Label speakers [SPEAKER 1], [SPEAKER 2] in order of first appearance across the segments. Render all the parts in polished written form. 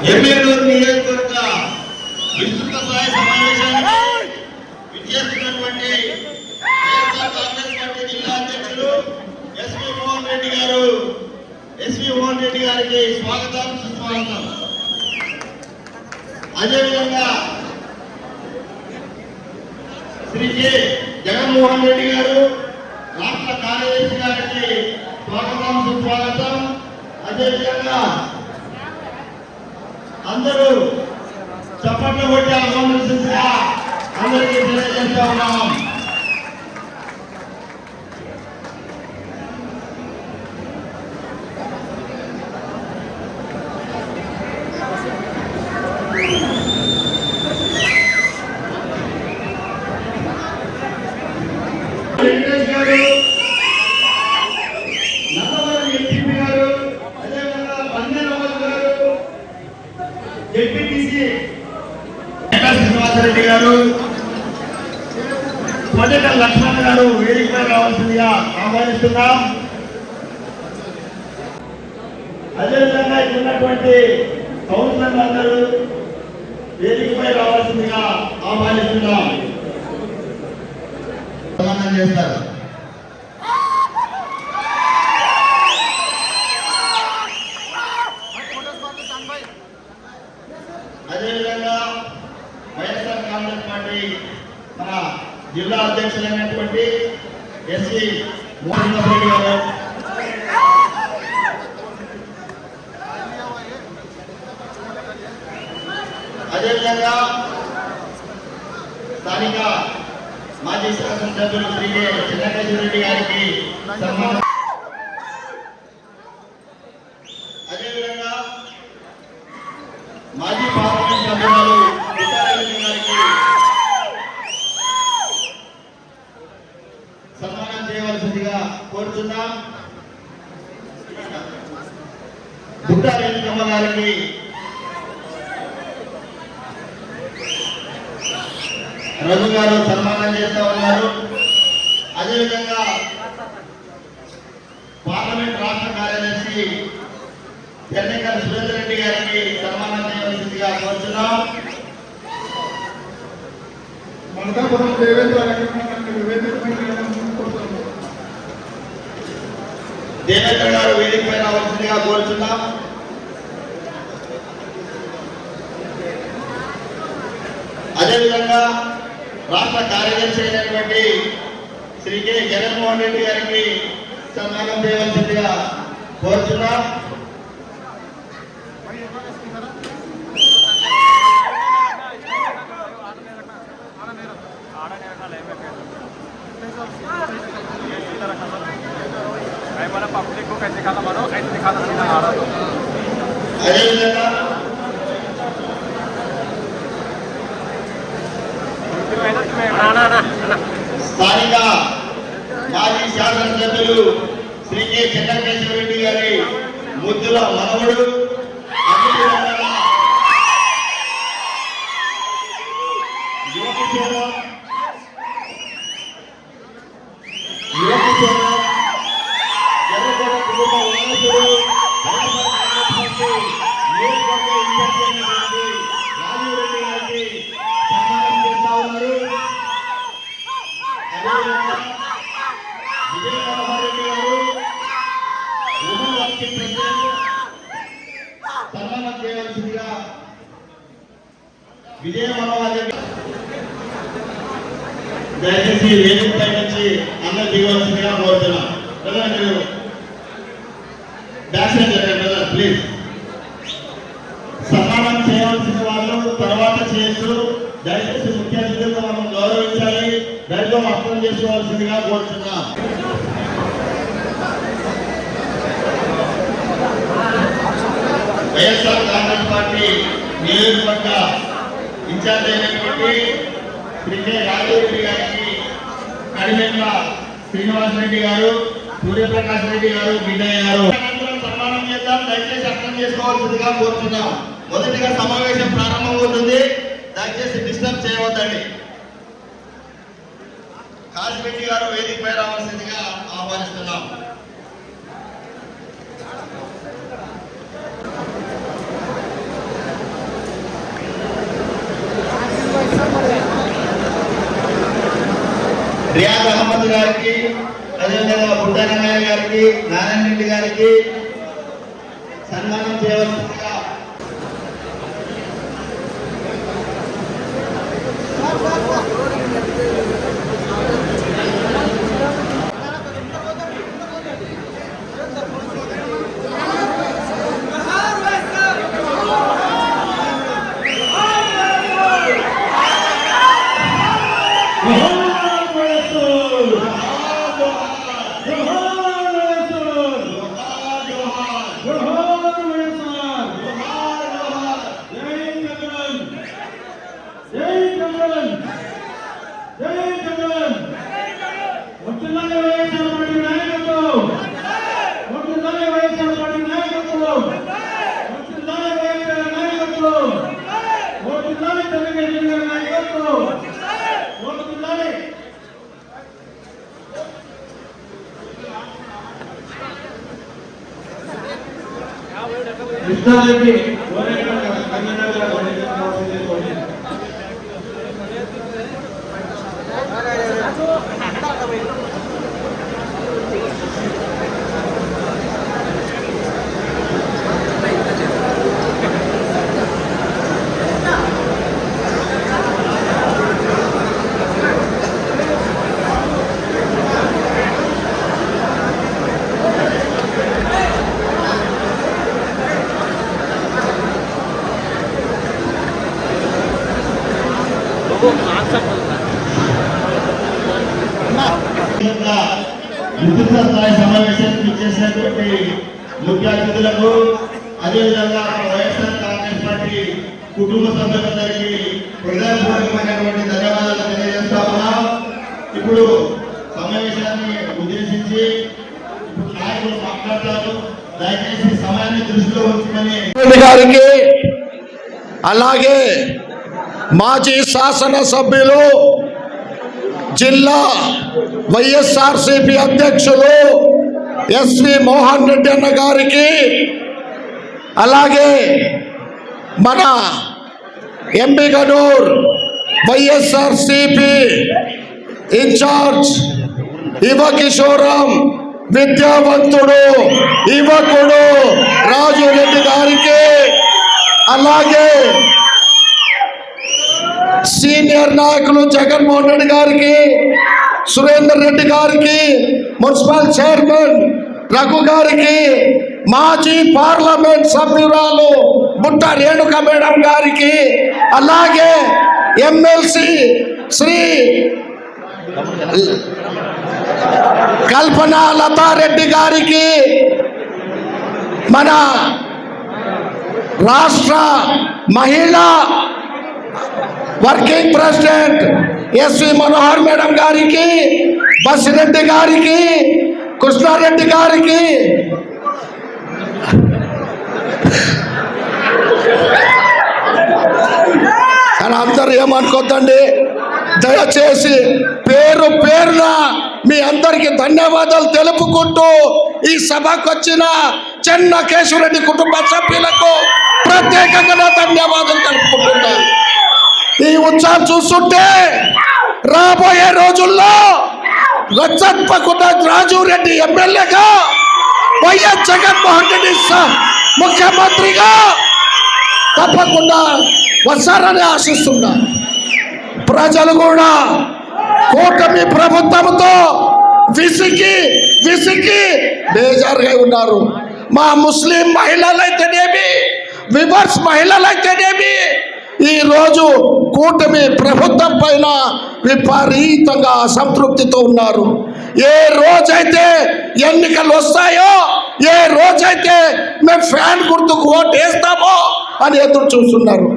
[SPEAKER 1] ఎమ్మెల్యేలు నియోజకవర్గ విస్తృత స్థాయి సమావేశానికి విచ్చేస్తున్నటువంటి కాంగ్రెస్ పార్టీ జిల్లా అధ్యక్షులు ఎస్వి మోహన్ రెడ్డి గారికి స్వాగతం సుస్వాగతం. అదేవిధంగా శ్రీ కె జగన్మోహన్ రెడ్డి గారు రాష్ట్ర కార్యదర్శి గారికి స్వాగతం సుస్వాగతం. అదేవిధంగా అందరూ చప్పట్లు కొట్టి ఆహ్వానించగా అందరికీ తెలియజేస్తా ఉన్నాం. శ్రీనివాసరెడ్డి గారు, మొదట లక్ష్మణ్ గారు వేదికపై రావాల్సిందిగా ఆహ్వానిస్తున్నాం. అదేవిధంగా ఉన్నటువంటి కౌన్సిలర్లు అందరూ వేదికపై రావాల్సిందిగా ఆహ్వానిస్తున్నాం. చేస్తారు. అదేవిధంగా వైఎస్ఆర్ కాంగ్రెస్ పార్టీ మన జిల్లా అధ్యక్షులైనటువంటి ఎస్వి మోహన్ రెడ్డి గారు, అదేవిధంగా స్థానిక మాజీ శాసనసభ్యులు శ్రీ కె చిన్నకేశ్వరరెడ్డి గారికి సన్మానం. అదేవిధంగా మాజీ పార్లమెంట్ సభ్యురాలు గారికి సన్మానం చేయవలసిందిగా కోరుతున్నాం. బుట్టారెడ్డి గారికి రఘు గారు సన్మానం చేస్తూ ఉన్నారు. అదేవిధంగా పార్లమెంట్ రాష్ట్ర కార్యదర్శి ఎన్నికల సురేందర్ రెడ్డి గారికి సన్మానం చేయవలసిందిగా కోరుతున్నాం. దేవేంద్ర గారు వేదికపై రావాల్సిందిగా కోరుతున్నాం. అదేవిధంగా రాష్ట్ర కార్యదర్శి అయినటువంటి శ్రీ కె జగన్మోహన్ రెడ్డి గారికి సన్మానం చేయవలసిందిగా కోరుతున్నాం. అదేవిధంగా స్థానిక మాజీ శాసనసభ్యులు శ్రీ కె చిన్నకేశ్వరరెడ్డి గారి ముద్దుల మనవడు, సన్మానం చేయవలసిందిగా విజయ మనోహర్ దయచేసి వేదికపై నుంచి అందరూ దిగవలసిందిగా కోరుతున్నాం. ప్లీజ్ సన్మానం చేయవలసిన వాళ్ళు తర్వాత చేయొచ్చు. దయచేసి ముఖ్య అతిథులను మనం గౌరవించాలి, దయతో అర్థం చేసుకోవాల్సిందిగా కోరుతున్నాం. వైఎస్ఆర్ కాంగ్రెస్ పార్టీ నియోజకవర్గ ఇన్ఛార్జ్ అయినటువంటి శ్రీ కె రాజరెడ్డి గారికి కడిమెట్ల శ్రీనివాసరెడ్డి గారు, సూర్యప్రకాష్ రెడ్డి గారు, బిడ్డయ్య గారు సన్మానం చేద్దాం. దయచేసి అర్థం చేసుకోవాల్సిందిగా కోరుతున్నాం. మొదటిగా సమావేశం ప్రారంభమవుతుంది, దయచేసి డిస్టర్బ్ చేయవద్దండి. కాశిరెడ్డి గారు వేదికపై రావాల్సిందిగా ఆహ్వానిస్తున్నాం. రియాజ్ అహ్మద్ గారికి, అదేవిధంగా బుడ్డారంగయ్య గారికి, నారాయణ రెడ్డి గారికి సన్మానం చేయవలసిందిగా విస్తృత స్థాయి సమావేశానికి చేసినటువంటి ముఖ్య అతిథులకు, అదేవిధంగా వైఎస్ఆర్ కాంగ్రెస్ పార్టీ కుటుంబ సభ్యులందరికీ హృదయపూర్వకమైనటువంటి ధన్యవాదాలు తెలియజేస్తా ఉన్నాం. ఇప్పుడు సమావేశాన్ని ఉద్దేశించి నాయకులు మాట్లాడతారు. దయచేసి సమయాన్ని దృష్టిలో ఉంచుకొని
[SPEAKER 2] గారికి, అలాగే మాజీ శాసనసభ్యులు జిల్లా వైఎస్ఆర్సీపీ అధ్యక్షులు ఎస్వి మోహన్ రెడ్డి అన్న గారికి, అలాగే మన ఎంపీ గనూర్ వైఎస్ఆర్సీపీ ఇన్ఛార్జ్ యువ కిషోరం విద్యావంతుడు యువకుడు రాజు రెడ్డి గారికి, అలాగే సీనియర్ నాయకులు జగన్మోహన్ రెడ్డి గారికి, సురేందర్ రెడ్డి గారికి, మున్సిపల్ చైర్మన్ రఘు గారికి, మాజీ పార్లమెంట్ సభ్యురాలు బుట్ట రేణుక మేడం గారికి, అలాగే ఎమ్మెల్సీ శ్రీ కల్పన లతారెడ్డి గారికి, మన రాష్ట్ర మహిళా working president S V Manohar madam గారికి, బసిరెడ్డి గారికి, కృష్ణారెడ్డి గారికి, కానీ అందరూ ఏమనుకోద్దండి, దయచేసి పేరు పేరున మీ అందరికీ ధన్యవాదాలు తెలుపుకుంటూ ఈ సభకు వచ్చిన చెన్న కేశవరెడ్డి కుటుంబ సభ్యులకు ప్రత్యేకంగా ధన్యవాదాలు తెలుపుకుంటున్నాను. ఈ ఉత్సాహం చూస్తుంటే రాబోయే రోజుల్లో రచ్చప్పకుండ రాజు రెడ్డి ఎమ్మెల్యేగా, వైఎస్ జగన్మోహన్ రెడ్డి ముఖ్యమంత్రిగా తప్పకుండా వస్తారని ఆశిస్తున్నా. ప్రజలు కూడా కూటమి ప్రభుత్వంతో విసిగి బేజారుగా ఉన్నారు. మా ముస్లిం మహిళలైతేనేమి, వివర్స్ మహిళలైతేనేమి ఈరోజు కూటమి ప్రభుత్వం పైన విపరీతంగా అసంతృప్తితో ఉన్నారు. ఏ రోజైతే ఎన్నికలు వస్తాయో, ఏ రోజైతే మేము ఫ్యాన్ గుర్తుకు ఓటు వేస్తామో అని ఎదురు చూస్తున్నారు.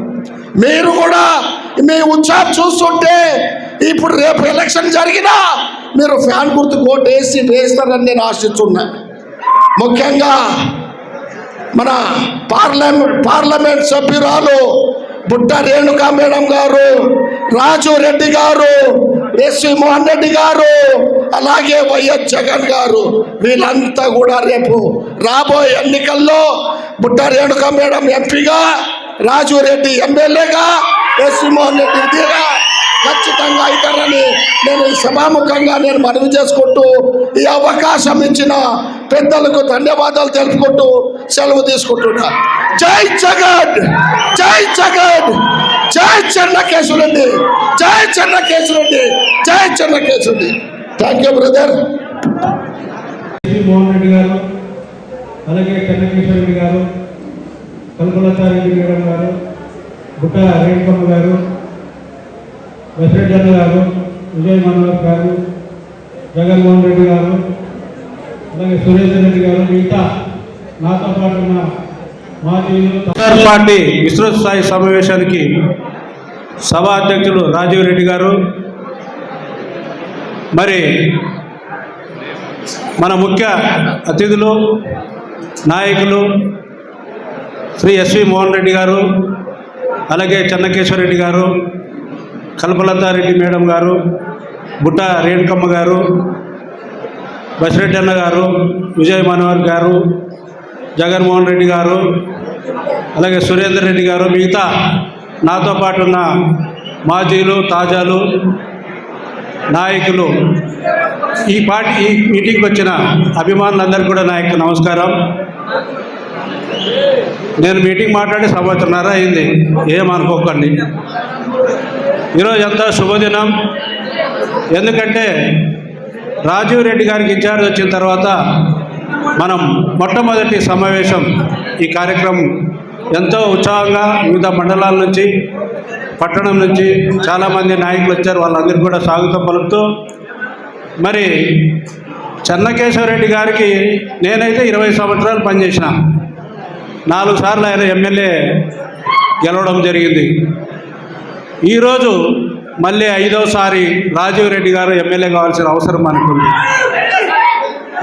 [SPEAKER 2] మీరు కూడా మీ ఉత్సాహం చూస్తుంటే ఇప్పుడు రేపు ఎలక్షన్ జరిగినా మీరు ఫ్యాన్ గుర్తుకు ఓటు వేస్తారని నేను ఆశిస్తున్నా. ముఖ్యంగా మన పార్లమెంట్ సభ్యురాలు బుట్ట రేణుక మేడం గారు, రాజు రెడ్డి గారు, ఎస్వి మోహన్ రెడ్డి గారు, అలాగే వైఎస్ జగన్ గారు, వీళ్ళంతా కూడా రేపు రాబోయే ఎన్నికల్లో బుట్ట రేణుక మేడం ఎంపీగా, రాజు రెడ్డి ఎమ్మెల్యేగా, ఎస్వి మోహన్ రెడ్డి ఖచ్చితంగా అవుతారని నేను ఈ సభాముఖంగా నేను మనవి చేసుకుంటూ ఈ అవకాశం ఇచ్చిన పెద్దలకు ధన్యవాదాలు తెలుపుకుంటూ సెలవు తీసుకుంటున్నా. జై జగన్, జై జగన్, జై చెన్నకేశ్వరరెడ్డి, జై చెన్నకేశ్వరరెడ్డి, జై Chennakeswara Reddy. Thank you brother.
[SPEAKER 3] Mohan Reddy గారు, అలాగే చెన్నకేశ్వరరెడ్డి గారు, కల్పలతారెడ్డి మేడం గారు, బుట్ట రేణుకమ్మ గారు, బసిరెడ్డి గారు, విజయ్ మనోహర్ గారు, జగన్మోహన్ రెడ్డి గారు, అలాగే సురేందర్ రెడ్డి గారు, మిగతా నాతో పాటు ఉన్న మాజీలు పార్టీ విస్తృత స్థాయి సమావేశానికి సభా అధ్యక్షులు రాజీవ్ రెడ్డి గారు, మరి మన ముఖ్య అతిథులు నాయకులు శ్రీ ఎస్వి మోహన్ రెడ్డి గారు, అలాగే చెన్నకేశ్వరరెడ్డి గారు, కల్పలతారెడ్డి మేడం గారు, బుట్ట రేణుకమ్మ గారు, బసిరెడ్డి అన్న గారు, విజయ్ మనోహర్ గారు, జగన్మోహన్ రెడ్డి గారు, అలాగే సురేందర్ రెడ్డి గారు, మిగతా నాతో పాటు ఉన్న మాజీలు తాజాలు నాయకులు, ఈ మీటింగ్కి వచ్చిన అభిమానులందరికీ కూడా నా యొక్క నమస్కారం. నేను మీటింగ్ మాట్లాడి సంవత్సరన్నర అయింది, ఏమనుకోకండి. ఈరోజు ఎంతో శుభదినం. ఎందుకంటే రాజీవ్ రెడ్డి గారికి ఇన్ఛార్జ్ వచ్చిన తర్వాత మనం మొట్టమొదటి సమావేశం ఈ కార్యక్రమం ఎంతో ఉత్సాహంగా వివిధ మండలాల నుంచి పట్టణం నుంచి చాలామంది నాయకులు వచ్చారు. వాళ్ళందరికీ కూడా స్వాగతం పలుకుతూ, మరి చెన్నకేశ్వరరెడ్డి గారికి నేనైతే 20 సంవత్సరాలు పనిచేసిన, 4 సార్లు ఆయన ఎమ్మెల్యే గెలవడం జరిగింది. ఈరోజు మళ్ళీ 5వసారి రాజీవ్ రెడ్డి గారు ఎమ్మెల్యే కావాల్సిన అవసరం అనుకుంది.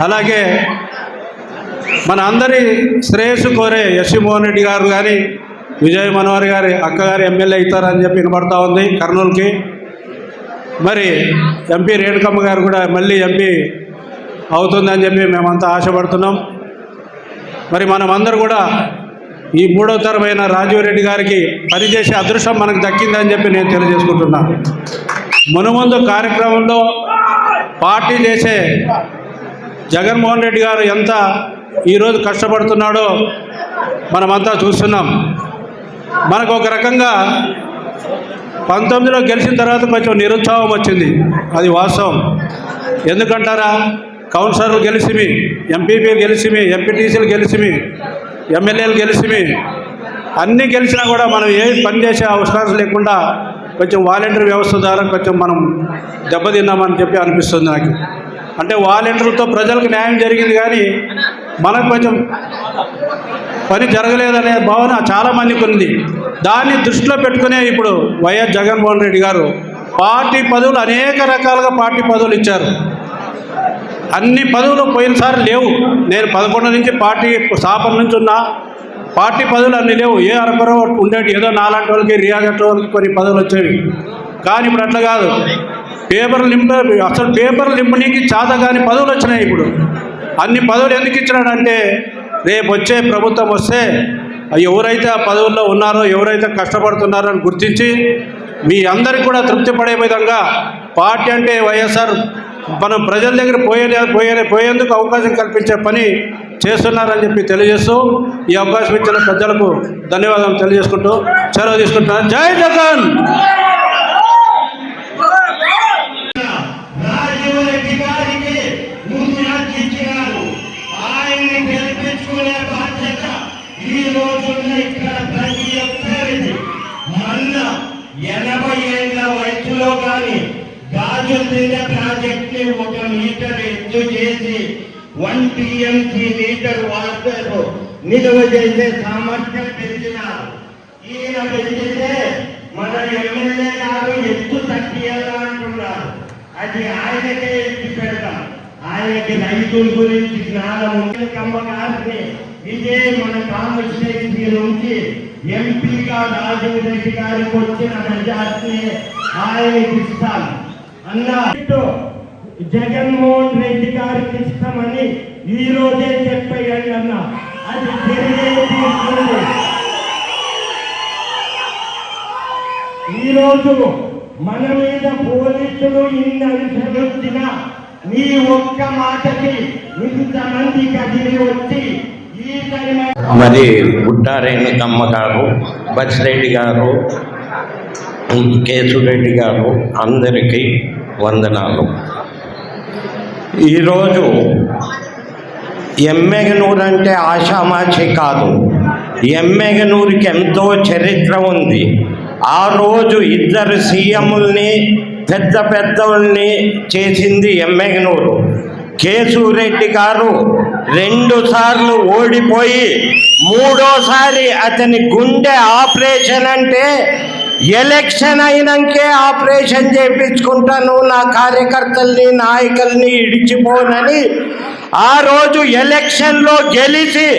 [SPEAKER 3] అలాగే మన అందరి శ్రేయస్సు కోరే ఎస్వి మోహన్ రెడ్డి గారు కానీ విజయ్ మనోహర్ గారి అక్కగారు ఎమ్మెల్యే అవుతారని చెప్పి వినబడతా ఉంది కర్నూలుకి. మరి ఎంపీ రేణుకమ్మ గారు కూడా మళ్ళీ ఎంపీ అవుతుందని చెప్పి మేమంతా ఆశపడుతున్నాం. మరి మనమందరూ కూడా ఈ 3వ తరమైన రాజీవ్ రెడ్డి గారికి పనిచేసే అదృష్టం మనకు దక్కిందని చెప్పి నేను తెలియజేసుకుంటున్నాను. మునుముందు కార్యక్రమంలో పార్టీ చేసే జగన్మోహన్ రెడ్డి గారు ఎంత ఈరోజు కష్టపడుతున్నాడో మనమంతా చూస్తున్నాం. మనకు ఒక రకంగా 19లో గెలిచిన తర్వాత కొంచెం నిరుత్సాహం వచ్చింది, అది వాస్తవం. ఎందుకంటారా, కౌన్సిలర్లు గెలిచిమి, ఎంపీపీలు గెలిచిమి, ఎంపీటీసీలు గెలిచిమి, ఎమ్మెల్యేలు గెలిచిమి, అన్నీ గెలిచినా కూడా మనం ఏ పని చేసే అవకాశం లేకుండా కొంచెం వాలంటీర్ వ్యవస్థ ద్వారా కొంచెం మనం దెబ్బతిన్నామని చెప్పి అనిపిస్తుంది నాకు. అంటే వాలంటీర్లతో ప్రజలకు న్యాయం జరిగింది కానీ మనకు కొంచెం పని జరగలేదనే భావన చాలామందికి ఉంది. దాన్ని దృష్టిలో పెట్టుకునే ఇప్పుడు వైఎస్ జగన్మోహన్ రెడ్డి గారు పార్టీ పదవులు అనేక రకాలుగా పార్టీ పదవులు ఇచ్చారు. అన్ని పదవులు పోయినసారి లేవు. నేను 11 నుంచి పార్టీ స్థాపన నుంచి ఉన్న పార్టీ పదవులు అన్నీ లేవు. ఏ అరకొర ఉండేవి, ఏదో నాలాంటి వాళ్ళకి రియాగట్ వాళ్ళకి కొన్ని పదవులు వచ్చేవి. కానీ ఇప్పుడు అట్లా కాదు, పేపర్లు నింపనీకి చేత కాని పదవులు వచ్చినాయి. ఇప్పుడు అన్ని పదవులు ఎందుకు ఇచ్చినాడంటే రేపు వచ్చే ప్రభుత్వం వస్తే ఎవరైతే ఆ పదవుల్లో ఉన్నారో, ఎవరైతే కష్టపడుతున్నారో అని గుర్తించి మీ అందరికీ కూడా తృప్తి పడే విధంగా పార్టీ అంటే వైఎస్ఆర్ మనం ప్రజల దగ్గర పోయేందుకు అవకాశం కల్పించే పని చేస్తున్నారని చెప్పి తెలియజేస్తూ ఈ అవకాశం ఇచ్చిన పెద్దలకు ధన్యవాదాలు తెలియజేసుకుంటూ సెలవు తీసుకుంటున్నాను. జై జగన్.
[SPEAKER 1] ప్రాజెక్ట్ ని 1 మీటర్ ఎత్తు చేసి 1 TMC లీటర్ వాటర్ నిల్వ చేసే సామర్థ్యం పెంచినారు. ఈయన పెంచితే మన ఎమ్మెల్యే గారు ఎత్తు తగ్గియాలా అంటున్నారు. అది ఆయనకే ఎత్తి పెడతాం. ఆయనకి రైతుల గురించి జ్ఞానం ఉంటే కమ్మగారిని ఇదే మన కాన్స్టిట్యూన్సీ నుంచి ఎంపీగా రాజీవ్ రెడ్డి గారికి వచ్చిన మెజార్టీ ఆయనకి ఇస్తాం అన్నట్టు జగన్మోహన్ రెడ్డి గారికి ఇష్టమని ఈ రోజే చెప్పేయండి అన్న. అది జరిగేది. ఈరోజు
[SPEAKER 4] మన మీద పోలీసులు ఇన్ని అంశాలు వచ్చిన నీ ఒక్క మాటకి ఇంతమంది కదిలి వచ్చి ఈ టైం
[SPEAKER 5] మరి గుడ్డారేణుకమ్మ గారు, బసిరెడ్డి గారు, కేశురెడ్డి గారు అందరికీ వందనాలు. ఈరోజు ఎమ్మెగనూరు అంటే ఆషామాషి కాదు. ఎమ్మెగనూరుకి ఎంతో చరిత్ర ఉంది. ఆ రోజు ఇద్దరు సీఎంలని పెద్దల్ని చేసింది ఎమ్మెగనూరు. కేశురెడ్డి గారు 2 సార్లు ఓడిపోయి 3ఓసారి అతని గుండె ఆపరేషన్ అంటే ఎలక్షన్ అయినాకే ఆపరేషన్ చేయించుకుంటాను, నా కార్యకర్తల్ని నాయకుల్ని ఇడిచిపోనని ఆ రోజు ఎలక్షన్లో గెలిచి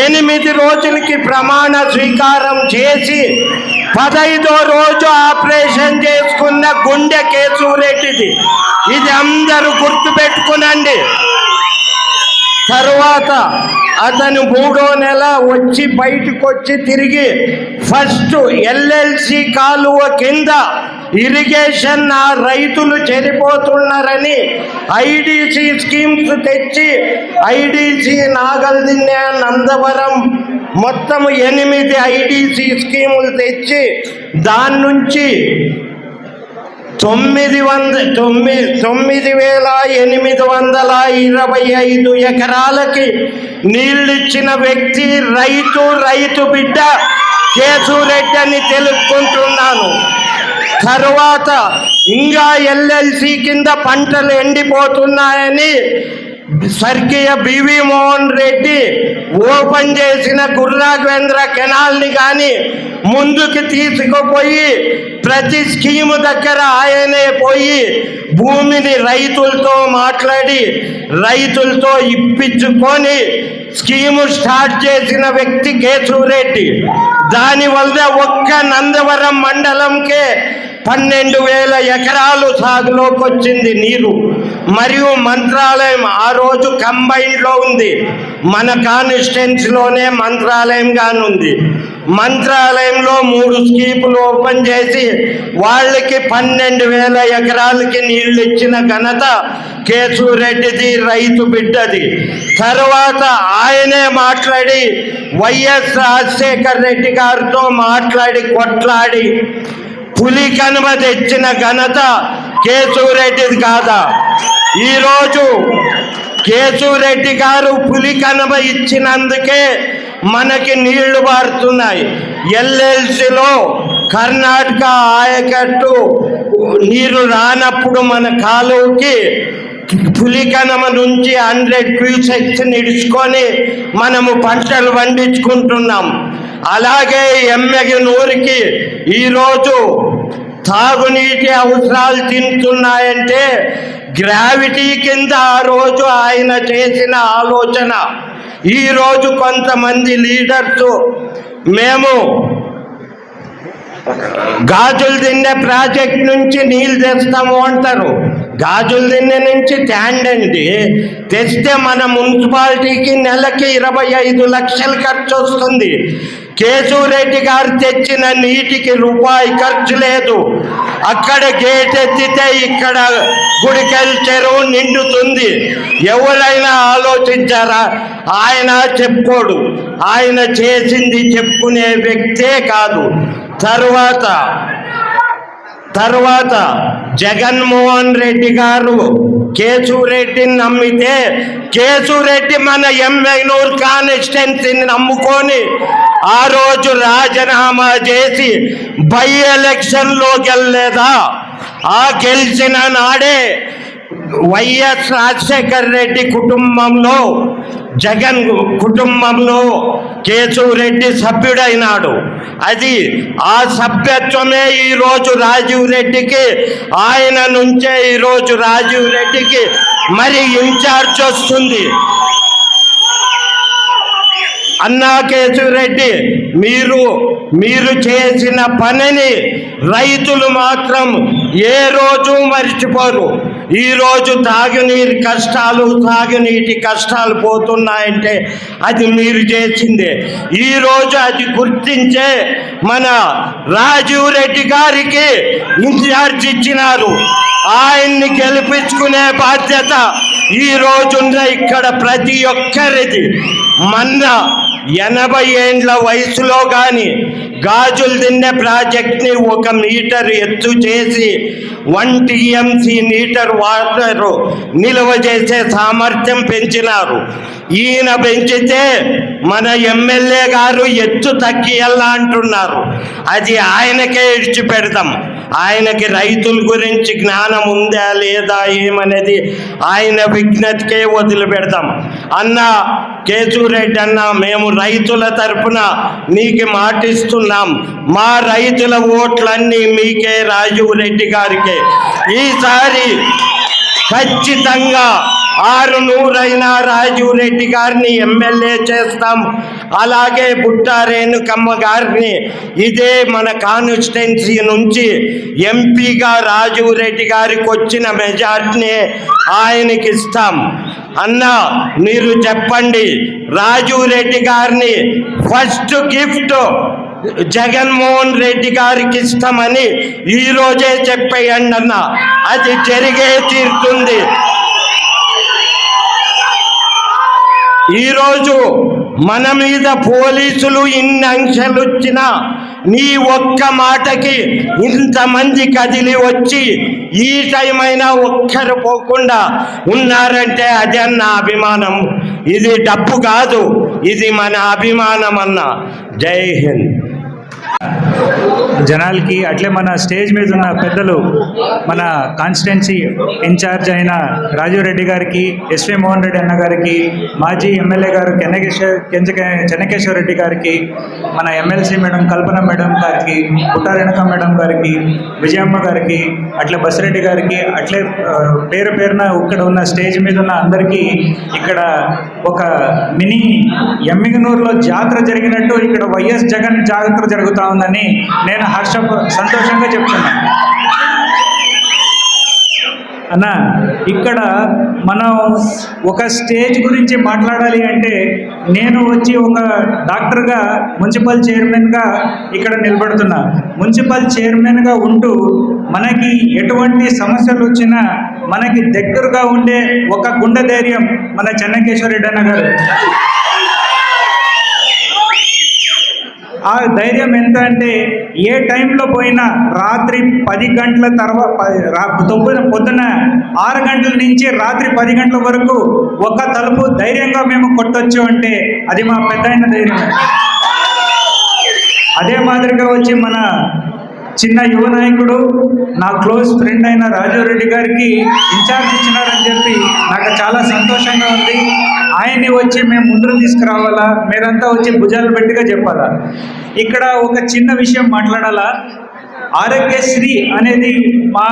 [SPEAKER 5] 8 రోజులకి ప్రమాణ స్వీకారం చేసి 15వ రోజు ఆపరేషన్ చేసుకున్న గుండె కేశురెడ్డిది. ఇది అందరూ గుర్తుపెట్టుకునండి. తరువాత అతను 3వ నెల వచ్చి బయటకు వచ్చి తిరిగి ఫస్ట్ ఎల్ఎల్సి కాలువ కింద ఇరిగేషన్ ఆ రైతులు చనిపోతున్నారని ఐడిసి స్కీమ్స్ తెచ్చి ఐడిసి నాగల్దిన్నె, నందవరం మొత్తం 8 ఐడిసి స్కీములు తెచ్చి దాని నుంచి 9,825 ఎకరాలకి నీళ్ళిచ్చిన వ్యక్తి రైతు బిడ్డ కేశురెడ్డి అని తెలుపుకుంటున్నాను. తరువాత ఇంకా ఎల్ఎల్సి కింద పంటలు ఎండిపోతున్నాయని స్వర్గీయ బివి మోహన్ రెడ్డి ఓపెన్ చేసిన గుర్రాఘవేంద్ర కెనాల్ని కానీ ముందుకు తీసుకుపోయి ప్రతి స్కీము దగ్గర ఆయనే పోయి భూమిని రైతులతో మాట్లాడి రైతులతో ఇప్పించుకొని స్కీము స్టార్ట్ చేసిన వ్యక్తి కేశురెడ్డి. దానివల్ల ఒక్క నందవరం మండలంకే 12,000 ఎకరాలు సాగులోకి వచ్చింది నీరు. మరియు మంత్రాలయం ఆ రోజు కంబైన్డ్లో ఉంది. మన కాన్స్టిట్యున్సీలోనే మంత్రాలయం కానుంది. మంత్రాలయంలో 3 స్కీములు ఓపెన్ చేసి వాళ్ళకి 12,000 ఎకరాలకి నీళ్ళు ఇచ్చిన ఘనత కేశురెడ్డిది, రైతు బిడ్డది. తర్వాత ఆయనే మాట్లాడి వైఎస్ రాజశేఖర్ రెడ్డి గారితో మాట్లాడి కొట్లాడి పులి కనుమ తెచ్చిన ఘనత కేశురెడ్డిది కాదా? ఈరోజు కేశురెడ్డి గారు పులి కనుమ ఇచ్చినందుకే మనకి నీళ్లు పారుతున్నాయి. ఎల్ఎల్సిలో కర్ణాటక ఆయకట్టు నీరు రానప్పుడు మన కాలువకి పులికనమ నుంచి 100 క్యూసెక్స్ నిడుచుకొని మనము పంటలు పండించుకుంటున్నాం. అలాగే ఎమ్మెగనూరుకి ఈరోజు తాగునీటి అవసరాలు తింటున్నాయంటే గ్రావిటీ కింద ఆ రోజు ఆయన చేసిన ఆలోచన. ఈరోజు కొంతమంది లీడర్స్ మేము గాజుల దిన్నె ప్రాజెక్ట్ నుంచి నీళ్ళు తెస్తాము అంటారు. గాజుల దిన్నె నుంచి ట్యాండ్ అండి తెస్తే మన మున్సిపాలిటీకి నెలకి 25 లక్షలు ఖర్చు వస్తుంది. కేశురెడ్డి గారు తెచ్చిన నీటికి రూపాయి ఖర్చు లేదు. అక్కడ గేట్ ఎత్తితే ఇక్కడ గుడికెల్ చెరువు నిండుతుంది. ఎవరైనా ఆలోచించారా? ఆయన చెప్పుకోడు. ఆయన చేసింది చెప్పుకునే వ్యక్తే కాదు. తర్వాత జగన్మోహన్ రెడ్డి గారు కేశురెడ్డిని నమ్మితే కేశురెడ్డి మన ఎమ్మెగనూరు కాన్స్టిట్యున్సీని నమ్ముకొని ఆ రోజు రాజీనామా చేసి బై ఎలక్షన్లో గెలలేదా? ఆ గెలిచిన నాడే వైఎస్ రాజశేఖర్ రెడ్డి కుటుంబంలో జగన్ కుటుంబంలో కేశురెడ్డి సభ్యుడైనాడు. అది ఆ సభ్యత్వమే ఈరోజు రాజీవ్ రెడ్డికి, ఆయన నుంచే ఈరోజు రాజీవ్ రెడ్డికి మరి ఇన్ఛార్జ్ వస్తుంది. అన్నా కేశురెడ్డి, మీరు చేసిన పనిని రైతులు మాత్రం ఏ రోజు మర్చిపోరు. ఈరోజు తాగునీటి కష్టాలు పోతున్నాయంటే అది మీరు చేసిందే. ఈరోజు అది గుర్తించే మన రాజీవ్ రెడ్డి గారికి ఇన్ఛార్జ్ ఇచ్చినారు. ఆయన్ని గెలిపించుకునే బాధ్యత ఈ రోజున్న ఇక్కడ ప్రతి ఒక్కరిది. మొన్న 80 ఏండ్ల వయసులో కానీ గాజులు తిన్నే ప్రాజెక్ట్ని 1 మీటర్ ఎత్తు చేసి 1 TMC నీటర్ వాటర్ నిల్వ చేసే సామర్థ్యం పెంచినారు. ఈయన పెంచితే మన ఎమ్మెల్యే గారు ఎత్తు తగ్గియాలా అంటున్నారు. అది ఆయనకే ఇడిచిపెడతాం. ఆయనకి రైతుల గురించి జ్ఞానం ఉందా లేదా ఏమనేది ఆయన విజ్ఞతకే వదిలిపెడతాం. అన్న కేశవరెడ్డి అన్న, మేము రైతుల తరపున మీకు మాటిస్తున్నాం, మా రైతుల ఓట్లన్నీ మీకే, రాజీవ్ రెడ్డి గారికే. ఈసారి ఖచ్చితంగా 600 రాజీవ్ రెడ్డి గారిని ఎమ్మెల్యే చేస్తాం. అలాగే బుట్టా రేణుకమ్మ గారిని ఇదే మన కాన్స్టిట్యున్సీ నుంచి ఎంపీగా రాజీవ్ రెడ్డి గారికి వచ్చిన మెజార్టీని ఆయనకి ఇస్తాం. అన్న మీరు చెప్పండి, రాజీవ్ రెడ్డి గారిని ఫస్ట్ గిఫ్ట్ జగన్మోహన్ రెడ్డి గారికి ఇస్తామని ఈరోజే చెప్పేయండి అన్న, అది జరిగే తీరుతుంది. ఈరోజు మన మీద పోలీసులు ఇన్ని ఆంక్షలు వచ్చినా నీ ఒక్క మాటకి ఇంతమంది కదిలి వచ్చి ఈ టైం అయినా ఒక్కరు పోకుండా ఉన్నారంటే అదే అన్న అభిమానం. ఇది డబ్బు కాదు, ఇది మన అభిమానం అన్న. జై హింద్.
[SPEAKER 6] జనాలకి అట్లే మన స్టేజ్ మీద ఉన్న పెద్దలు, మన కాన్స్టిట్యున్సీ ఇన్ఛార్జ్ అయిన రాజీవ్ రెడ్డి గారికి, ఎస్వి మోహన్ రెడ్డి అన్న గారికి, మాజీ ఎమ్మెల్యే గారు చెన్నకేశ్వర రెడ్డి గారికి, మన ఎమ్మెల్సీ మేడం కల్పన మేడం గారికి, బుట్టా రేణుక మేడం గారికి, విజయమ్మ గారికి, అట్లే బసిరెడ్డి గారికి, అట్లే పేరు పేరున ఇక్కడ ఉన్న స్టేజ్ మీద ఉన్న అందరికీ ఇక్కడ ఒక మినీ ఎమ్మిగనూరులో జాతర జరిగినట్టు ఇక్కడ వైఎస్ జగన్ జాతర జరుగుతూ ఉందని నేను సంతోషంగా చెప్తున్నాను అన్న. ఇక్కడ మనం ఒక స్టేజ్ గురించి మాట్లాడాలి అంటే నేను వచ్చి ఒక డాక్టర్గా మున్సిపల్ చైర్మన్గా ఇక్కడ నిలబడుతున్నా. మున్సిపల్ చైర్మన్గా ఉంటూ మనకి ఎటువంటి సమస్యలు వచ్చినా మనకి దగ్గరగా ఉండే ఒక గుండె ధైర్యం మన చెన్నకేశ్వర రెడ్డి అన్న గారు. ఆ ధైర్యం ఎంత అంటే ఏ టైంలో పోయినా రాత్రి 10 గంటల తర్వాత పొద్దున 6 గంటల నుంచి రాత్రి 10 గంటల వరకు ఒక తలుపు ధైర్యంగా మేము కొట్టొచ్చు అంటే అది మా పెద్ద ధైర్యం. అదే మాదిరిగా వచ్చి మన చిన్న యువ నాయకుడు, నా క్లోజ్ ఫ్రెండ్ అయిన రాజీవ్ రెడ్డి గారికి ఇన్ఛార్జ్ ఇచ్చినారని చెప్పి నాకు చాలా సంతోషంగా ఉంది. ఆయన్ని వచ్చి మేము ముందుకు తీసుకురావాలా, మీరంతా వచ్చి భుజాలు పెట్టిగా చెప్పాలా. ఇక్కడ ఒక చిన్న విషయం మాట్లాడాలా. ఆరోగ్యశ్రీ అనేది మా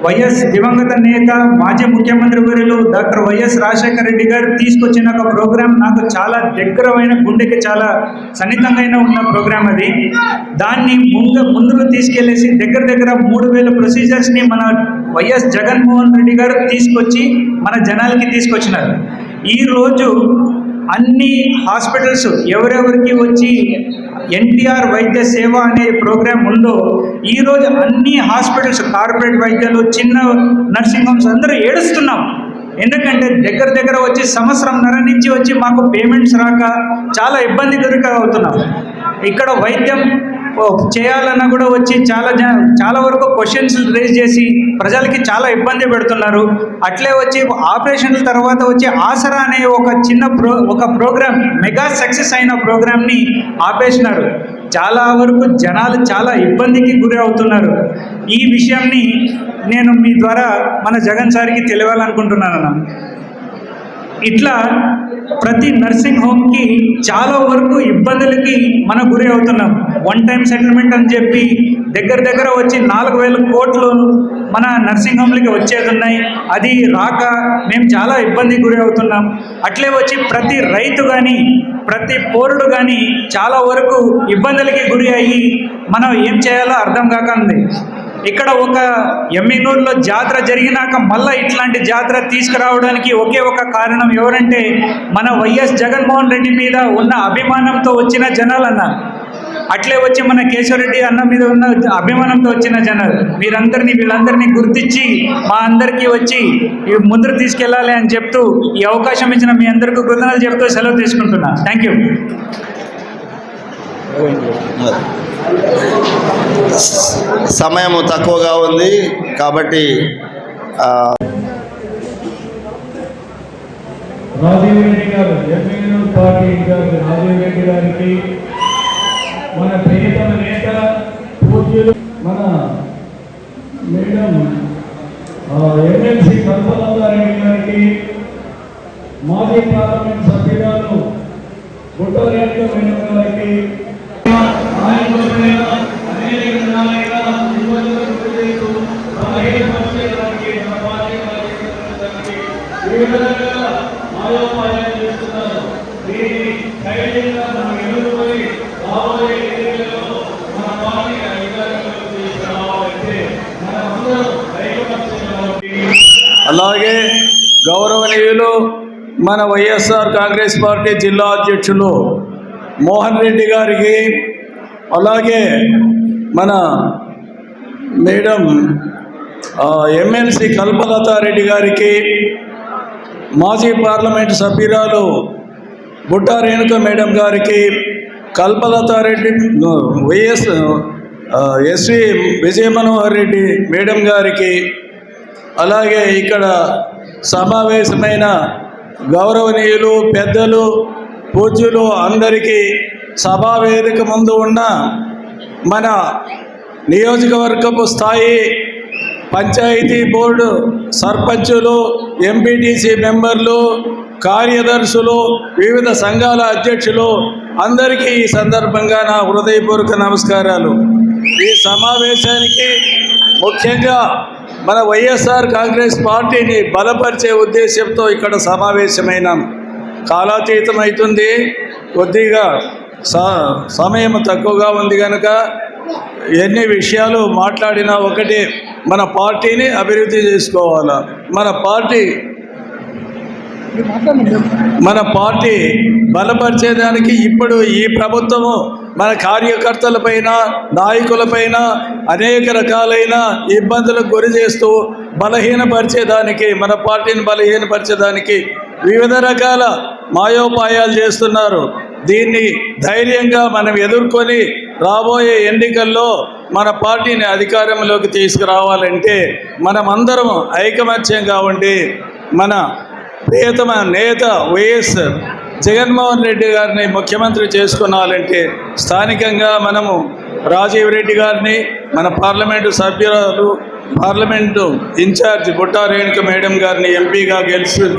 [SPEAKER 6] వైఎస్ దివంగత నేత మాజీ ముఖ్యమంత్రి వర్యులు డాక్టర్ వైఎస్ రాజశేఖర రెడ్డి గారు తీసుకొచ్చిన ఒక ప్రోగ్రాం, నాకు చాలా దగ్గరమైన గుండెకి చాలా సన్నిహితంగా ఉన్న ప్రోగ్రాం అది. దాన్ని ముందుకు తీసుకెళ్లేసి దగ్గర 3000 ప్రొసీజర్స్ని మన వైఎస్ జగన్మోహన్ రెడ్డి గారు తీసుకొచ్చి మన జనాలకి తీసుకొచ్చినారు. ఈరోజు అన్ని హాస్పిటల్స్ ఎవరెవరికి వచ్చి ఎన్టీఆర్ వైద్య సేవ అనే ప్రోగ్రాం ఉందో ఈరోజు అన్ని హాస్పిటల్స్, కార్పొరేట్ వైద్యాలు, చిన్న నర్సింగ్ హోమ్స్ అందరూ ఏడుస్తున్నాం. ఎందుకంటే దగ్గర వచ్చి 1.5 సంవత్సరం నుంచి వచ్చి మాకు పేమెంట్స్ రాక చాలా ఇబ్బంది అవుతున్నాం. ఇక్కడ వైద్యం చేయాలన్నా కూడా వచ్చి చాలా వరకు క్వశ్చన్స్ రేజ్ చేసి ప్రజలకి చాలా ఇబ్బంది పెడుతున్నారు. అట్లే వచ్చి ఆపరేషన్ల తర్వాత వచ్చి ఆసరా అనే ఒక ప్రోగ్రామ్, మెగా సక్సెస్ అయిన ప్రోగ్రామ్ని ఆపేసినారు. చాలా వరకు జనాలు చాలా ఇబ్బందికి గురి అవుతున్నారు. ఈ విషయాన్ని నేను మీ ద్వారా మన జగన్ సార్కి తెలియాలనుకుంటున్నాను. ఇట్లా ప్రతి నర్సింగ్ హోమ్కి చాలా వరకు ఇబ్బందులకి మనం గురి అవుతున్నాం. 1 టైం సెటిల్మెంట్ అని చెప్పి దగ్గర వచ్చి 4000 కోట్లు మన నర్సింగ్ హోమ్లకి వచ్చేది ఉన్నాయి. అది రాక మేము చాలా ఇబ్బందికి గురి అవుతున్నాం. అట్లే వచ్చి ప్రతి రైతు కానీ ప్రతి పౌరుడు కానీ చాలా వరకు ఇబ్బందులకి గురి అయ్యి మనం ఏం చేయాలో అర్థం కాకండి. ఇక్కడ ఒక ఎమ్మిగనూరులో జాతర జరిగినాక మళ్ళీ ఇట్లాంటి జాతర తీసుకురావడానికి ఒకే ఒక కారణం ఎవరంటే మన వైఎస్ జగన్మోహన్ రెడ్డి మీద ఉన్న అభిమానంతో వచ్చిన జనాలన్న. అట్లే వచ్చి మన కేశవరెడ్డి అన్న మీద ఉన్న అభిమానంతో వచ్చిన జనాలు వీళ్ళందరినీ గుర్తించి మా అందరికీ వచ్చి ముందుకు తీసుకెళ్ళాలి అని చెప్తూ ఈ అవకాశం ఇచ్చిన మీ అందరికీ కృతజ్ఞతలు చెప్తూ సెలవు తీసుకుంటున్నా. Thank you.
[SPEAKER 7] సమయం తక్కువగా ఉంది కాబట్టి
[SPEAKER 8] రాజీవ్ రెడ్డి గారు, ఎమ్మెల్యేనూరు పార్టీ ఇన్ఛార్జ్ రాజీవ్ రెడ్డి గారికి, మన ప్రియతమ నేత పూజ్యులు మన మేడం ఎమ్మెల్సీ కల్పలతారెడ్డి గారికి, మాజీ పార్లమెంట్ సభ్యురాలు బుట్టారెడ్డి మేడం గారికి,
[SPEAKER 9] అలాగే గౌరవనీయులు మన వైఎస్ఆర్ కాంగ్రెస్ పార్టీ జిల్లా అధ్యక్షులు మోహన్ రెడ్డి గారికి, అలాగే మన మేడం ఎమ్మెల్సీ కల్పలతారెడ్డి గారికి, మాజీ పార్లమెంటు సభ్యురాలు బుట్టా రేణుక మేడం గారికి, కల్పలతారెడ్డి ఎస్వి విజయమనోహర్ రెడ్డి మేడం గారికి, అలాగే ఇక్కడ సమావేశమైన గౌరవనీయులు పెద్దలు పూజ్యులు అందరికీ, సభా వేదిక ముందు ఉన్న మన నియోజకవర్గపు స్థాయి పంచాయతీ బోర్డు సర్పంచులు, ఎంపీటీసీ మెంబర్లు, కార్యదర్శులు, వివిధ సంఘాల అధ్యక్షులు అందరికీ ఈ సందర్భంగా నా హృదయపూర్వక నమస్కారాలు. ఈ సమావేశానికి ముఖ్యంగా మన వైఎస్ఆర్ కాంగ్రెస్ పార్టీని బలపరిచే ఉద్దేశంతో ఇక్కడ సమావేశమైనాం. కాలాతీతం అవుతుంది, కొద్దిగా సమయం తక్కువగా ఉంది కనుక ఎన్ని విషయాలు మాట్లాడినా ఒకటి, మన పార్టీని అభివృద్ధి చేసుకోవాలా. మన పార్టీ బలపరిచేదానికి ఇప్పుడు ఈ ప్రభుత్వము మన కార్యకర్తలపైన, నాయకులపైన అనేక రకాలైన ఇబ్బందులకు గురి చేస్తూ బలహీనపరిచేదానికి, మన పార్టీని బలహీనపరిచేదానికి వివిధ రకాల మాయోపాయాలు చేస్తున్నారు. దీన్ని ధైర్యంగా మనం ఎదుర్కొని రాబోయే ఎన్నికల్లో మన పార్టీని అధికారంలోకి తీసుకురావాలంటే మనమందరం ఐకమత్యంగా ఉండి మన ప్రియతమ నేత వైఎస్ జగన్మోహన్ రెడ్డి గారిని ముఖ్యమంత్రి చేసుకున్నాలంటే స్థానికంగా మనము రాజీవ్ రెడ్డి గారిని, మన పార్లమెంటు సభ్యురాలు, parliament incharge Butta Renuka madam గారిని ఎంపీగా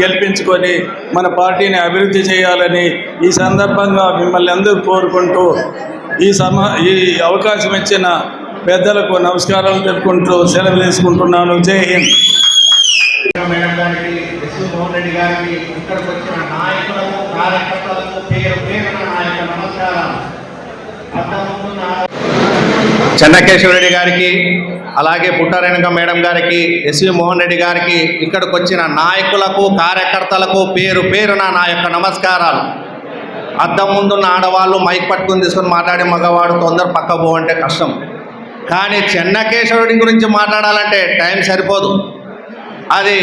[SPEAKER 9] గెలిపించుకొని మన పార్టీని అభివృద్ధి చేయాలని ఈ సందర్భంగా మిమ్మల్ని అందరూ కోరుకుంటూ ఈ అవకాశం ఇచ్చిన పెద్దలకు నమస్కారాలు తెలుపుకుంటూ సెలవు తీసుకుంటున్నాను. జై హింద్.
[SPEAKER 1] మేడం గారికి, ఎస్వి మోహన్ రెడ్డి గారికి, ఇక్కడికి వచ్చిన నాయకులకు, కార్యకర్తలకు పేరు పేరున నా యొక్క నమస్కారాలు.
[SPEAKER 7] చెన్నకేశవరెడ్డి గారికి, అలాగే పుట్టారేణుక మేడం గారికి, ఎస్వి మోహన్ రెడ్డి గారికి, ఇక్కడికి వచ్చిన నాయకులకు, కార్యకర్తలకు పేరు పేరున నా యొక్క నమస్కారాలు. అద్దం ముందున్న ఆడవాళ్ళు మైక్ పట్టుకుని తీసుకొని మాట్లాడే మగవాడు తొందర పక్క పోవంటే కష్టం. కానీ చెన్నకేశవరెడ్డి గురించి మాట్లాడాలంటే టైం సరిపోదు. అది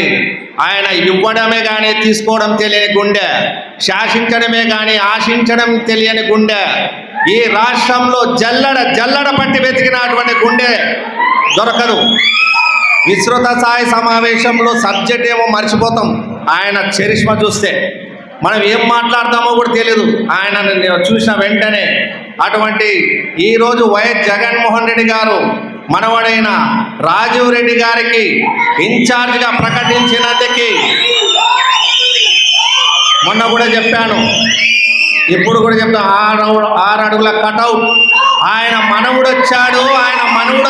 [SPEAKER 7] ఆయన ఇవ్వడమే కానీ తీసుకోవడం తెలియని గుండె, శాసించడమే కానీ ఆశించడం తెలియని గుండె, ఈ రాష్ట్రంలో జల్లడ పట్టి వెతికినటువంటి గుండె దొరకదు. విస్తృత స్థాయి సమావేశంలో సబ్జెక్ట్ ఏమో మర్చిపోతాం. ఆయన చరిష్మా చూస్తే మనం ఏం మాట్లాడతామో కూడా తెలియదు ఆయన చూసిన వెంటనే. అటువంటి ఈరోజు వైఎస్ జగన్మోహన్ రెడ్డి గారు మనవడైన రాజీవ్ రెడ్డి గారికి ఇన్ఛార్జ్గా ప్రకటించినందుకు మొన్న కూడా చెప్పాను, ఇప్పుడు కూడా చెప్తాను, 6 అడుగుల కటౌట్ ఆయన మనవుడు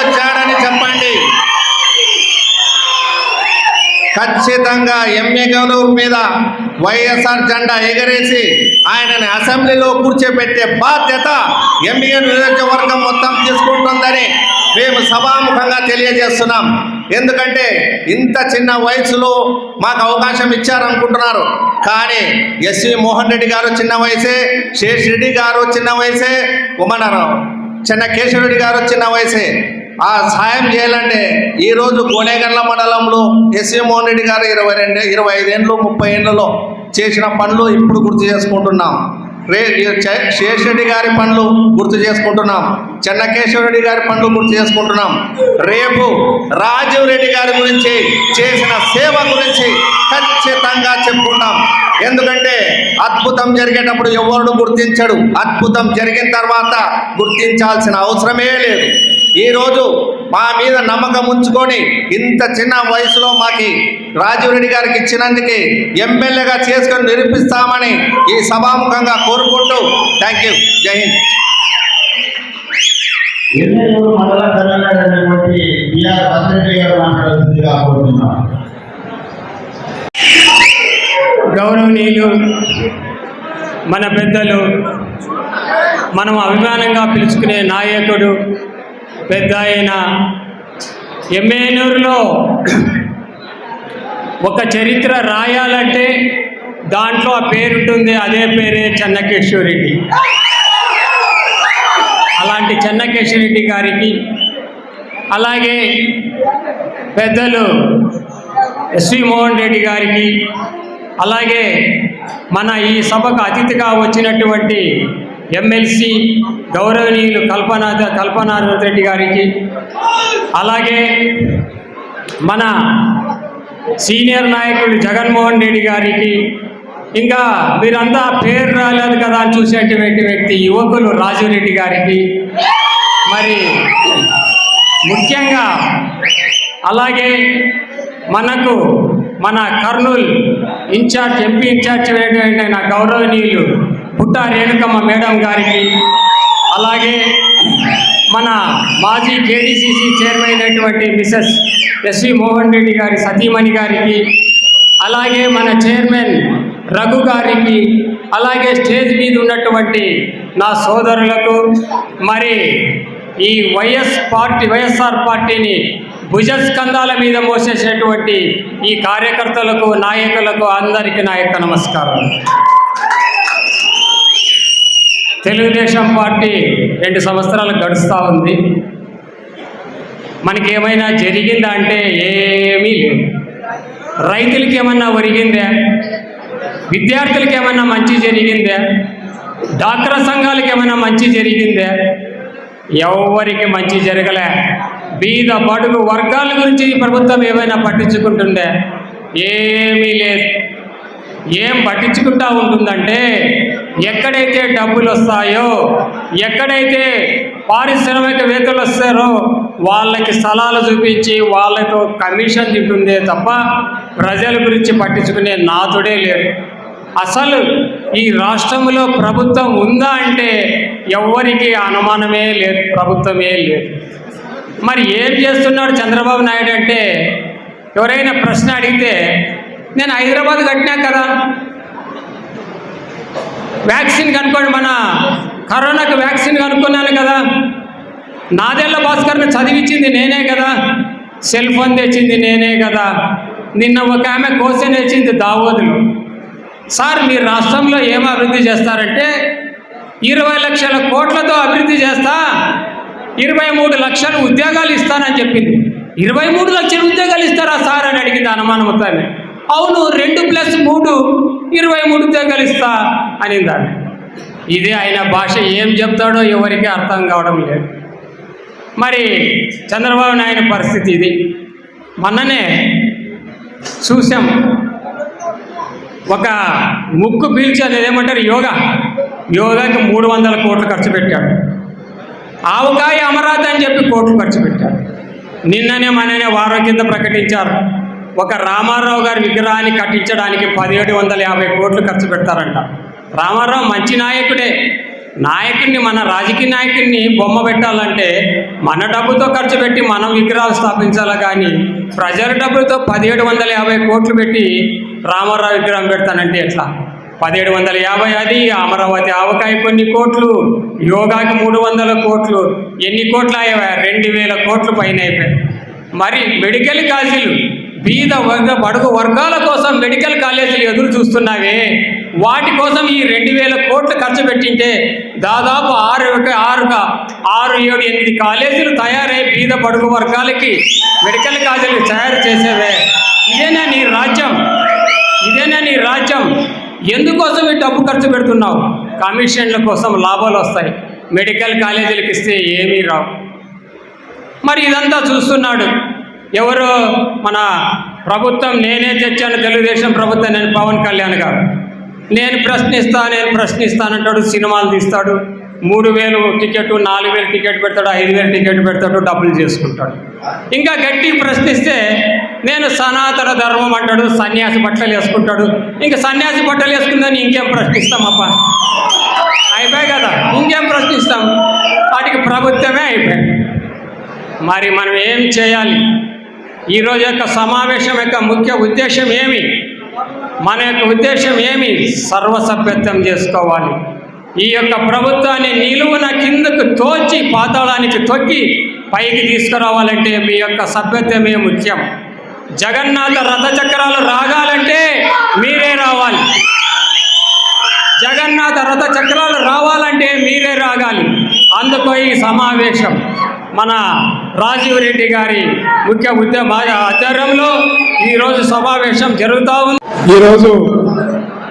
[SPEAKER 7] వచ్చాడని చెప్పండి. ఖచ్చితంగా ఎమ్మెగనూరు మీద వైఎస్ఆర్ జెండా ఎగరేసి ఆయనని అసెంబ్లీలో కూర్చోబెట్టే బాధ్యత ఎమ్మెగనూరు నియోజకవర్గం మొత్తం తీసుకుంటుందని మేము సభాముఖంగా తెలియజేస్తున్నాం. ఎందుకంటే ఇంత చిన్న వయసులో మాకు అవకాశం ఇచ్చారనుకుంటున్నారు, కానీ ఎస్వి మోహన్ రెడ్డి గారు చిన్న వయసే, శేష్ రెడ్డి గారు చిన్న వయసే, మన చెన్నకేశవరెడ్డి గారు చిన్న వయసే. ఆ సాయం చేయాలంటే ఈరోజు కోనేగండ్ల మండలంలో ఎస్వి మోహన్ రెడ్డి గారు 25 ఏళ్ళు 30 ఏళ్లలో చేసిన పనులు ఇప్పుడు గుర్తు చేసుకుంటున్నాం. శేష్ రెడ్డి గారి పనులు గుర్తు చేసుకుంటున్నాం, చెన్నకేశవరెడ్డి గారి పనులు గుర్తు చేసుకుంటున్నాం. రేపు రాజీవ్ రెడ్డి గారి గురించి చేసిన సేవ గురించి ఖచ్చితంగా చెప్పుకుంటాం. ఎందుకంటే అద్భుతం జరిగేటప్పుడు ఎవరు గుర్తించడు, అద్భుతం జరిగిన తర్వాత గుర్తించాల్సిన అవసరమే లేదు. ఈరోజు మా మీద నమ్మకం ఉంచుకొని ఇంత చిన్న వయసులో మాకి రాజీవ్ రెడ్డి గారికి ఇచ్చినందుకు ఎమ్మెల్యేగా చేసుకొని నిరూపిస్తామని ఈ సభాముఖంగా కోరుకుంటూ థ్యాంక్ యూ. జై హింద్.
[SPEAKER 1] ఎన్నెల్లూరు మండల కన్వీనర్ అయినటువంటి బిఆర్ వాసిరెడ్డి గారు మాట్లాడాల్సిందిగా కోరుతున్నాం.
[SPEAKER 4] గౌరవనీయులు, మన పెద్దలు, మనం అభిమానంగా పిలుచుకునే నాయకుడు, పెద్ద అయిన ఎమ్మెనూరులో ఒక చరిత్ర రాయాలంటే దాంట్లో ఆ పేరుంటుంది, అదే పేరే చెన్నకేశవరెడ్డి. అలాంటి చెన్నకేశవరెడ్డి గారికి, అలాగే పెద్దలు ఎస్వి మోహన్ రెడ్డి గారికి, అలాగే మన ఈ సభకు అతిథిగా వచ్చినటువంటి ఎమ్మెల్సీ గౌరవనీయులు కల్పనాథ్ రెడ్డి గారికి, అలాగే మన సీనియర్ నాయకుడు జగన్మోహన్ రెడ్డి గారికి, ఇంకా మీరంతా పేరు రాలేదు కదా అని చూసేటువంటి వ్యక్తి యువకులు రాజీవ్ రెడ్డి గారికి, మరి ముఖ్యంగా అలాగే మనకు మన కర్నూలు ఇన్ఛార్జ్ ఎంపీ ఇన్ఛార్జ్ అయినటువంటి నా గౌరవనీయులు పుట్టా రేణుకమ్మ మేడం గారికి, అలాగే మన మాజీ కేడీసీసీ చైర్మన్ అయినటువంటి మిసెస్ ఎస్వి మోహన్ రెడ్డి గారి సతీమణి గారికి, అలాగే మన చైర్మన్ రఘు గారికి, అలాగే స్టేజ్ మీద ఉన్నటువంటి నా సోదరులకు, మరి ఈ వైఎస్ఆర్ పార్టీని భుజస్కంధాల మీద మోసేసేటువంటి ఈ కార్యకర్తలకు, నాయకులకు అందరికీ నా యొక్క నమస్కారం. తెలుగుదేశం పార్టీ 2 సంవత్సరాలు గడుస్తూ ఉంది. మనకేమైనా జరిగిందా అంటే ఏమీ లేదు. రైతులకి ఏమన్నా ఒరిగిందా? విద్యార్థులకి ఏమన్నా మంచి జరిగిందా? డాక్టర్ సంఘాలకి ఏమైనా మంచి జరిగిందా? ఎవరికి మంచి జరగలే. బీద బడుగు వర్గాల గురించి ప్రభుత్వం ఏమైనా పట్టించుకుంటుందే? ఏమీ లేదు. ఏం పట్టించుకుంటా ఉంటుందంటే ఎక్కడైతే డబ్బులు వస్తాయో, ఎక్కడైతే పారిశ్రామికవేత్తలు వస్తారో వాళ్ళకి స్థలాలు చూపించి వాళ్ళతో కమిషన్ తింటుందే తప్ప ప్రజల గురించి పట్టించుకునే నాతుడే లేడు. అసలు ఈ రాష్ట్రంలో ప్రభుత్వం ఉందా అంటే ఎవరికి అనుమానమే లేదు, ప్రభుత్వమే లేదు. మరి ఏం చేస్తున్నాడు చంద్రబాబు నాయుడు అంటే ఎవరైనా ప్రశ్న అడిగితే నేను హైదరాబాద్ కట్టినా కదా, వ్యాక్సిన్ కనుక్కోండి, మన కరోనాకు వ్యాక్సిన్ కనుక్కున్నాను కదా, నాదెళ్ల భాస్కర్ని చదివించింది నేనే కదా, సెల్ ఫోన్ తెచ్చింది నేనే కదా, నిన్న ఒక ఆమె కోసెన్ తెచ్చింది దావోదులు. సార్ మీరు రాష్ట్రంలో ఏం అభివృద్ధి చేస్తారంటే 20 లక్షల కోట్లతో అభివృద్ధి చేస్తా, 23 లక్షల ఉద్యోగాలు ఇస్తానని చెప్పింది. 23 లక్షల ఉద్యోగాలు ఇస్తారా సార్ అని అడిగింది అనుమానంతో. అవును 2+3 23 ఉద్యోగాలు ఇస్తా అనింది ఆమె. ఇదే ఆయన భాష ఏం చెప్తాడో ఎవరికి అర్థం కావడం లేదు. మరి చంద్రబాబు నాయుడు పరిస్థితి ఇది. మొన్ననే చూసాం, ఒక ముక్కు పీల్చి అనేది ఏమంటారు యోగాకి 300 కోట్లు ఖర్చు పెట్టాడు. ఆవకాయ అమరావతి అని చెప్పి కోట్లు ఖర్చు పెట్టాడు. నిన్ననే మననే వారం కింద ప్రకటించారు, ఒక రామారావు గారి విగ్రహాన్ని కట్టించడానికి 1750 కోట్లు ఖర్చు పెడతారంట. రామారావు మంచి నాయకుడే, నాయకుడిని మన రాజకీయ నాయకుడిని బొమ్మ పెట్టాలంటే మన డబ్బుతో ఖర్చు పెట్టి మనం విగ్రహాలు స్థాపించాలి, కానీ ప్రజల డబ్బులతో 1750 కోట్లు పెట్టి రామారావు విగ్రహం పెడతానంటే ఎట్లా? 1750 అది, అమరావతి ఆవకాయ కొన్ని కోట్లు, యోగాకి 300 కోట్లు, ఎన్ని కోట్లు అయ్యాయి? 2000 కోట్లు పైన అయిపోయాయి. మరి మెడికల్ కాలేజీలు బీద బడుగు వర్గాల కోసం మెడికల్ కాలేజీలు ఎదురు చూస్తున్నావే, వాటి కోసం ఈ 2000 కోట్లు ఖర్చు పెట్టింటే దాదాపు 6-8 కాలేజీలు తయారై బీద బడుగు వర్గాలకి మెడికల్ కాలేజీలు తయారు చేసేవే. ఇదేనా నీ రాజ్యం? ఇదేనా నీ రాజ్యం? ఎందుకోసం ఈ డబ్బు ఖర్చు పెడుతున్నావు? కమిషన్ల కోసం లాభాలు వస్తాయి, మెడికల్ కాలేజీలకు ఇస్తే ఏమీ రావు. మరి ఇదంతా చూస్తున్నాడు ఎవరు? మన ప్రభుత్వం. నేనే తెచ్చాను తెలుగుదేశం ప్రభుత్వం, నేను పవన్ కళ్యాణ్ గారు. నేను ప్రశ్నిస్తానంటాడు, సినిమాలు తీస్తాడు, 3000 టికెట్, 4000 టికెట్ పెడతాడు, 5000 టికెట్ పెడతాడు, డబ్బులు చేసుకుంటాడు. ఇంకా గట్టిగా ప్రశ్నిస్తే నేను సనాతన ధర్మం అంటాడు, సన్యాసి బట్టలు వేసుకుంటాడు. ఇంకా సన్యాసి బట్టలు వేసుకుందని ఇంకేం ప్రశ్నిస్తామప్ప? అయిపోయాయి కదా, ఇంకేం ప్రశ్నిస్తాం? వాటికి ప్రభుత్వమే అయిపోయాయి. మరి మనం ఏం చేయాలి? ఈరోజు యొక్క సమావేశం యొక్క ముఖ్య ఉద్దేశం ఏమి? మన యొక్క ఉద్దేశం ఏమి? సర్వసభ్యత్వం చేసుకోవాలి. ఈ యొక్క ప్రభుత్వాన్ని నిలువున కిందకు తోచి పాతాళానికి తొక్కి పైకి తీసుకురావాలంటే మీ యొక్క సభ్యత్వమే ముఖ్యం. జగన్నాథ రథచక్రాలు రాగాలంటే మీరే రావాలి. జగన్నాథ రథచక్రాలు రావాలంటే మీరే రాగాలి. అందుకో ఈ సమావేశం మన రాజీవ్ రెడ్డి గారి ముఖ్య ఉద్యమ ఆధ్వర్యంలో ఈరోజు సమావేశం జరుగుతూ ఉంది.
[SPEAKER 10] ఈరోజు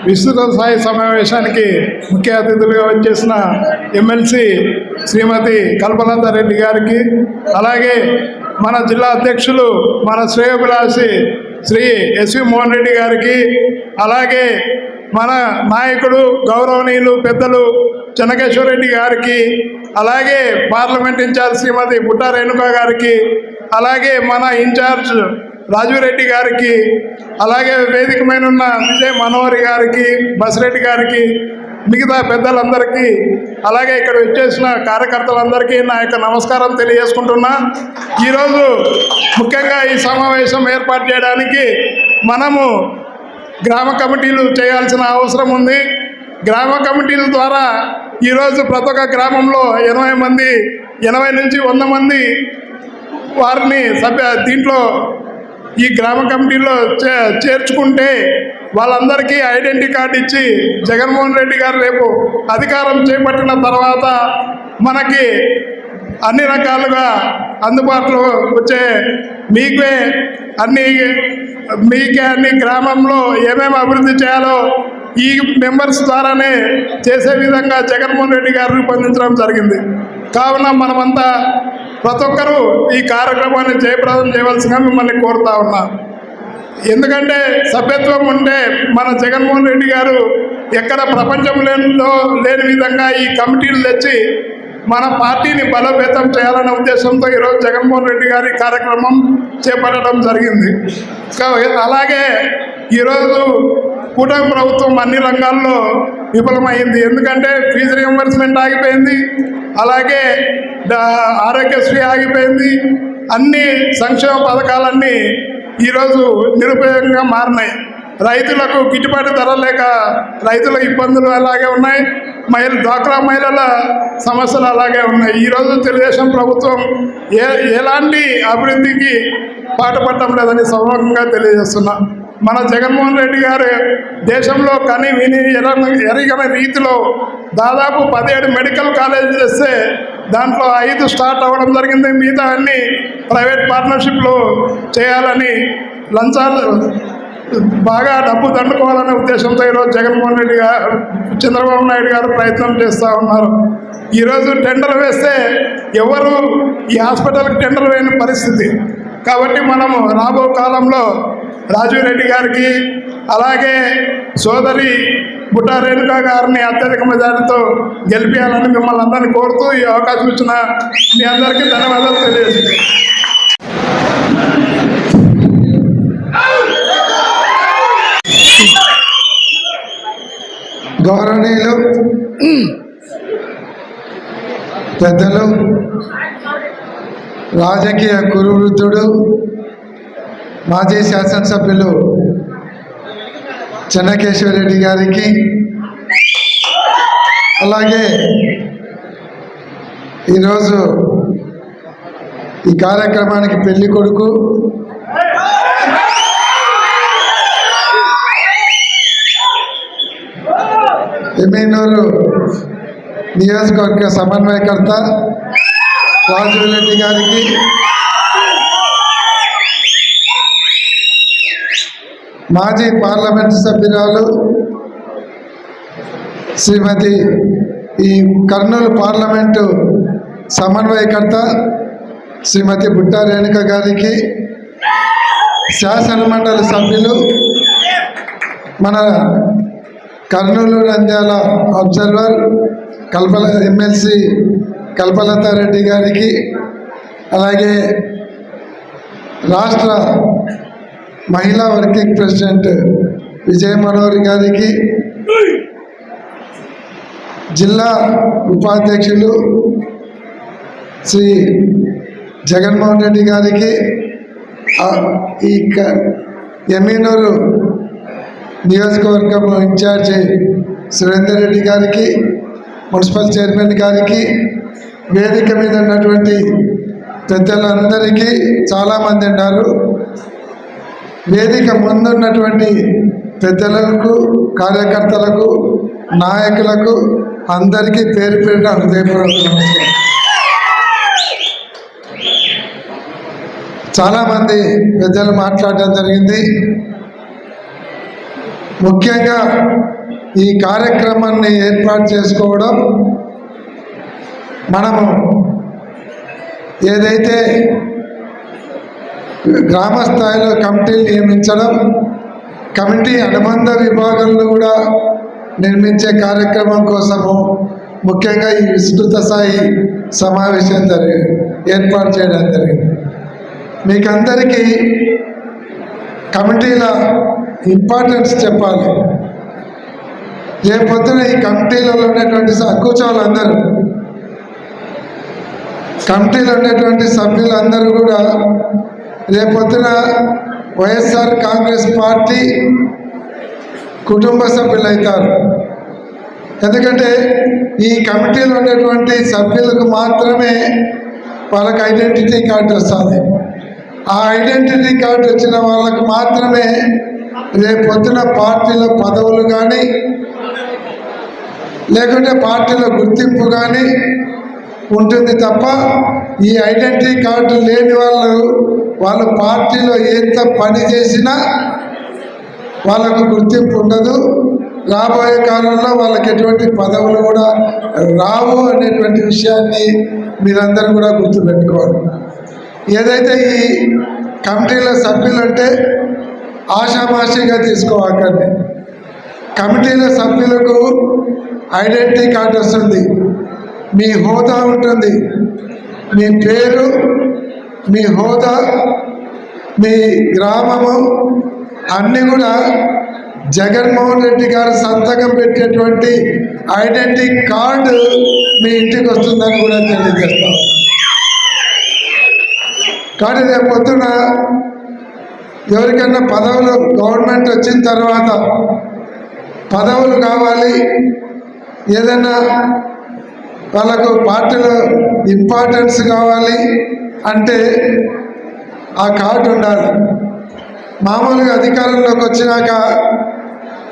[SPEAKER 10] విస్తృత స్థాయి సమావేశానికి ముఖ్య అతిథులుగా వచ్చేసిన ఎమ్మెల్సీ శ్రీమతి కల్పలత రెడ్డి గారికి, అలాగే మన జిల్లా అధ్యక్షులు మన శ్రేయోభిలాషి శ్రీ ఎస్వి మోహన్ రెడ్డి గారికి, అలాగే మన నాయకుడు గౌరవనీయులు పెద్దలు చెన్నకేశ్వర రెడ్డి గారికి, అలాగే పార్లమెంట్ ఇన్ఛార్జ్ శ్రీమతి బుట్టా రేణుక గారికి, అలాగే మన ఇన్ఛార్జ్ రాజురెడ్డి గారికి, అలాగే వేదిక మీద ఉన్న విజయ్ మనోహరి గారికి, బసిరెడ్డి గారికి, మిగతా పెద్దలందరికీ, అలాగే ఇక్కడ వచ్చేసిన కార్యకర్తలందరికీ నా యొక్క నమస్కారం తెలియజేసుకుంటున్నా. ఈరోజు ముఖ్యంగా ఈ సమావేశం ఏర్పాటు చేయడానికి మనము గ్రామ కమిటీలు చేయాల్సిన అవసరం ఉంది. గ్రామ కమిటీల ద్వారా ఈరోజు ప్రతి ఒక్క గ్రామంలో 80 నుంచి 100 మంది వారిని దీంట్లో ఈ గ్రామ కమిటీలో చేర్చుకుంటే వాళ్ళందరికీ ఐడెంటిటీ కార్డు ఇచ్చి జగన్మోహన్ రెడ్డి గారు రేపు అధికారం చేపట్టిన తర్వాత మనకి అన్ని రకాలుగా అందుబాటులో వచ్చే మీకే అన్ని గ్రామంలో ఏమేమి అభివృద్ధి చేయాలో ఈ మెంబర్స్ ద్వారానే చేసే విధంగా జగన్మోహన్ రెడ్డి గారు రూపొందించడం జరిగింది. కావున మనమంతా ప్రతి ఒక్కరూ ఈ కార్యక్రమాన్ని జయప్రదం చేయవలసిందిగా మిమ్మల్ని కోరుతా ఉన్నా. ఎందుకంటే సభ్యత్వం ఉంటే మన జగన్మోహన్ రెడ్డి గారు ఎక్కడ ప్రపంచంలో లేని విధంగా ఈ కమిటీలు తెచ్చి మన పార్టీని బలోపేతం చేయాలనే ఉద్దేశంతో ఈరోజు జగన్మోహన్ రెడ్డి గారి కార్యక్రమం చేపట్టడం జరిగింది. అలాగే ఈరోజు కూటమి ప్రభుత్వం అన్ని రంగాల్లో విఫలమైంది. ఎందుకంటే ఫీజు రియంబర్స్మెంట్ ఆగిపోయింది, అలాగే ఆరోగ్యశ్రీ ఆగిపోయింది, అన్ని సంక్షేమ పథకాలన్నీ ఈరోజు నిరుపయోగంగా మారినాయి. రైతులకు గిట్టుబాటు ధర లేక రైతుల ఇబ్బందులు అలాగే ఉన్నాయి, డ్వాక్రా మహిళల సమస్యలు అలాగే ఉన్నాయి. ఈరోజు తెలుగుదేశం ప్రభుత్వం ఎలాంటి అభివృద్ధికి పాటుపడటం లేదని సమూలంగా తెలియజేస్తున్నా. మన జగన్మోహన్ రెడ్డి గారు దేశంలో కని విని ఎరగని రీతిలో దాదాపు 17 మెడికల్ కాలేజీలు చేస్తే దాంట్లో 5 స్టార్ట్ అవ్వడం జరిగింది. మిగతా అన్ని ప్రైవేట్ పార్ట్నర్షిప్లో చేయాలని లంచాలు బాగా డబ్బు దండుకోవాలనే ఉద్దేశంతో ఈరోజు జగన్మోహన్ రెడ్డి గారు చంద్రబాబు నాయుడు గారు ప్రయత్నం చేస్తూ ఉన్నారు. ఈరోజు టెండర్ వేస్తే ఎవరు ఈ హాస్పిటల్కి టెండర్ వేయని పరిస్థితి. కాబట్టి మనము రాబో కాలంలో రాజీవ్ రెడ్డి గారికి, అలాగే సోదరి బుట్టా రేణుక గారిని అత్యధిక మెజారిటీతో గెలిపించాలని మిమ్మల్ని అందరినీ కోరుతూ ఈ అవకాశం ఇచ్చిన మీ అందరికీ ధన్యవాదాలు తెలియజేస్తున్నాను.
[SPEAKER 2] గౌరవనీయులు పెద్దలు, రాజకీయ కురువృద్ధుడు, మాజీ శాసనసభ్యులు చెన్నకేశ్వరరెడ్డి గారికి, అలాగే ఈరోజు ఈ కార్యక్రమానికి పెళ్లి కొడుకు ఎమ్మెనూరు నియోజకవర్గ సమన్వయకర్త రాజురెడ్డి గారికి, మాజీ పార్లమెంటు సభ్యురాలు శ్రీమతి ఈ కర్నూలు పార్లమెంటు సమన్వయకర్త శ్రీమతి బుట్టా రేణుక గారికి, శాసనమండలి సభ్యులు మన కర్నూలు నంద్యాల అబ్జర్వర్ ఎమ్మెల్సీ కల్పలతారెడ్డి గారికి, అలాగే రాష్ట్ర మహిళా వర్కింగ్ ప్రెసిడెంట్ విజయ మనోహర్ గారికి, జిల్లా ఉపాధ్యక్షులు శ్రీ జగన్మోహన్ రెడ్డి గారికి, ఈ ఎమ్మెనూరు నియోజకవర్గం ఇన్ఛార్జి సురేందర్ రెడ్డి గారికి, మున్సిపల్ చైర్మన్ గారికి, వేదిక మీద ఉన్నటువంటి పెద్దలందరికీ, చాలామంది ఉన్నారు, వేదిక ముందున్నటువంటి పెద్దలకు, కార్యకర్తలకు, నాయకులకు అందరికీ పేరు పేరున హృదయపూర్వక నమస్కారం. చాలామంది పెద్దలు మాట్లాడడం జరిగింది. ముఖ్యంగా ఈ కార్యక్రమాన్ని ఏర్పాటు చేసుకోవడం, మనము ఏదైతే గ్రామ స్థాయిలో కమిటీలు నియమించడం, కమిటీ అనుబంధ విభాగాలను కూడా నిర్మించే కార్యక్రమం కోసము ముఖ్యంగా ఈ విస్తృత స్థాయి సమావేశం ఏర్పాటు చేయడం జరిగింది. మీకందరికీ కమిటీల ఇంపార్టెన్స్ చెప్పాలి. రేపొద్దున ఈ కమిటీలలో ఉన్నటువంటి కూర్చోవాలందరూ, కమిటీలో ఉన్నటువంటి సభ్యులందరూ కూడా రేపొద్దున వైఎస్ఆర్ కాంగ్రెస్ పార్టీ కుటుంబ సభ్యులు అవుతారు. ఎందుకంటే ఈ కమిటీలో ఉన్నటువంటి సభ్యులకు మాత్రమే వాళ్ళకి ఐడెంటిటీ కార్డు వస్తుంది. ఆ ఐడెంటిటీ కార్డు వచ్చిన వాళ్ళకు మాత్రమే రేపొద్దున పార్టీలో పదవులు కానీ లేకుంటే పార్టీలో గుర్తింపు కానీ ఉంటుంది తప్ప, ఈ ఐడెంటిటీ కార్డు లేని వాళ్ళు పార్టీలో ఎంత పని చేసినా వాళ్ళకు గుర్తింపు ఉండదు. రాబోయే కాలంలో వాళ్ళకి ఎటువంటి పదవులు కూడా రావు అనేటువంటి విషయాన్ని మీరందరూ కూడా గుర్తుపెట్టుకోవాలి. ఏదైతే ఈ కమిటీలో సభ్యులు అంటే ఆషామాషిగా తీసుకోవాలండి. కమిటీల సభ్యులకు ఐడెంటిటీ కార్డు వస్తుంది, మీ హోదా ఉంటుంది, మీ పేరు, మీ హోదా, మీ గ్రామము అన్నీ కూడా జగన్మోహన్ రెడ్డి గారు సంతకం పెట్టేటువంటి ఐడెంటిటీ కార్డు మీ ఇంటికి వస్తుందని కూడా తెలియజేస్తాం. కానీ రేపు పొద్దున ఎవరికైనా పదవులు గవర్నమెంట్ వచ్చిన తర్వాత పదవులు కావాలి, ఏదైనా వాళ్ళకు పార్టీలో ఇంపార్టెన్స్ కావాలి అంటే ఆ కార్డు ఉండాలి. మామూలుగా అధికారంలోకి వచ్చినాక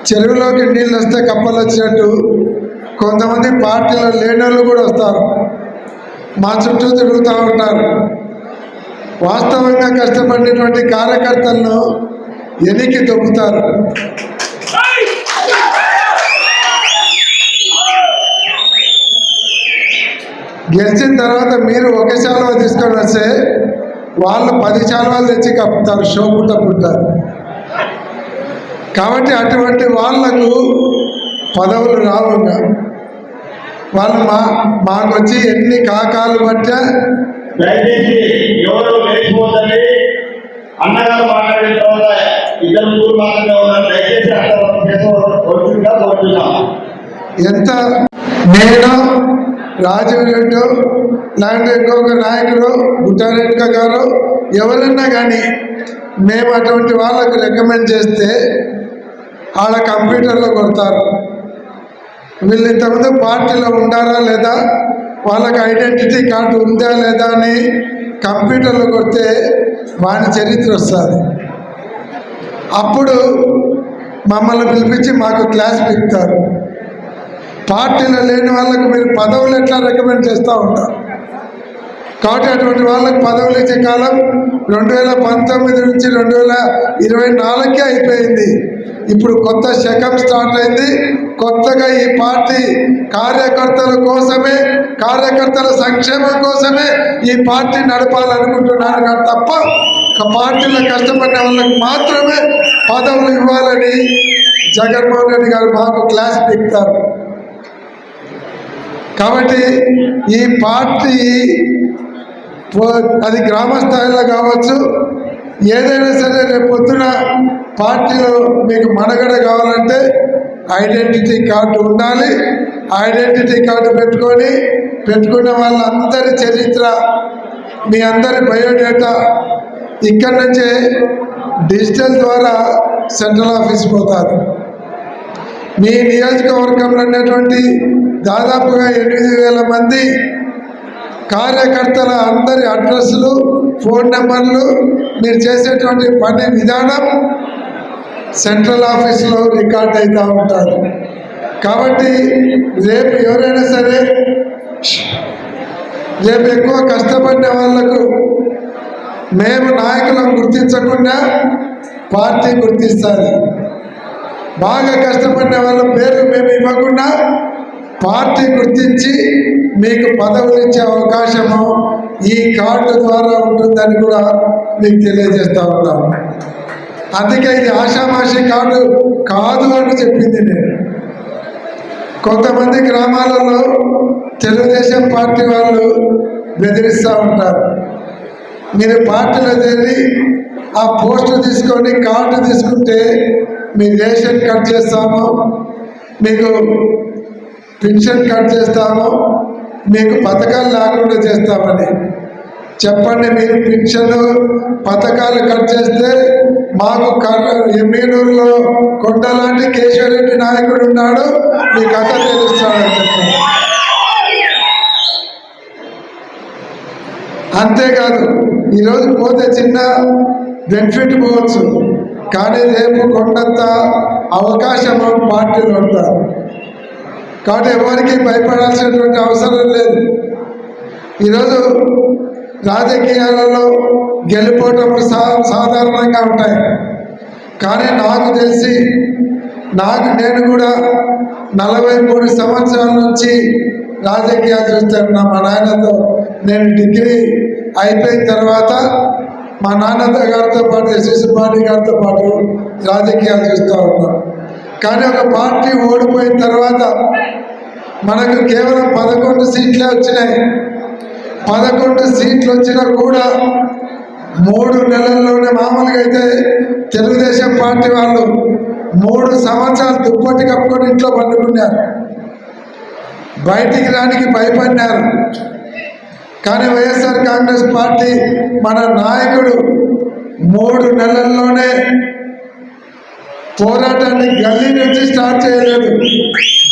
[SPEAKER 2] చెరువులోకి నీళ్ళు వస్తే కప్పలు వచ్చినట్టు కొంతమంది పార్టీలో లేనోళ్ళు కూడా వస్తారు, మా చుట్టూ తిరుగుతూ ఉంటారు. వాస్తవంగా కష్టపడినటువంటి కార్యకర్తలను ఎనికి దొబ్బుతారు. గెలిచిన తర్వాత మీరు ఒక శాలువా తీసుకొని వస్తే వాళ్ళు 10 శాలువాలు తెచ్చి కప్పుతారు, షో పుట్టారు. కాబట్టి అటువంటి వాళ్లకు పదవులు రావుగా వాళ్ళు మాకు వచ్చి ఎన్ని కాకాలు పట్టా
[SPEAKER 1] దయచేసి ఎవరు లేచిపోతుంది. అన్నగారు మాట్లాడిన తర్వాత ఇద్దరు ముగ్గురు మాత్రమే ఉన్నారు. దయచేసి అర్థంగా కోరుతున్నాం.
[SPEAKER 2] ఎంత నేను రాజీవ్ రెడ్డి లేకపోతే ఇంకొక నాయకుడు బుట్టారెడ్డి గారు ఎవరన్నా కానీ మేము అటువంటి వాళ్ళకు రికమెండ్ చేస్తే
[SPEAKER 11] ఆడ కంప్యూటర్లో కొడతారు. వీళ్ళు ఇంతకుముందు పార్టీలో ఉండారా లేదా, వాళ్ళకి ఐడెంటిటీ కార్డు ఉందా లేదా అని కంప్యూటర్లో కొడితే వాని చరిత్ర వస్తుంది. అప్పుడు మమ్మల్ని పిలిపించి మాకు క్లాస్ పెడతారు. పార్టీలో లేని వాళ్ళకు మీరు పదవులు ఎట్లా రికమెండ్ చేస్తూ ఉంటారు. కాబట్టి అటువంటి వాళ్ళకి పదవులు ఇచ్చే కాలం 2019 నుంచి 2024కే అయిపోయింది. ఇప్పుడు కొత్త శకం స్టార్ట్ అయింది. కొత్తగా ఈ పార్టీ కార్యకర్తల కోసమే, కార్యకర్తల సంక్షేమం కోసమే ఈ పార్టీ నడపాలనుకుంటున్నాను. కానీ తప్ప పార్టీలో కష్టపడిన వాళ్ళకి మాత్రమే పదవులు ఇవ్వాలని జగన్మోహన్ రెడ్డి గారు మాకు క్లాస్ పెడతారు. కాబట్టి ఈ పార్టీ అది గ్రామ స్థాయిలో కావచ్చు, ఏదైనా సరే రేపు పొద్దున పార్టీలో మీకు మనుగడ కావాలంటే ఐడెంటిటీ కార్డు ఉండాలి. ఐడెంటిటీ కార్డు పెట్టుకున్న వాళ్ళందరి చరిత్ర, మీ అందరి బయోడేటా ఇక్కడి నుంచే డిజిటల్ ద్వారా సెంట్రల్ ఆఫీస్ పోతారు. మీ నియోజకవర్గంలో ఉన్నటువంటి దాదాపుగా 8,000 మంది కార్యకర్తల అందరి అడ్రస్లు, ఫోన్ నెంబర్లు, మీరు చేసేటువంటి పని విధానం సెంట్రల్ ఆఫీస్లో రికార్డ్ అవుతూ ఉంటారు. కాబట్టి రేపు ఎవరైనా సరే, రేపు ఎక్కువ కష్టపడిన వాళ్లకు మేము నాయకులను గుర్తించకుండా పార్టీ గుర్తిస్తుంది. బాగా కష్టపడిన వాళ్ళ పేర్లు మేము ఇవ్వకుండా పార్టీ గుర్తించి మీకు పదవులు ఇచ్చే అవకాశము ఈ కార్డు ద్వారా ఉంటుందని కూడా మీకు తెలియజేస్తూ ఉన్నాం. అందుకే ఇది ఆషామాషి కార్డు కాదు అని చెప్పింది నేను. కొంతమంది గ్రామాలలో తెలుగుదేశం పార్టీ వాళ్ళు బెదిరిస్తూ ఉంటారు. మీరు పార్టీలో చేరి ఆ పోస్టు తీసుకొని కార్డు తీసుకుంటే మీ రేషన్ కట్ చేస్తాము, మీకు పెన్షన్ కట్ చేస్తాము, మీకు పథకాలు లేకుండా చేస్తామని చెప్పండి. మీరు పెన్షన్ పథకాలు కట్ చేస్తే మాకు ఎమ్మెనూరులో కొండలాంటి కేశవరెడ్డి నాయకుడు ఉన్నాడు, మీ కథ తెలుస్తాడని చెప్పండి. అంతేకాదు, ఈరోజు పోతే చిన్న బెనిఫిట్ పోవచ్చు, కానీ రేపు కొండంత అవకాశం పార్టీలో ఉంటారు. కాబట్టి ఎవరికి భయపడాల్సినటువంటి అవసరం లేదు. ఈరోజు రాజకీయాలలో గెలుపోవటం సాధారణంగా ఉంటాయి. కానీ నాకు తెలిసి నేను కూడా 43 సంవత్సరాల నుంచి రాజకీయాలు చూస్తున్నా. మా నాయనతో నేను డిగ్రీ అయిపోయిన తర్వాత మా నాన్న గారితో పాటు శిశుపాణి గారితో పాటు రాజకీయాలు చూస్తూ ఉన్నాం. కానీ ఒక పార్టీ ఓడిపోయిన తర్వాత మనకు కేవలం 11 సీట్లే వచ్చినాయి. 11 సీట్లు వచ్చినా కూడా 3 నెలల్లోనే, మామూలుగా అయితే తెలుగుదేశం పార్టీ వాళ్ళు 3 సంవత్సరాలు దుప్పటి కప్పుకొని ఇంట్లో పండుకున్నారు, బయటికి రానికి భయపడినారు. కానీ వైఎస్ఆర్ కాంగ్రెస్ పార్టీ మన నాయకుడు 3 నెలల్లోనే పోరాటాన్ని గల్లీ నుంచి స్టార్ట్ చేయలేదు,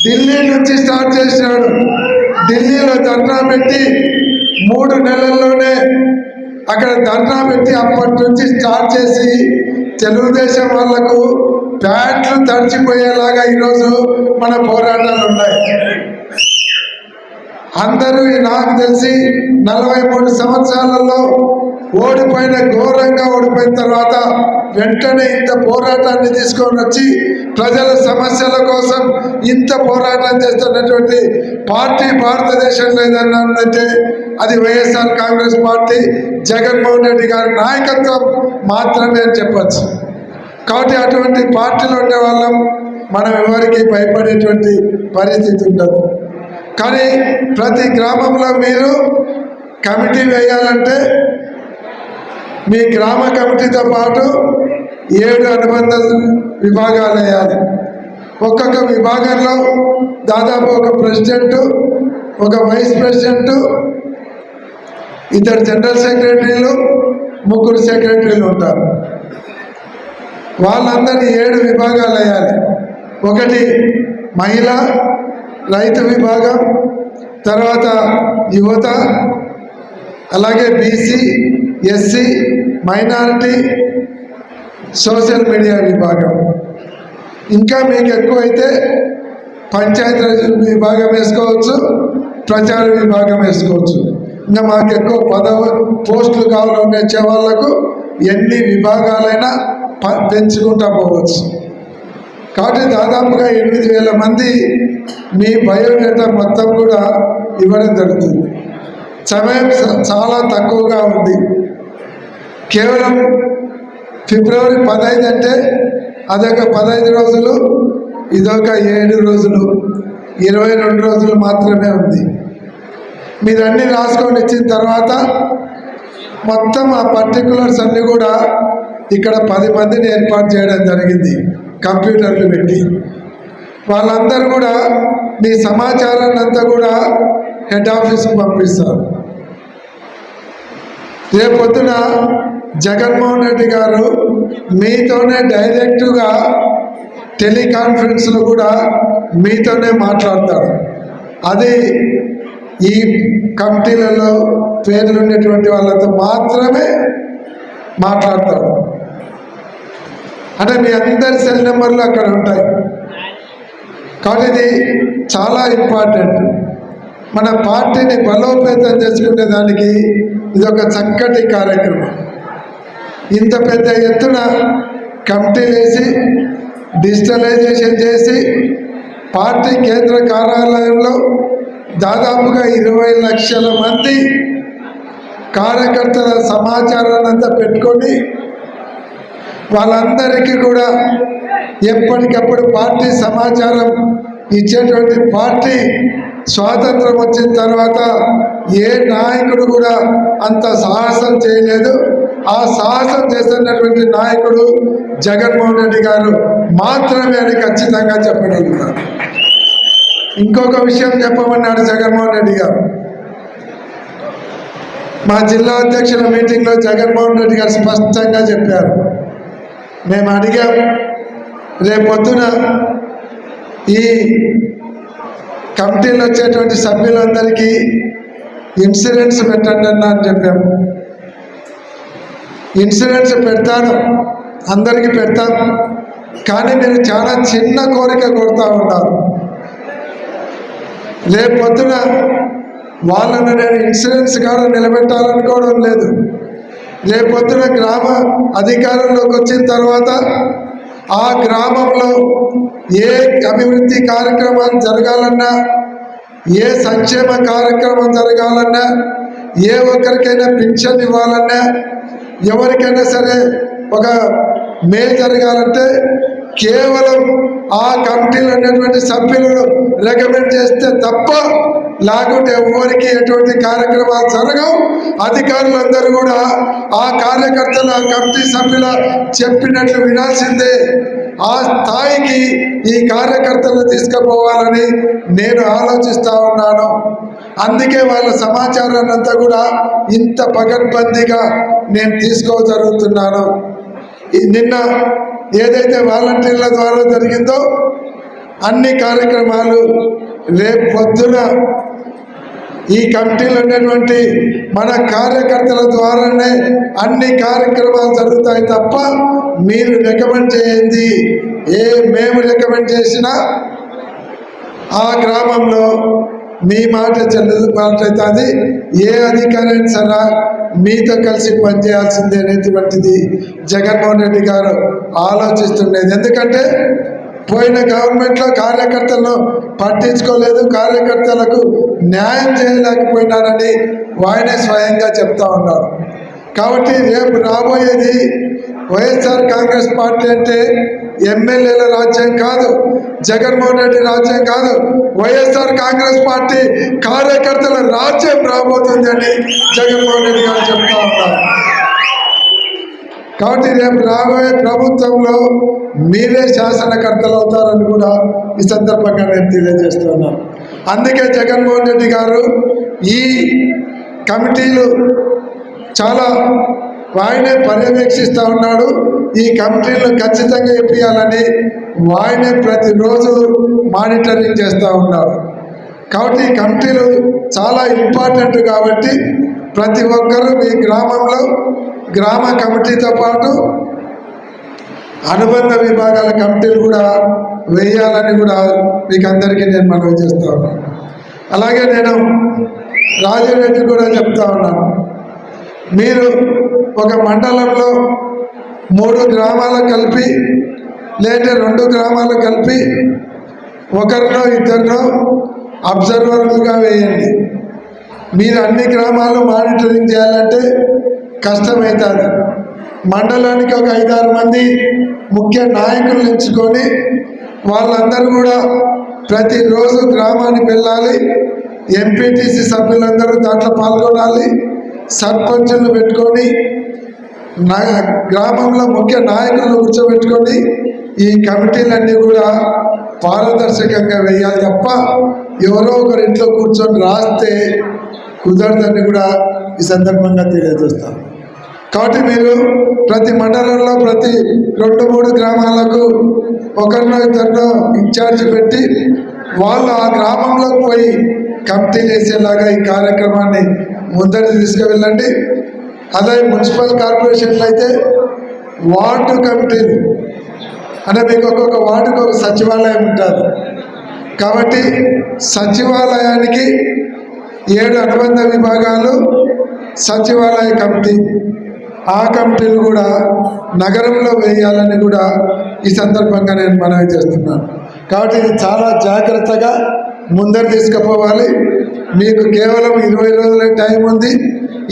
[SPEAKER 11] ఢిల్లీ నుంచి స్టార్ట్ చేసినాడు. ఢిల్లీలో ధర్నా పెట్టి 3 నెలల్లోనే అక్కడ ధర్నా పెట్టి అప్పటి నుంచి స్టార్ట్ చేసి తెలుగుదేశం వాళ్లకు ప్యాంట్లు తడిచిపోయేలాగా ఈరోజు మన పోరాటాలు ఉన్నాయి. అందరూ నాకు తెలిసి 43 సంవత్సరాలలో ఘోరంగా ఓడిపోయిన తర్వాత వెంటనే ఇంత పోరాటాన్ని తీసుకొని వచ్చి ప్రజల సమస్యల కోసం ఇంత పోరాటం చేస్తున్నటువంటి పార్టీ భారతదేశంలో ఏదన్నా ఉందంటే అది వైఎస్ఆర్ కాంగ్రెస్ పార్టీ, జగన్మోహన్ రెడ్డి గారి నాయకత్వం మాత్రమే అని చెప్పచ్చు. కాబట్టి అటువంటి పార్టీలో ఉండే వాళ్ళం మనం ఎవరికి భయపడేటువంటి పరిస్థితి ఉండదు. కానీ ప్రతి గ్రామంలో మీరు కమిటీ వేయాలంటే మీ గ్రామ కమిటీతో పాటు 7 అనుబంధ విభాగాలు వేయాలి. ఒక్కొక్క విభాగంలో దాదాపు ఒక ప్రెసిడెంటు, ఒక వైస్ ప్రెసిడెంటు, 2 జనరల్ సెక్రటరీలు, 3 సెక్రటరీలు ఉంటారు. వాళ్ళందరినీ 7 విభాగాలు వేయాలి. ఒకటి మహిళ, రైతు విభాగం, తర్వాత యువత, అలాగే BC, SC, minority, social media విభాగం. ఇంకా మీకు ఎక్కువైతే పంచాయతీరాజ్ విభాగం వేసుకోవచ్చు, ప్రచార విభాగం వేసుకోవచ్చు. ఇంకా మాకు ఎక్కువ పోస్టులు కావాలని వచ్చే వాళ్ళకు ఎన్ని విభాగాలైనా పెంచుకుంటా పోవచ్చు. కాబట్టి దాదాపుగా 8,000 మంది మీ బయోడేటా మొత్తం కూడా ఇవ్వడం జరుగుతుంది. సమయం చాలా తక్కువగా ఉంది. కేవలం ఫిబ్రవరి 15 అంటే అదొక 15 రోజులు, ఇదొక 7 రోజులు, 22 రోజులు మాత్రమే ఉంది. మీరు అన్నీ రాసుకొని ఇచ్చిన తర్వాత మొత్తం ఆ పర్టికులర్స్ అన్నీ కూడా ఇక్కడ 10 మందిని ఏర్పాటు చేయడం జరిగింది, కంప్యూటర్లు పెట్టి. వాళ్ళందరూ కూడా మీ సమాచారాన్ని అంతా కూడా హెడ్ ఆఫీస్కి పంపిస్తారు. రేపొద్దున జగన్మోహన్ రెడ్డి గారు మీతోనే డైరెక్ట్గా టెలికాన్ఫరెన్స్లో కూడా మీతోనే మాట్లాడతాడు. అది ఈ కమిటీలలో పేర్లు ఉన్నటువంటి వాళ్ళతో మాత్రమే మాట్లాడతాడు. అంటే మీ అందరి సెల్ నెంబర్లు అక్కడ ఉంటాయి. కాబట్టి ఇది చాలా ఇంపార్టెంట్. మన పార్టీని బలోపేతం చేసుకునే దానికి ఇది ఒక చక్కటి కార్యక్రమం. ఇంత పెద్ద ఎత్తున కమిటీలు వేసి డిజిటలైజేషన్ చేసి పార్టీ కేంద్ర కార్యాలయంలో దాదాపుగా 20 లక్షల మంది కార్యకర్తల సమాచారాన్ని అంతా పెట్టుకొని వాళ్ళందరికీ కూడా ఎప్పటికప్పుడు పార్టీ సమాచారం ఇచ్చేటువంటి పార్టీ స్వాతంత్రం వచ్చిన తర్వాత ఏ నాయకుడు కూడా అంత సాహసం చేయలేదు. ఆ సాహసం చేస్తున్నటువంటి నాయకుడు జగన్మోహన్ రెడ్డి గారు మాత్రమే అని ఖచ్చితంగా చెప్పగలుగుతారు. ఇంకొక విషయం చెప్పమన్నాడు జగన్మోహన్ రెడ్డి గారు. మా జిల్లా అధ్యక్షుల మీటింగ్లో జగన్మోహన్ రెడ్డి గారు స్పష్టంగా చెప్పారు. మేము అడిగాం, రేపొద్దున ఈ కమిటీలో వచ్చేటువంటి సభ్యులందరికీ ఇన్సూరెన్స్ పెట్టండి అన్న అని చెప్పాము. ఇన్సూరెన్స్ పెడతాను, అందరికీ పెడతాం, కానీ మీరు చాలా చిన్న కోరిక కోరుతూ ఉన్నారు. రేపొద్దున వాళ్ళను నేను ఇన్సూరెన్స్ కాడ నిలబెట్టాలనుకోవడం లేదు. రేపొద్దున గ్రామ అధికారంలోకి వచ్చిన తర్వాత ఆ గ్రామంలో ఏ అభివృద్ధి కార్యక్రమాలు జరగాలన్నా, ఏ సంక్షేమ కార్యక్రమం జరగాలన్నా, ఏ ఒక్కరికైనా పింఛన్ ఇవ్వాలన్నా, ఎవరికైనా సరే ఒక మేలు జరగాలంటే కేవలం ఆ కమిటీలో ఉన్నటువంటి సభ్యులను రికమెండ్ చేస్తే తప్ప లేకుంటే ఎవరికి ఎటువంటి కార్యక్రమాలు జరగవు. అధికారులందరూ కూడా ఆ కార్యకర్తల కమిటీ సభ్యుల చెప్పినట్లు వినాల్సిందే. ఆ స్థాయికి ఈ కార్యకర్తలను తీసుకుపోవాలని నేను ఆలోచిస్తూ ఉన్నాను. అందుకే వాళ్ళ సమాచారాన్ని అంతా కూడా ఇంత పకడ్బందీగా నేను తీసుకోజరుగుతున్నాను. నిన్న ఏదైతే వాలంటీర్ల ద్వారా జరిగిందో అన్ని కార్యక్రమాలు రేపు పొద్దున ఈ కమిటీలో ఉన్నటువంటి మన కార్యకర్తల ద్వారానే అన్ని కార్యక్రమాలు జరుగుతాయి తప్ప మీరు రికమెండ్ చేయండి మేము రికమెండ్ చేసినా ఆ గ్రామంలో మీ మాట చెల్లుబాటవుతుంది. ఏ అధికారైనా సరే మీతో కలిసి పనిచేయాల్సిందే అనేటువంటిది జగన్మోహన్ రెడ్డి గారు ఆలోచిస్తుండేది. ఎందుకంటే పోయిన గవర్నమెంట్లో కార్యకర్తలను పట్టించుకోలేదు, కార్యకర్తలకు న్యాయం చేయలేకపోయినారని ఆయనే స్వయంగా చెప్తా ఉన్నారు. కాబట్టి రేపు రాబోయేది వైఎస్ఆర్ కాంగ్రెస్ పార్టీ అంటే ఎమ్మెల్యేల రాజ్యం కాదు, జగన్మోహన్ రెడ్డి రాజ్యం కాదు, వైఎస్ఆర్ కాంగ్రెస్ పార్టీ కార్యకర్తల రాజ్యం రాబోతుంది అని జగన్మోహన్ రెడ్డి గారు చెప్తా ఉన్నారు. కాబట్టి రేపు రాబోయే ప్రభుత్వంలో మీరే శాసనకర్తలు అవుతారని కూడా ఈ సందర్భంగా నేను తెలియజేస్తున్నాను. అందుకే జగన్మోహన్ రెడ్డి గారు ఈ కమిటీలు చాలా ఆయనే పర్యవేక్షిస్తూ ఉన్నాడు. ఈ కమిటీలను ఖచ్చితంగా ఇప్పించాలని ఆయనే ప్రతిరోజు మానిటరింగ్ చేస్తూ ఉన్నాడు. కాబట్టి ఈ కమిటీలు చాలా ఇంపార్టెంట్. కాబట్టి ప్రతి ఒక్కరూ మీ గ్రామంలో గ్రామ కమిటీతో పాటు అనుబంధ విభాగాల కమిటీలు కూడా వేయాలని కూడా మీకు అందరికీ నేను మనవి చేస్తూ ఉన్నాను. అలాగే నేను రాజురెడ్డి కూడా చెప్తా ఉన్నాను, మీరు ఒక మండలంలో 3 గ్రామాలు కలిపి లేదా 2 గ్రామాలు కలిపి ఒకరినో ఇద్దరినో అబ్జర్వర్లుగా వేయండి. మీరు అన్ని గ్రామాలు మానిటరింగ్ చేయాలంటే కష్టమవుతుంది. మండలానికి ఒక 5-6 మంది ముఖ్య నాయకులు ఎంచుకొని వాళ్ళందరూ కూడా ప్రతిరోజు గ్రామానికి వెళ్ళాలి. ఎంపీటీసీ సభ్యులందరూ దాంట్లో పాల్గొనాలి. సర్పంచులను పెట్టుకొని గ్రామంలో ముఖ్య నాయకులను కూర్చోబెట్టుకొని ఈ కమిటీలన్నీ కూడా పారదర్శకంగా వేయాలి తప్ప ఎవరో ఒకరి ఇంట్లో కూర్చొని రాస్తే కుదరదని కూడా ఈ సందర్భంగా తెలియజేస్తాను. కాబట్టి మీరు ప్రతి మండలంలో ప్రతి 2-3 గ్రామాలకు ఒకరినో ఇద్దరినో ఇన్ఛార్జ్ పెట్టి వాళ్ళు ఆ గ్రామంలోకి పోయి కమిటీలు వేసేలాగా ఈ కార్యక్రమాన్ని ముందరికి తీసుకువెళ్ళండి. అదే మున్సిపల్ కార్పొరేషన్లు అయితే వార్డు కమిటీలు అంటే మీకు ఒక్కొక్క వార్డుకు ఒక సచివాలయం ఉంటుంది. కాబట్టి సచివాలయానికి 7 అనుబంధ విభాగాలు, సచివాలయ కమిటీ, ఆ కమిటీలు కూడా నగరంలో వేయాలని కూడా ఈ సందర్భంగా నేను మనవి చేస్తున్నాను. కాబట్టి ఇది చాలా జాగ్రత్తగా ముందరు తీసుకుపోవాలి. మీకు కేవలం 20 రోజుల టైం ఉంది.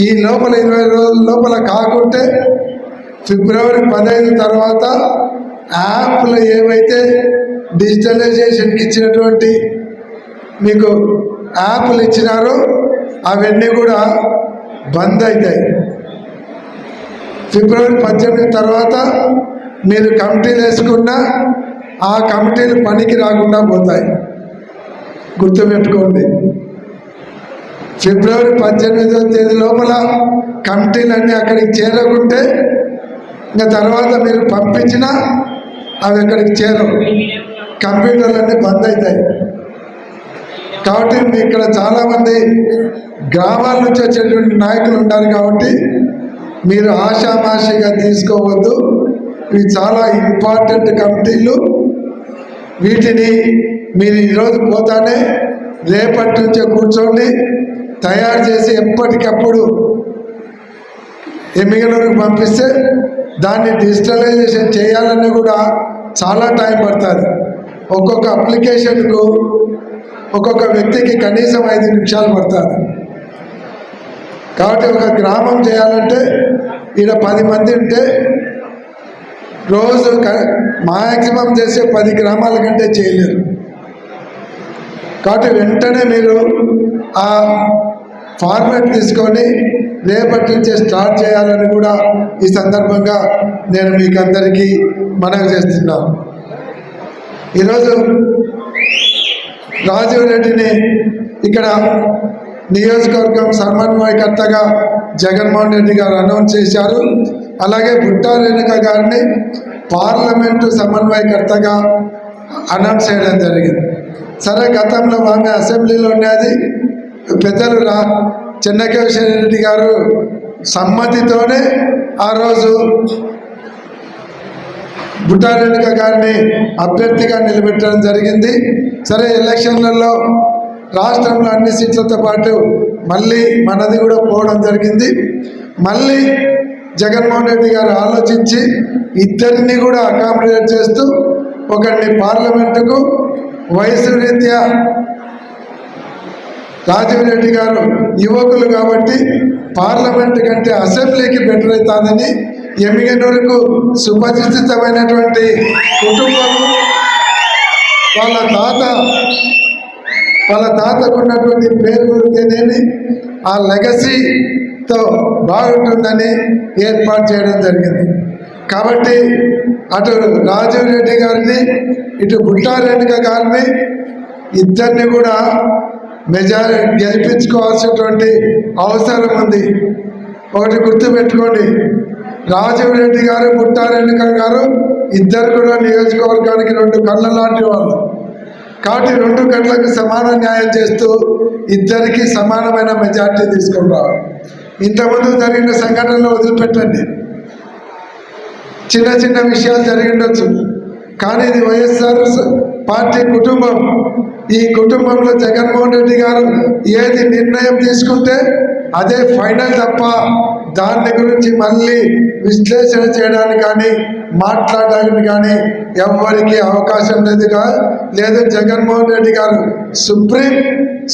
[SPEAKER 11] ఈ లోపల 20 రోజుల లోపల కాకుంటే ఫిబ్రవరి 15 తర్వాత యాప్లు ఏవైతే డిజిటలైజేషన్కి ఇచ్చినటువంటి మీకు యాప్లు ఇచ్చినారో అవన్నీ కూడా బంద్ అవుతాయి. ఫిబ్రవరి 18 తర్వాత మీరు కమిటీలు వేసుకున్నా ఆ కమిటీలు పనికి రాకుండా పోతాయి. గుర్తుపెట్టుకోండి, ఫిబ్రవరి 18వ తేదీ లోపల కమిటీలన్నీ అక్కడికి చేరకుంటే ఇంకా తర్వాత మీరు పంపించినా అవి ఎక్కడికి చేరవు, కంప్యూటర్లన్నీ బంద్ అవుతాయి. కాబట్టి ఇక్కడ చాలామంది గ్రామాల నుంచి వచ్చేటువంటి నాయకులు ఉన్నారు. కాబట్టి మీరు ఆషామాషిగా తీసుకోవద్దు. ఇవి చాలా ఇంపార్టెంట్ కమిటీలు. వీటిని మీరు ఈరోజు పోతానే రేపటి నుంచే కూర్చోండి, తయారు చేసి ఎప్పటికప్పుడు ఎమ్మిగనూరుకు పంపిస్తే దాన్ని డిజిటలైజేషన్ చేయాలని కూడా చాలా టైం పడుతుంది. ఒక్కొక్క అప్లికేషన్కు ఒక్కొక్క వ్యక్తికి కనీసం 5 నిమిషాలు పడుతుంది. కాబట్టి ఒక గ్రామం చేయాలంటే ఈడ 10 మంది ఉంటే రోజు మ్యాక్సిమం చేసే 10 గ్రామాల కంటే చేయలేరు. కాబట్టి వెంటనే మీరు ఆ ఫార్మాట్ తీసుకొని రేపటి నుంచే స్టార్ట్ చేయాలని కూడా ఈ సందర్భంగా నేను మీకు అందరికీ మనవి చేస్తున్నాను. ఈరోజు రాజీవ్ రెడ్డిని ఇక్కడ నియోజకవర్గం సమన్వయకర్తగా జగన్మోహన్ రెడ్డి గారు అనౌన్స్ చేశారు. అలాగే బుట్టా రేణుక గారిని పార్లమెంటు సమన్వయకర్తగా అనౌన్స్ చేయడం జరిగింది. సరే, గతంలో ఆమె అసెంబ్లీలో ఉన్నది. పెద్దలు చెన్నకేశ్వర రెడ్డి గారు సమ్మతితోనే ఆ రోజు బుట్టా రేణుక గారిని అభ్యర్థిగా నిలబెట్టడం జరిగింది. సరే, ఎలక్షన్లలో రాష్ట్రంలో అన్ని సీట్లతో పాటు మళ్ళీ మనది కూడా పోవడం జరిగింది. మళ్ళీ జగన్మోహన్ రెడ్డి గారు ఆలోచించి ఇద్దరిని కూడా అకామిడేట్ చేస్తూ ఒకరిని పార్లమెంటుకు, వయసు రీత్యా రాజీవ్ రెడ్డి గారు యువకులు కాబట్టి పార్లమెంట్ కంటే అసెంబ్లీకి బెటర్ అవుతుందని ఎమ్మిగనూరుకు సుపరిచితమైనటువంటి కుటుంబము, వాళ్ళ తాతకున్నటువంటి పేరు గుర్తేనేమి ఆ లెగసీతో బాగుంటుందని ఏర్పాటు చేయడం జరిగింది. కాబట్టి అటు రాజీవ్ రెడ్డి గారిని ఇటు బుట్టా రేణుక గారిని ఇద్దరిని కూడా మెజారిటీ గెలిపించుకోవాల్సినటువంటి అవసరం ఉంది. ఒకటి గుర్తుపెట్టుకోండి, రాజీవ్ రెడ్డి గారు, పుట్టారెడ్డి గారు ఇద్దరు కూడా నియోజకవర్గానికి 2 కళ్ళ లాంటి వాళ్ళు. కాబట్టి 2 కళ్ళకు సమాన న్యాయం చేస్తూ ఇద్దరికి సమానమైన మెజార్టీ తీసుకొని రావాలి. ఇంతకుముందు జరిగిన సంఘటనలు వదిలిపెట్టండి. చిన్న చిన్న విషయాలు జరిగిండొచ్చు, కానీ ఇది వైఎస్ఆర్ పార్టీ కుటుంబం. ఈ కుటుంబంలో జగన్మోహన్ రెడ్డి గారు ఏది నిర్ణయం తీసుకుంటే అదే ఫైనల్ తప్ప దాని గురించి మళ్ళీ విశ్లేషణ చేయడానికి కానీ మాట్లాడడానికి కానీ ఎవరికి అవకాశం లేదు. జగన్మోహన్ రెడ్డి గారు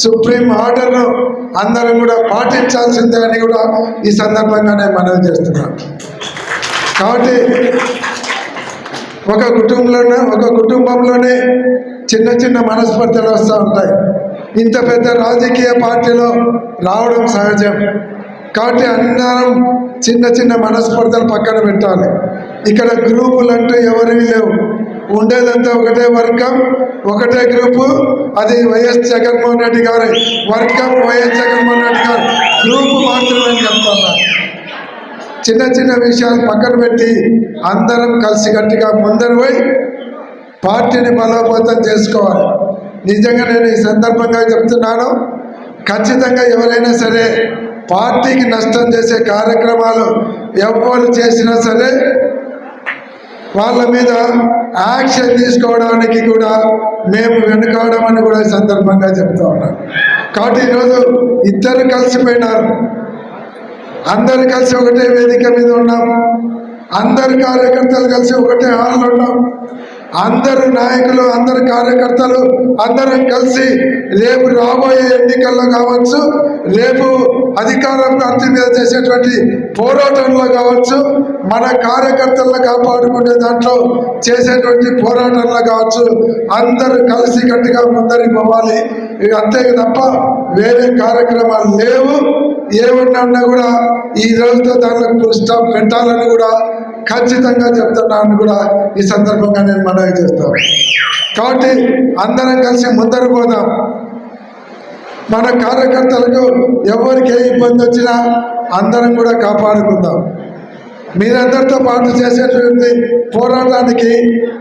[SPEAKER 11] సుప్రీం ఆర్డర్ను అందరం కూడా పాటించాల్సిందే అని కూడా ఈ సందర్భంగా నేను మనవి చేస్తున్నాను. కాబట్టి ఒక కుటుంబంలోనే చిన్న చిన్న మనస్పర్ధలు వస్తూ ఉంటాయి. ఇంత పెద్ద రాజకీయ పార్టీలో రావడం సహజం. కాబట్టి అందరం చిన్న చిన్న మనస్పర్ధలు పక్కన పెట్టాలి. ఇక్కడ గ్రూపులు అంటూ ఎవరివి లేవు. ఉండేదంతా ఒకటే వర్గం, ఒకటే గ్రూపు. అది వైఎస్ జగన్మోహన్ రెడ్డి గారి వర్గం, వైఎస్ జగన్మోహన్ రెడ్డి గారి గ్రూపు మాత్రమే చెప్తున్నారు. చిన్న చిన్న విషయాలు పక్కన పెట్టి అందరం కలిసికట్టుగా ముందరు పోయి పార్టీని బలోపేతం చేసుకోవాలి. నిజంగా నేను ఈ సందర్భంగా చెప్తున్నాను, ఖచ్చితంగా ఎవరైనా సరే పార్టీకి నష్టం చేసే కార్యక్రమాలు ఎవరు చేసినా సరే వాళ్ళ మీద యాక్షన్ తీసుకోవడానికి కూడా మేము వెనుకాడడం అని కూడా ఈ సందర్భంగా చెప్తా ఉన్నాం. కాబట్టి ఈరోజు ఇద్దరు కలిసిపోయినారు. అందరు కలిసి ఒకటే వేదిక మీద ఉన్నాం. అందరు కార్యకర్తలు కలిసి ఒకటే హాల్లో ఉన్నాం. అందరు నాయకులు, అందరు కార్యకర్తలు అందరం కలిసి రేపు రాబోయే ఎన్నికల్లో కావచ్చు, రేపు అధికారం పార్టీ మీద చేసేటువంటి పోరాటంలో కావచ్చు, మన కార్యకర్తలను కాపాడుకునే దాంట్లో చేసేటువంటి పోరాటంలో కావచ్చు, అందరూ కలిసి గట్టిగా ముందరికి పోవాలి. అంతే తప్ప వేరే కార్యక్రమాలు లేవు. ఏమన్నా కూడా ఈ రోజుతో దానికి ఫుల్ స్టాప్ పెట్టాలని కూడా ఖచ్చితంగా చెప్తున్నాను కూడా ఈ సందర్భంగా నేను మనవి చేస్తాను. కాబట్టి అందరం కలిసి ముందరు పోదాం. మన కార్యకర్తలకు ఎవరికి ఏ ఇబ్బంది వచ్చినా అందరం కూడా కాపాడుకుందాం. మీరందరితో పాటు చేసేటువంటి పోరాటానికి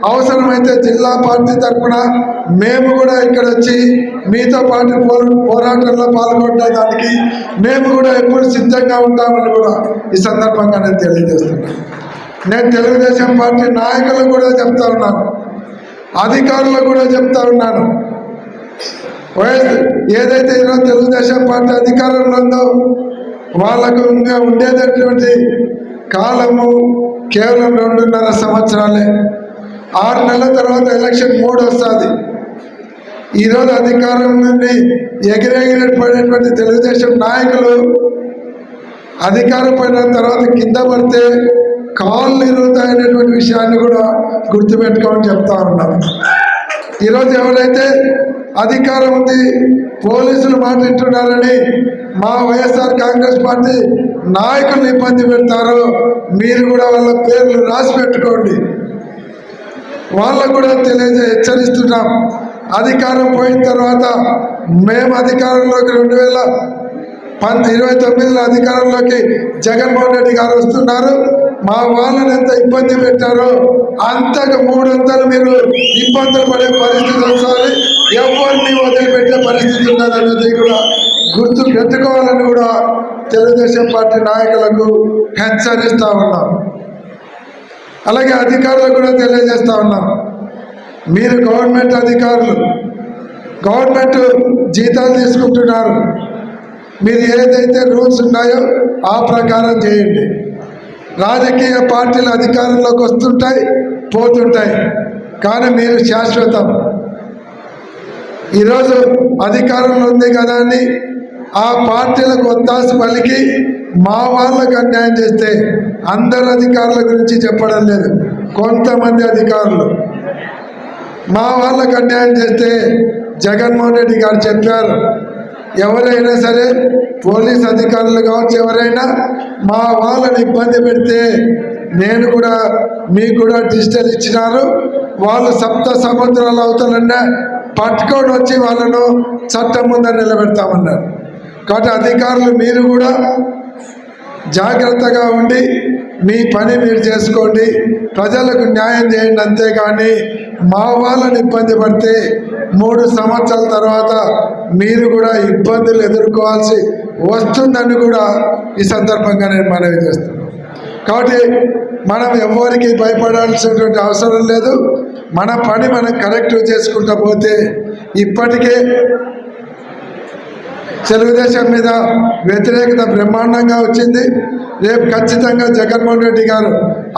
[SPEAKER 11] అవసరమైతే జిల్లా పార్టీ తరఫున మేము కూడా ఇక్కడ వచ్చి మీతో పాటు పోరాటంలో పాల్గొనడానికి మేము కూడా ఎప్పుడు సిద్ధంగా ఉంటామని కూడా ఈ సందర్భంగా నేను తెలియజేస్తున్నాను. నేను తెలుగుదేశం పార్టీ నాయకులు కూడా చెప్తా ఉన్నాను, అధికారులు కూడా చెప్తా ఉన్నాను. ఏదైతే ఈరోజు తెలుగుదేశం పార్టీ అధికారంలో ఉందో వాళ్ళకు ఇంకా ఉండేటటువంటి కాలము కేవలం 2.5 సంవత్సరాలే. 6 నెలల తర్వాత ఎలక్షన్ 3 వస్తుంది. ఈరోజు అధికారం నుండి ఎగిరెగిరెపడేటువంటి తెలుగుదేశం నాయకులు అధికారం పడిన తర్వాత కింద పడితే కాళ్ళు ఇరుగుతాయనేటువంటి విషయాన్ని కూడా గుర్తుపెట్టుకోమని చెప్తా ఉన్నాం. ఈరోజు ఎవరైతే అధికారం ఉంది, పోలీసులు మాట్లాడుతున్నారని మా వైఎస్ఆర్ కాంగ్రెస్ పార్టీ నాయకులను ఇబ్బంది పెడతారో మీరు కూడా వాళ్ళ పేర్లు రాసి పెట్టుకోండి. వాళ్ళకు కూడా హెచ్చరిస్తున్నాం. అధికారం పోయిన తర్వాత మేము అధికారంలోకి 2029లో అధికారంలోకి జగన్మోహన్ రెడ్డి గారు వస్తున్నారు. మా వాళ్ళని ఎంత ఇబ్బంది పెట్టారో అంతకు 300 మీరు ఇబ్బందులు పడే పరిస్థితి వస్తుంది. ఎవరిని వదిలిపెట్టే పరిస్థితి ఉన్నదన్నది కూడా గుర్తు పెట్టుకోవాలని కూడా తెలుగుదేశం పార్టీ నాయకులకు హెచ్చరిస్తూ ఉన్నాం. అలాగే అధికారులకు కూడా తెలియజేస్తూ ఉన్నాం, మీరు గవర్నమెంట్ అధికారులు, గవర్నమెంట్ జీతాలు తీసుకుంటున్నారు. మీరు ఏదైతే రూల్స్ ఉన్నాయో ఆ ప్రకారం చేయండి. రాజకీయ పార్టీలు అధికారంలోకి వస్తుంటాయి, పోతుంటాయి, కానీ మీరు శాశ్వతం. ఈరోజు అధికారంలో ఉంది కదా అని ఆ పార్టీలకు ఒత్తాసు పలికి మా వాళ్ళకు అన్యాయం చేస్తే, అందరు అధికారుల గురించి చెప్పడం లేదు, కొంతమంది అధికారులు మా వాళ్ళకు అన్యాయం చేస్తే జగన్మోహన్ రెడ్డి గారు చెప్పారు, ఎవరైనా సరే పోలీస్ అధికారులు కావచ్చు, ఎవరైనా మా వాళ్ళని ఇబ్బంది పెడితే నేను కూడా మీకు కూడా డిజిటల్ ఇచ్చినారు, వాళ్ళు 7 సముద్రాల అవతలన్నా పట్టుకొని వచ్చి వాళ్ళను చట్టం ముందర నిలబెడతామన్నారు. కాబట్టి అధికారులు మీరు కూడా జాగ్రత్తగా ఉండి మీ పని మీరు చేసుకోండి, ప్రజలకు న్యాయం చేయండి. అంతేగాని మా వాళ్ళని ఇబ్బంది పడితే 3 సంవత్సరాల తర్వాత మీరు కూడా ఇబ్బందులు ఎదుర్కోవాల్సి వస్తుందని కూడా ఈ సందర్భంగా నేను మనవి చేస్తున్నాను. కాబట్టి మనం ఎవరికి భయపడాల్సినటువంటి అవసరం లేదు. మన పని మనం కరెక్ట్ చేసుకుంటూ పోతే ఇప్పటికే తెలుగుదేశం మీద వ్యతిరేకత బ్రహ్మాండంగా వచ్చింది. రేపు ఖచ్చితంగా జగన్మోహన్ రెడ్డి గారు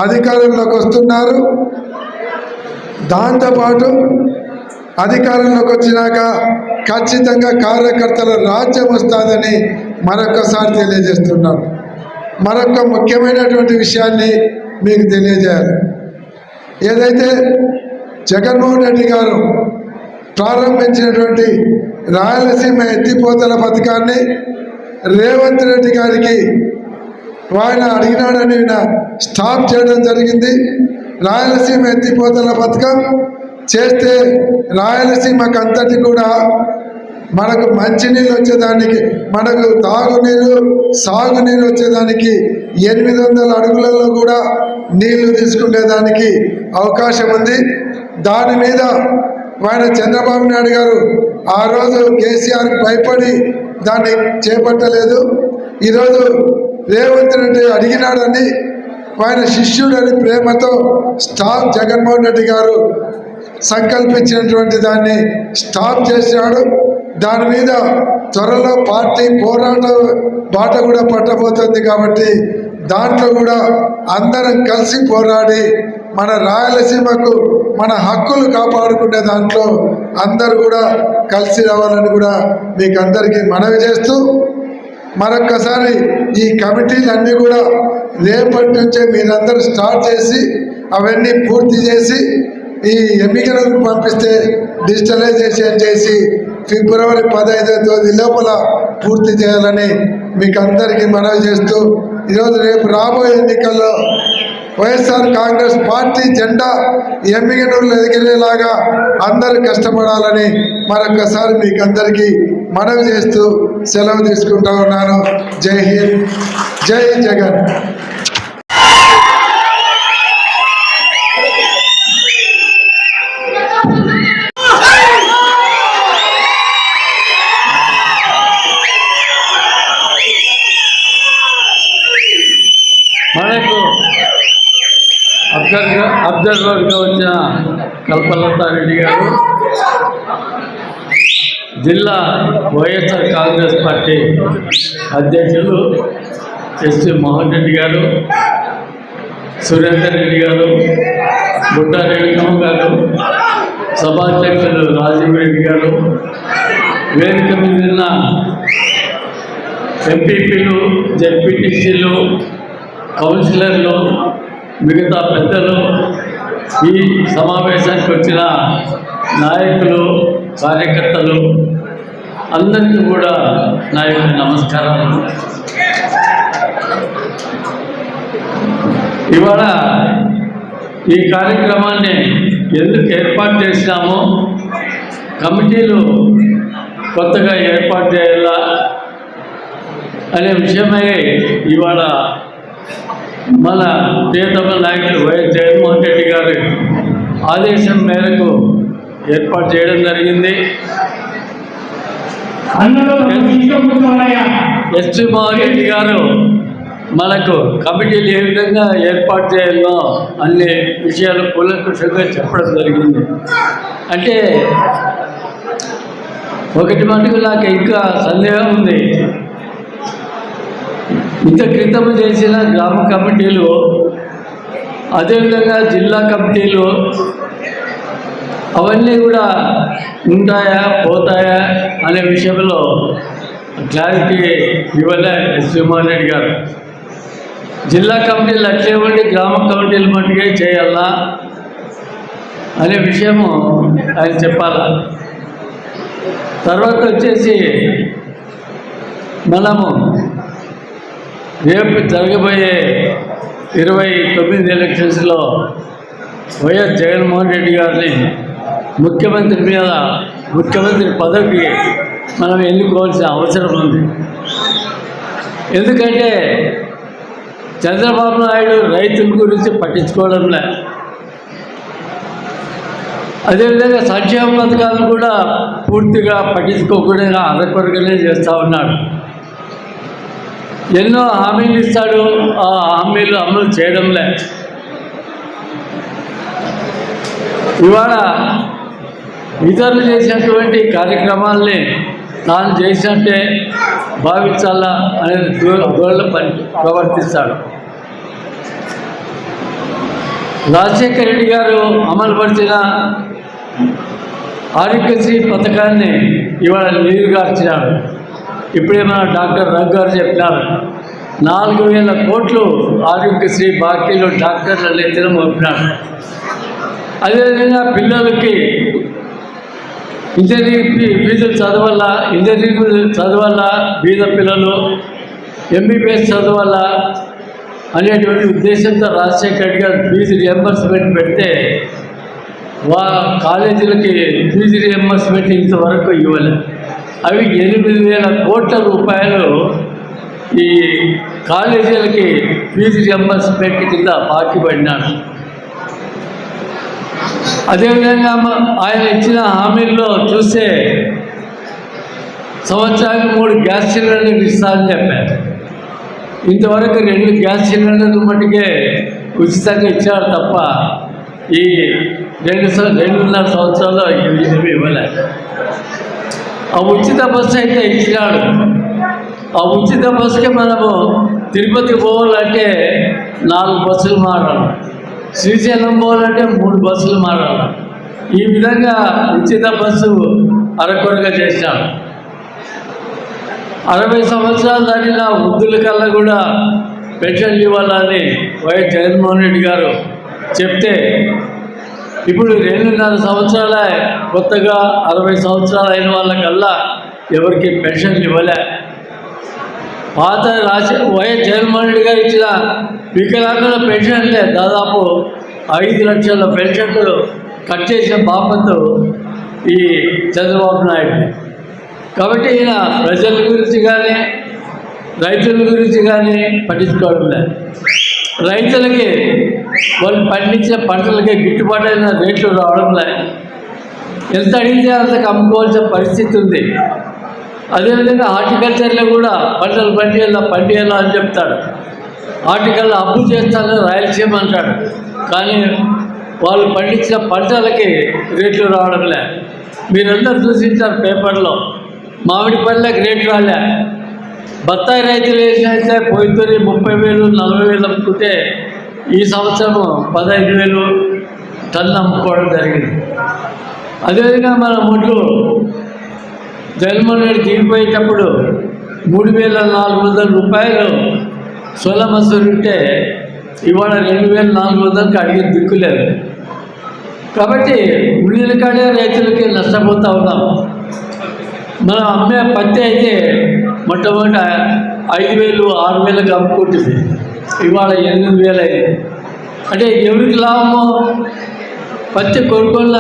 [SPEAKER 11] అధికారంలోకి వస్తున్నారు. దాంతోపాటు అధికారంలోకి వచ్చినాక ఖచ్చితంగా కార్యకర్తల రాజ్యం వస్తుందని మరొకసారి తెలియజేస్తున్నాను. మరొక ముఖ్యమైనటువంటి విషయాన్ని మీకు తెలియజేయాలి. ఏదైతే జగన్మోహన్ రెడ్డి గారు ప్రారంభించినటువంటి రాయలసీమ ఎత్తిపోతల పథకాన్ని రేవంత్ రెడ్డి గారికి ఆయన అడిగినాడని స్టాప్ చేయడం జరిగింది. రాయలసీమ ఎత్తిపోతల పథకం చేస్తే రాయలసీమకు అంతటి కూడా మనకు మంచినీళ్ళు వచ్చేదానికి, మనకు తాగునీరు సాగునీరు వచ్చేదానికి 800 అడుగులలో కూడా నీళ్లు తీసుకునేదానికి అవకాశం ఉంది. దాని మీద ఆయన చంద్రబాబు నాయుడు గారు ఆ రోజు కేసీఆర్కి భయపడి దాన్ని చేపట్టలేదు. ఈరోజు రేవంత్ రెడ్డి అడిగినాడని ఆయన శిష్యుడని ప్రేమతో స్టాప్ జగన్మోహన్ రెడ్డి గారు సంకల్పించినటువంటి దాన్ని స్టాప్ చేశాడు. దాని మీద త్వరలో పార్టీ పోరాట బాట కూడా పట్టబోతుంది. కాబట్టి దాంట్లో కూడా అందరం కలిసి పోరాడి మన రాయలసీమకు మన హక్కులు కాపాడుకునే దాంట్లో అందరూ కూడా కలిసి రావాలని కూడా మీకు అందరికీ మనవి చేస్తూ, మరొక్కసారి ఈ కమిటీలన్నీ కూడా రేపటి నుంచే మీరందరూ స్టార్ట్ చేసి అవన్నీ పూర్తి చేసి ఈ ఎన్నికలకు పంపిస్తే డిజిటలైజేషన్ చేసి ఫిబ్రవరి 15వ తేదీ లోపల పూర్తి చేయాలని మీకు అందరికీ మనవి చేస్తూ, ఈరోజు రేపు రాబోయే ఎన్నికల్లో వైఎస్ఆర్ కాంగ్రెస్ పార్టీ జెండా ఎమ్మిగనూరులో ఎదిగేలాగా అందరూ కష్టపడాలని మరొకసారి మీకు అందరికీ మనవి చేస్తూ సెలవు తీసుకుంటా ఉన్నాను. జై హింద్, జై జగన్.
[SPEAKER 8] మనకు అబ్జర్వర్గా వచ్చిన కల్పలతారెడ్డి గారు, జిల్లా వైఎస్ఆర్ కాంగ్రెస్ పార్టీ అధ్యక్షులు ఎస్వి మోహన్ రెడ్డి గారు, సురేందర్ రెడ్డి గారు, బుట్టా రేణుకమ్మ గారు, సభాధ్యక్షులు రాజీవ్ రెడ్డి గారు, వేదిక మీద ఉన్న ఎంపీపీలు, జెడ్పీటీసీలు, కౌన్సిలర్లు, మిగతా పెద్దలు, ఈ సమావేశానికి వచ్చిన నాయకులు, కార్యకర్తలు అందరికీ కూడా నా యొక్క నమస్కారాలు. ఇవాళ ఈ కార్యక్రమాన్ని ఎందుకు ఏర్పాటు చేసినామో, కమిటీలు కొత్తగా ఏర్పాటు చేయాలా అనే విషయమై ఇవాళ మన ప్రియతమ నాయకులు వైఎస్ జగన్మోహన్ రెడ్డి గారి ఆదేశం మేరకు ఏర్పాటు చేయడం జరిగింది. ఎస్వి మోహన్ రెడ్డి గారు మనకు కమిటీలు ఏ విధంగా ఏర్పాటు చేయాలో అన్ని విషయాలు కూలంకషంగా చెప్పడం జరిగింది. అంటే ఒకటి మటుకు నాకు ఇంకా సందేహం ఉంది. ఇంత క్రితం చేసిన గ్రామ కమిటీలు, అదేవిధంగా జిల్లా కమిటీలు అవన్నీ కూడా ఉంటాయా పోతాయా అనే విషయంలో క్లారిటీ ఇవ్వలే ఎస్వి మోహన్ రెడ్డి గారు. జిల్లా కమిటీలు అట్లే ఉండి గ్రామ కమిటీలు మట్టుకే చేయాలా అనే విషయము ఆయన చెప్పాలా. తర్వాత వచ్చేసి మనము రేపు జరగబోయే 29 ఎలక్షన్స్లో వైఎస్ జగన్మోహన్ రెడ్డి గారిని ముఖ్యమంత్రి పదవికి మనం ఎన్నుకోవాల్సిన అవసరం ఉంది. ఎందుకంటే చంద్రబాబు నాయుడు రైతుల గురించి పట్టించుకోవడంలే. అదేవిధంగా సంక్షేమ పథకాలను కూడా పూర్తిగా పట్టించుకోకుండా అరకొరగానే చేస్తూ ఉన్నాడు. ఎన్నో హామీలు ఇస్తాడు, ఆ హామీలు అమలు చేయడంలే. ఇవాళ ఇతరులు చేసినటువంటి కార్యక్రమాల్ని తాను చేసినట్టే భావించాలా అనే ధోరణిలో ప్రవర్తిస్తాడు. రాజశేఖర రెడ్డి గారు అమలుపరిచిన ఆరోగ్యశ్రీ పథకాన్ని ఇవాళ నీరుగార్చినాడు. ఇప్పుడే మన డాక్టర్ రఘు గారు చెప్పినారు, 4,000 కోట్లు ఆరోగ్యశ్రీ బాకీలు డాక్టర్ల ఎత్తున మోపినాడు. అదేవిధంగా పిల్లలకి ఇంజనీరింగ్ ఫీజులు చదవాలా, ఇంజనీరింగ్ చదవాలా, బీద పిల్లలు ఎంబీబీఎస్ చదవాలా అనేటువంటి ఉద్దేశంతో రాజశేఖర రెడ్డి గారు ఫీజు రియంబర్స్మెంట్ పెడితే కాలేజీలకి ఫీజు రియంబర్స్మెంట్ ఇంతవరకు ఇవ్వలేదు. అవి 8,000 కోట్ల రూపాయలు ఈ కాలేజీలకి ఫీజు రియంబర్స్మెంట్ కింద బాకీ పడినాడు. అదేవిధంగా ఆయన ఇచ్చిన హామీల్లో చూస్తే సంవత్సరానికి 3 గ్యాస్ సిలిండర్లు ఇస్తారని చెప్పారు. ఇంతవరకు 2 గ్యాస్ సిలిండర్లు మట్టుకే ఉచితంగా ఇచ్చారు తప్ప ఈ 2.5 సంవత్సరాల్లో ఏమి ఇవ్వలేదు. ఆ ఉచిత బస్సు అయితే ఇచ్చినాడు. ఆ ఉచిత బస్సుకి మనము తిరుపతికి పోవాలంటే 4 బస్సులు మారాలి, శ్రీశైలం పోవాలంటే 3 బస్సులు మారాలి. ఈ విధంగా ఉచిత బస్సు అరకొరగా చేశాడు. 60 సంవత్సరాలు దాటిన వృద్ధుల కల్లా కూడా పెన్షన్లు ఇవ్వాలని వైఎస్ జగన్మోహన్ రెడ్డి గారు చెప్తే ఇప్పుడు 2.5 సంవత్సరాల కొత్తగా 60 సంవత్సరాలు అయిన వాళ్ళకల్లా ఎవరికి పెన్షన్లు ఇవ్వలే. పాత వైఎస్ జగన్మోహన్ రెడ్డి గారు ఇచ్చిన వికలాంగుల పెన్షన్లే దాదాపు 5 లక్షల పెన్షన్లు కట్ చేసిన బాపత్తు ఈ చంద్రబాబు నాయుడు. కాబట్టి ఈయన ప్రజల గురించి కానీ రైతుల గురించి కానీ పట్టించుకోవడం లేదు. రైతులకి వాళ్ళు పండించిన పంటలకి గిట్టుబాటు అయిన రేట్లు రావడం లేదు. ఎంత అడిగితే అంతకు అమ్ముకోవాల్సిన పరిస్థితి ఉంది. అదేవిధంగా హార్టికల్చర్లో కూడా పంటలు పండియాలా అని చెప్తాడు. హార్టికల్ అప్పు చేస్తానని రాయలసీమ అంటాడు, కానీ వాళ్ళు పండించిన పంటలకి రేట్లు రావడం లే. మీరందరూ చూసింటారు పేపర్లో, మామిడి పళ్ళకి రేట్లు రాలే. బత్తాయి రైతులు వేసినైతే పోయితూరి 30,000 40,000 అమ్ముకుంటే ఈ సంవత్సరం 15,000 టన్ను అమ్ముకోవడం జరిగింది. అదేవిధంగా మన ముడ్లు జగన్మోహన్ రెడ్డి దిగిపోయేటప్పుడు 3,400 రూపాయలు సోల మసూరు ఉంటే ఇవాళ 2,400కి అడిగే దిక్కులేదు. కాబట్టి ఉల్లిల కాడే రైతులకి నష్టపోతూ ఉన్నాం. మనం అమ్మే పత్తి అయితే మొట్టమొదట 5,000 6,000కి అమ్ముకుంటుంది, ఇవాళ 8,000 అయింది. అంటే ఎవరికి లాభము? పత్తి కొనుక్కున్న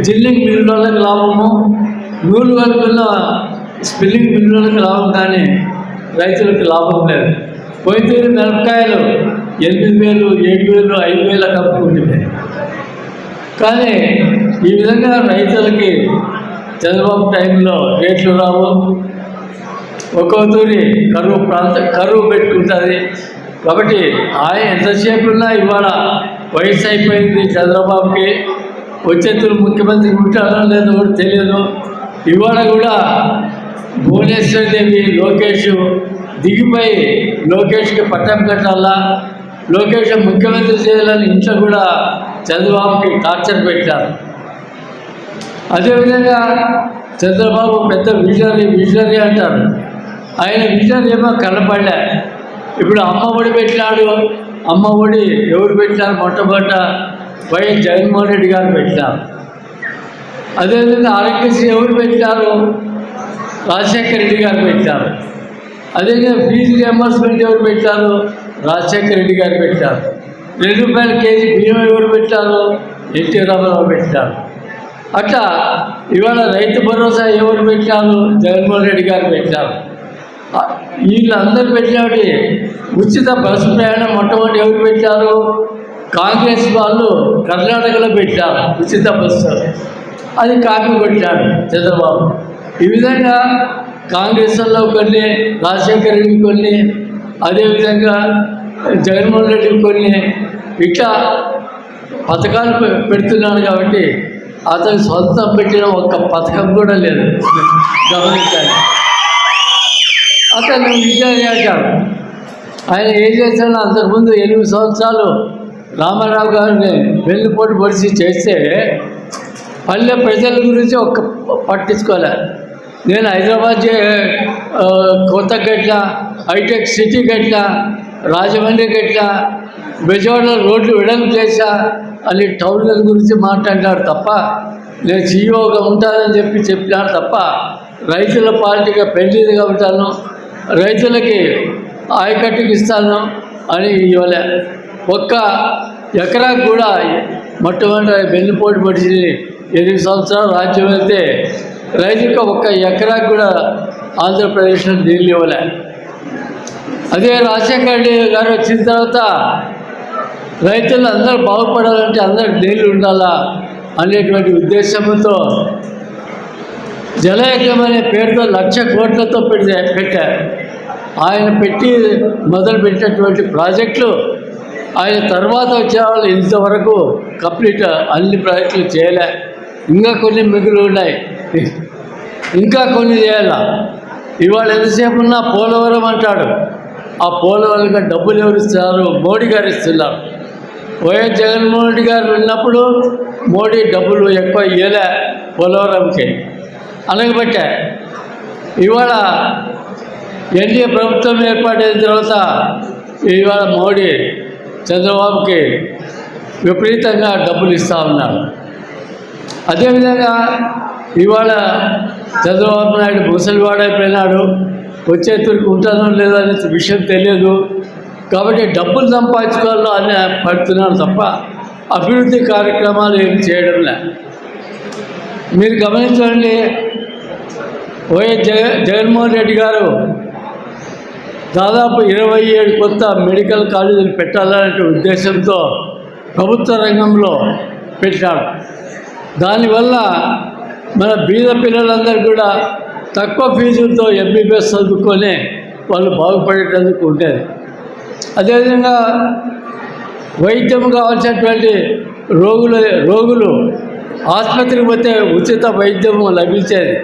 [SPEAKER 8] జిల్లింగ్ మిల్లు వాళ్ళకి లాభము, నూలు కలుపుకున్న స్పిల్లింగ్ మిల్లు వాళ్ళకి లాభం, కానీ రైతులకు లాభం లేదు. పోయితూరి మిరపకాయలు 8,000 7,000 5,000కి అమ్ముకుంటుంది. కానీ ఈ విధంగా రైతులకి చంద్రబాబు టైంలో రేట్లు రావు. ఒక్కో తూరి కరువు పెట్టుకుంటుంది. కాబట్టి ఆయన ఎంతసేపు ఉన్నా ఇవాళ వయసు అయిపోయింది చంద్రబాబుకి, వచ్చేతులు ముఖ్యమంత్రి ఉంటారో లేదో కూడా తెలియదు. ఇవాళ కూడా భువనేశ్వరిదేవి లోకేష్ దిగిపోయి లోకేష్కి పట్టం కట్టాలా, లోకేష్ ముఖ్యమంత్రి చేయాలని ఇంట్లో కూడా చంద్రబాబుకి టార్చర్ పెట్టారు. అదేవిధంగా చంద్రబాబు పెద్ద విజనరీ అంటారు. ఆయన విజనరీ ఏమో కనపడలే. ఇప్పుడు అమ్మ ఒడి పెట్టినాడు. అమ్మ ఒడి ఎవరు పెట్టినారు? మొట్టమొదట వైఎస్ జగన్మోహన్ రెడ్డి గారు పెట్టినారు. అదేవిధంగా ఆరోగ్యశ్రీ ఎవరు పెట్టినారు? రాజశేఖర రెడ్డి గారు పెట్టారు. అదేవిధంగా ఫీజు రియంబర్స్మెంట్ ఎవరు పెట్టారు? రాజశేఖర రెడ్డి గారు పెట్టారు. 2 రూపాయల కేజీ బియ్యం ఎవరు పెట్టారు? ఎన్టీ రామారావు పెట్టారు. అట్లా ఇవాళ రైతు భరోసా ఎవరు పెట్టారు? జగన్మోహన్ రెడ్డి గారు పెట్టారు. వీళ్ళందరూ పెట్టినవి ఉచిత బస్సు ప్రయాణం మొట్టమొదటి ఎవరు పెట్టారు? కాంగ్రెస్ వాళ్ళు కర్ణాటకలో పెట్టారు ఉచిత బస్సు. అది కాపీ కొట్టాడు చంద్రబాబు. ఈ విధంగా కాంగ్రెస్లో కొన్ని, రాజశేఖర రెడ్డి కొన్ని, అదేవిధంగా జగన్మోహన్ రెడ్డి కొన్ని, ఇట్లా పథకాలు పెడుతున్నాడు. కాబట్టి అతను సొంతం పెట్టిన ఒక్క పథకం కూడా లేదు, గమనించాలి. అతను విజయాన్ని అంటాడు. ఆయన ఏం చేశాడో అంతకుముందు 8 సంవత్సరాలు రామారావు గారిని వెన్నుపోటు పొడిచి చేస్తే పల్లె ప్రజల గురించి ఒక్క పట్టించుకోలే. నేను హైదరాబాద్ కొత్త కట్ల, హైటెక్ సిటీ కట్ల, రాజమండ్రి కట్ల, బెజవాడలో రోడ్లు వెడల్పు చేశా అని టౌన్ల గురించి మాట్లాడినాడు తప్ప, నేను సీఈఓగా ఉంటానని చెప్పినాడు తప్ప, రైతుల పార్టీగా పెళ్లిగా ఉంటాను, రైతులకి ఆయకట్టుకి ఇస్తాను అని ఇవ్వలే. ఒక్క ఎకరా కూడా మొట్టమొదటి వెన్నుపోటు పడిచి 8 సంవత్సరాలు రాజ్యం వెళ్తే రైతులకు ఒక్క ఎకరా కూడా ఆంధ్రప్రదేశ్లో నీళ్ళు ఇవ్వలే. అదే రాజశేఖర రెడ్డి గారు వచ్చిన తర్వాత రైతులు అందరూ బాగుపడాలంటే అందరికి నీళ్ళు ఉండాలా అనేటువంటి ఉద్దేశంతో జలయజ్ఞం అనే పేరుతో 1,00,000 కోట్లతో పెట్టారు. ఆయన మొదలుపెట్టినటువంటి ప్రాజెక్టులు ఆయన తర్వాత వచ్చే వాళ్ళు ఇంతవరకు కంప్లీట్ అన్ని ప్రాజెక్టులు చేయలే. ఇంకా కొన్ని మిగులు ఉన్నాయి, ఇంకా కొన్ని చేయాల. ఇవాళ ఎంతసేపు ఉన్నా పోలవరం అంటాడు. ఆ పోలవరంగా డబ్బులు ఎవరు ఇస్తున్నారు? మోడీ గారు ఇస్తున్నారు. వైఎస్ జగన్మోహన్ రెడ్డి గారు ఉన్నప్పుడు మోడీ డబ్బులు ఎక్కువ ఇవ్వలే పోలవరంకి, అనగబట్టే. ఇవాళ ఎన్డీఏ ప్రభుత్వం ఏర్పాటైన తర్వాత ఇవాళ మోడీ చంద్రబాబుకి విపరీతంగా డబ్బులు ఇస్తూ ఉన్నారు. అదేవిధంగా ఇవాళ చంద్రబాబు నాయుడు ముసలివాడైపోయినాడు, వచ్చే తూర్పు ఉంటానో లేదో అనే విషయం తెలియదు. కాబట్టి డబ్బులు సంపాదించుకోవాలో అని పడుతున్నాడు తప్ప అభివృద్ధి కార్యక్రమాలు ఏమి చేయడం లే. మీరు గమనించండి, వైఎస్ జగన్మోహన్ రెడ్డి గారు దాదాపు 27 కొత్త మెడికల్ కాలేజీలు పెట్టాలనే ఉద్దేశంతో ప్రభుత్వ రంగంలో పెట్టాడు. దానివల్ల మన బీద పిల్లలందరూ కూడా తక్కువ ఫీజులతో ఎంబీబీఎస్ చదువుకొని వాళ్ళు బాగుపడేటందుకు ఉండేది. అదేవిధంగా వైద్యం కావాల్సినటువంటి రోగులు ఆసుపత్రికి పోతే ఉచిత వైద్యము లభించేది.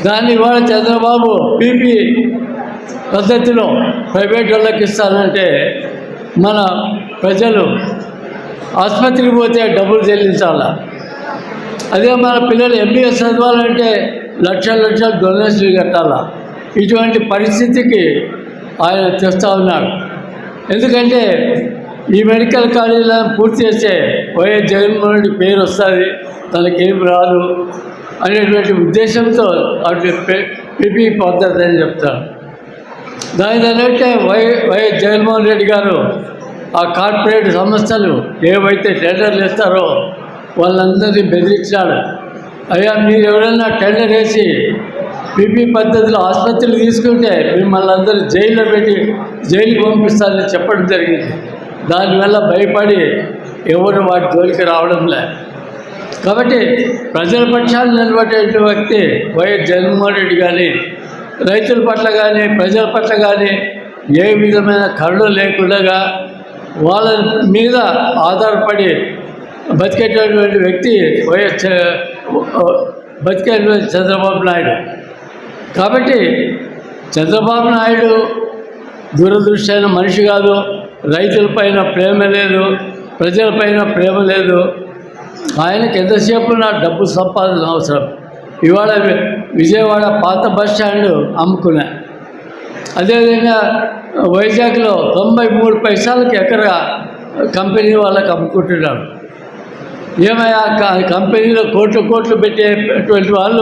[SPEAKER 8] దాన్ని ఇవాళ చంద్రబాబు పీపీ పద్ధతిలో ప్రైవేట్ వాళ్ళకి ఇస్తానంటే మన ప్రజలు ఆసుపత్రికి పోతే డబ్బులు చెల్లించాలా. అదే మన పిల్లలు ఎంబీఎస్ చదవాలంటే లక్షల డొనేషన్లు కట్టాలా. ఇటువంటి పరిస్థితికి ఆయన తెస్తూ ఉన్నాడు. ఎందుకంటే ఈ మెడికల్ కాలేజీలను పూర్తి చేస్తే వైఎస్ జగన్మోహన్ రెడ్డి పేరు వస్తుంది, తనకేం రాదు అనేటువంటి ఉద్దేశంతో అటు పీపీ పద్ధతి అని చెప్తారు. దాని తగ్గట్టే వైఎస్ జగన్మోహన్ రెడ్డి గారు ఆ కార్పొరేట్ సంస్థలు ఏవైతే టెండర్లు ఇస్తారో వాళ్ళందరినీ బెదిరించాడు. అయ్యా, మీరు ఎవరైనా టెండర్ వేసి పీపీ పద్ధతిలో ఆసుపత్రులు తీసుకుంటే మిమ్మల్ని అందరూ జైల్లో పెట్టి జైలుకి పంపిస్తారని చెప్పడం జరిగింది. దానివల్ల భయపడి ఎవరు వాటి జోలికి రావడం లేదు. కాబట్టి ప్రజల పక్షాన్ని నిలబడేటువంటి వ్యక్తి వైఎస్ జగన్మోహన్ రెడ్డి కానీ, రైతుల పట్ల కానీ ప్రజల పట్ల కానీ ఏ విధమైన కరుణ లేకుండా వాళ్ళ మీద ఆధారపడి బతికేటటువంటి వ్యక్తి బతికేటువంటి చంద్రబాబు నాయుడు. కాబట్టి చంద్రబాబు నాయుడు దురదృష్టమైన మనిషి కాదు. రైతులపైన ప్రేమ లేదు, ప్రజలపైన ప్రేమ లేదు. ఆయనకి ఎంతసేపు నా డబ్బు సంపాదన అవసరం. ఇవాళ విజయవాడ పాత బస్ స్టాండ్ అమ్ముకున్నా. అదేవిధంగా వైజాగ్లో 93 పైసలకి ఎకరా కంపెనీ వాళ్ళకి అమ్ముకుంటున్నాడు. ఏమయ్యా, కంపెనీలో కోట్లు పెట్టేటువంటి వాళ్ళ